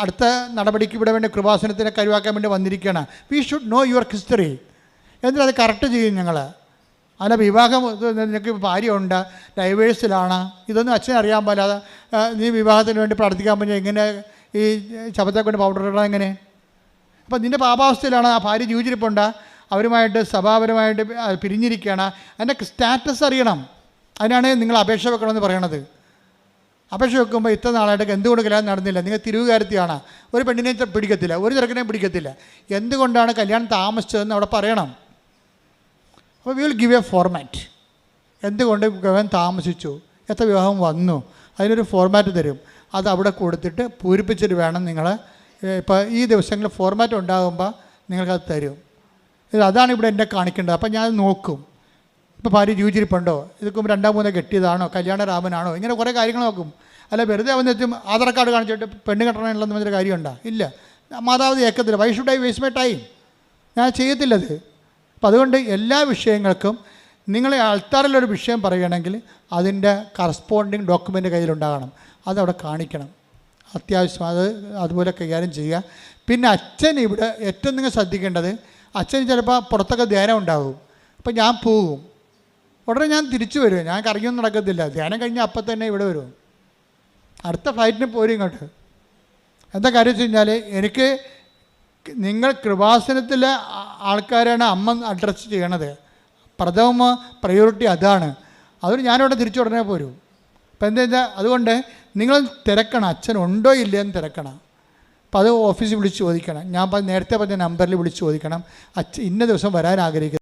അടുത്ത നടപടിക്ക് ഇവിടെ വേണ്ടി കൃപാസനത്തിനെ കരുവാക്കാൻ വേണ്ടി വന്നിരിക്കുകയാണ്. We should know your history. എന്നിട്ട് അത് കറക്റ്റ് ചെയ്യും ഞങ്ങൾ. അല്ല വിവാഹം നിനക്ക് ഭാര്യയുണ്ട്, ഡൈവേഴ്സിലാണ്, ഇതൊന്നും അച്ഛൻ അറിയാൻ പാടില്ലാതെ നീ വിവാഹത്തിന് വേണ്ടി പ്രാർത്ഥിക്കാൻ പറ്റും, എങ്ങനെ ഈ ശബത്തെ കൊണ്ട് പൗഡർ ഇടാൻ എങ്ങനെ? അപ്പം നിൻ്റെ പാപാവസ്ഥയിലാണ്, ആ ഭാര്യ ജീവിച്ചിരിപ്പുണ്ട്, അവരുമായിട്ട് സഭാപരമായിട്ട് പിരിഞ്ഞിരിക്കുകയാണ്, അതിൻ്റെ സ്റ്റാറ്റസ് അറിയണം. അതിനാണ് നിങ്ങൾ അപേക്ഷ വെക്കണമെന്ന് പറയണത്. അപേക്ഷ വെക്കുമ്പോൾ ഇത്ര നാളായിട്ട് എന്തുകൊണ്ട് കല്യാണം നടന്നില്ല? നിങ്ങൾ തിരുവുകാരത്തിയാണ്, ഒരു പെണ്ണിനെ പിടിക്കത്തില്ല, ഒരു ചെറുക്കനെ പിടിക്കത്തില്ല, എന്തുകൊണ്ടാണ് കല്യാണം താമസിച്ചതെന്ന് അവിടെ പറയണം. അപ്പോൾ we will give A format. എന്തുകൊണ്ട് വിവാഹം താമസിച്ചു, എത്ര വിവാഹം വന്നു, അതിനൊരു ഫോർമാറ്റ് തരും. അത് അവിടെ കൊടുത്തിട്ട് പൂരിപ്പിച്ചിട്ട് വേണം നിങ്ങൾ. ഇപ്പോൾ ഈ ദിവസങ്ങളിൽ ഫോർമാറ്റ് ഉണ്ടാകുമ്പോൾ നിങ്ങൾക്കത് തരും. അതാണ് ഇവിടെ എന്നെ കാണിക്കേണ്ടത്. അപ്പം ഞാൻ നോക്കും, ഇപ്പോൾ ഭാര്യ ജീവിച്ചിരിപ്പുണ്ടോ, ഇതൊക്കെ 2-3 കെട്ടിയതാണോ, കല്യാണരാമനാണോ, ഇങ്ങനെ കുറേ കാര്യങ്ങൾ നോക്കും. അല്ല വെറുതെ വന്നിട്ടും ആധാർ കാർഡ് കാണിച്ചിട്ട് പെണ്ണ് കെട്ടണമെന്നുള്ളതെന്ന് പറഞ്ഞൊരു കാര്യമുണ്ടോ? ഇല്ല. മാതാവ് ഏക്കത്തില്ല. Why should I waste my time? ഞാൻ ചെയ്യത്തില്ലത്. അപ്പം അതുകൊണ്ട് എല്ലാ വിഷയങ്ങൾക്കും നിങ്ങളെ ആൾത്താറിലൊരു വിഷയം പറയുകയാണെങ്കിൽ അതിൻ്റെ കറസ്പോണ്ടിങ് ഡോക്യുമെൻ്റ് കയ്യിലുണ്ടാകണം. അതവിടെ കാണിക്കണം. അത്യാവശ്യം അതുപോലെ കൈകാര്യം ചെയ്യുക. പിന്നെ അച്ഛൻ ഇവിടെ ഏറ്റവും നിങ്ങൾ ശ്രദ്ധിക്കേണ്ടത്, അച്ഛന് ചിലപ്പോൾ പുറത്തൊക്കെ ധ്യാനം ഉണ്ടാകും. അപ്പം ഞാൻ പോകും, ഉടനെ ഞാൻ തിരിച്ചു വരും. ഞാൻ കറങ്ങിയൊന്നും നടക്കത്തില്ല. ധ്യാനം കഴിഞ്ഞാൽ അപ്പം തന്നെ ഇവിടെ വരും. അടുത്ത ഫ്ലൈറ്റിന് പോരും ഇങ്ങോട്ട്. എന്താ കാര്യം വെച്ച് കഴിഞ്ഞാൽ, എനിക്ക് നിങ്ങൾ കൃപാസനത്തിലെ ആൾക്കാരാണ് അമ്മ അഡ്രസ്സ് ചെയ്യണത്. പ്രഥമ പ്രയോറിറ്റി അതാണ്. അതുകൊണ്ട് ഞാനിവിടെ തിരിച്ചു ഉടനെ പോരും. അപ്പം എന്താ വെച്ചാൽ അതുകൊണ്ട് നിങ്ങൾ തിരക്കണം, അച്ഛൻ ഉണ്ടോ ഇല്ലയെന്ന് തിരക്കണം. അപ്പോൾ അത് ഓഫീസിൽ വിളിച്ച് ചോദിക്കണം. ഞാൻ നേരത്തെ പറഞ്ഞ നമ്പറിൽ വിളിച്ച് ചോദിക്കണം, അച്ഛൻ ഇന്ന ദിവസം വരാൻ ആഗ്രഹിക്കുന്നു.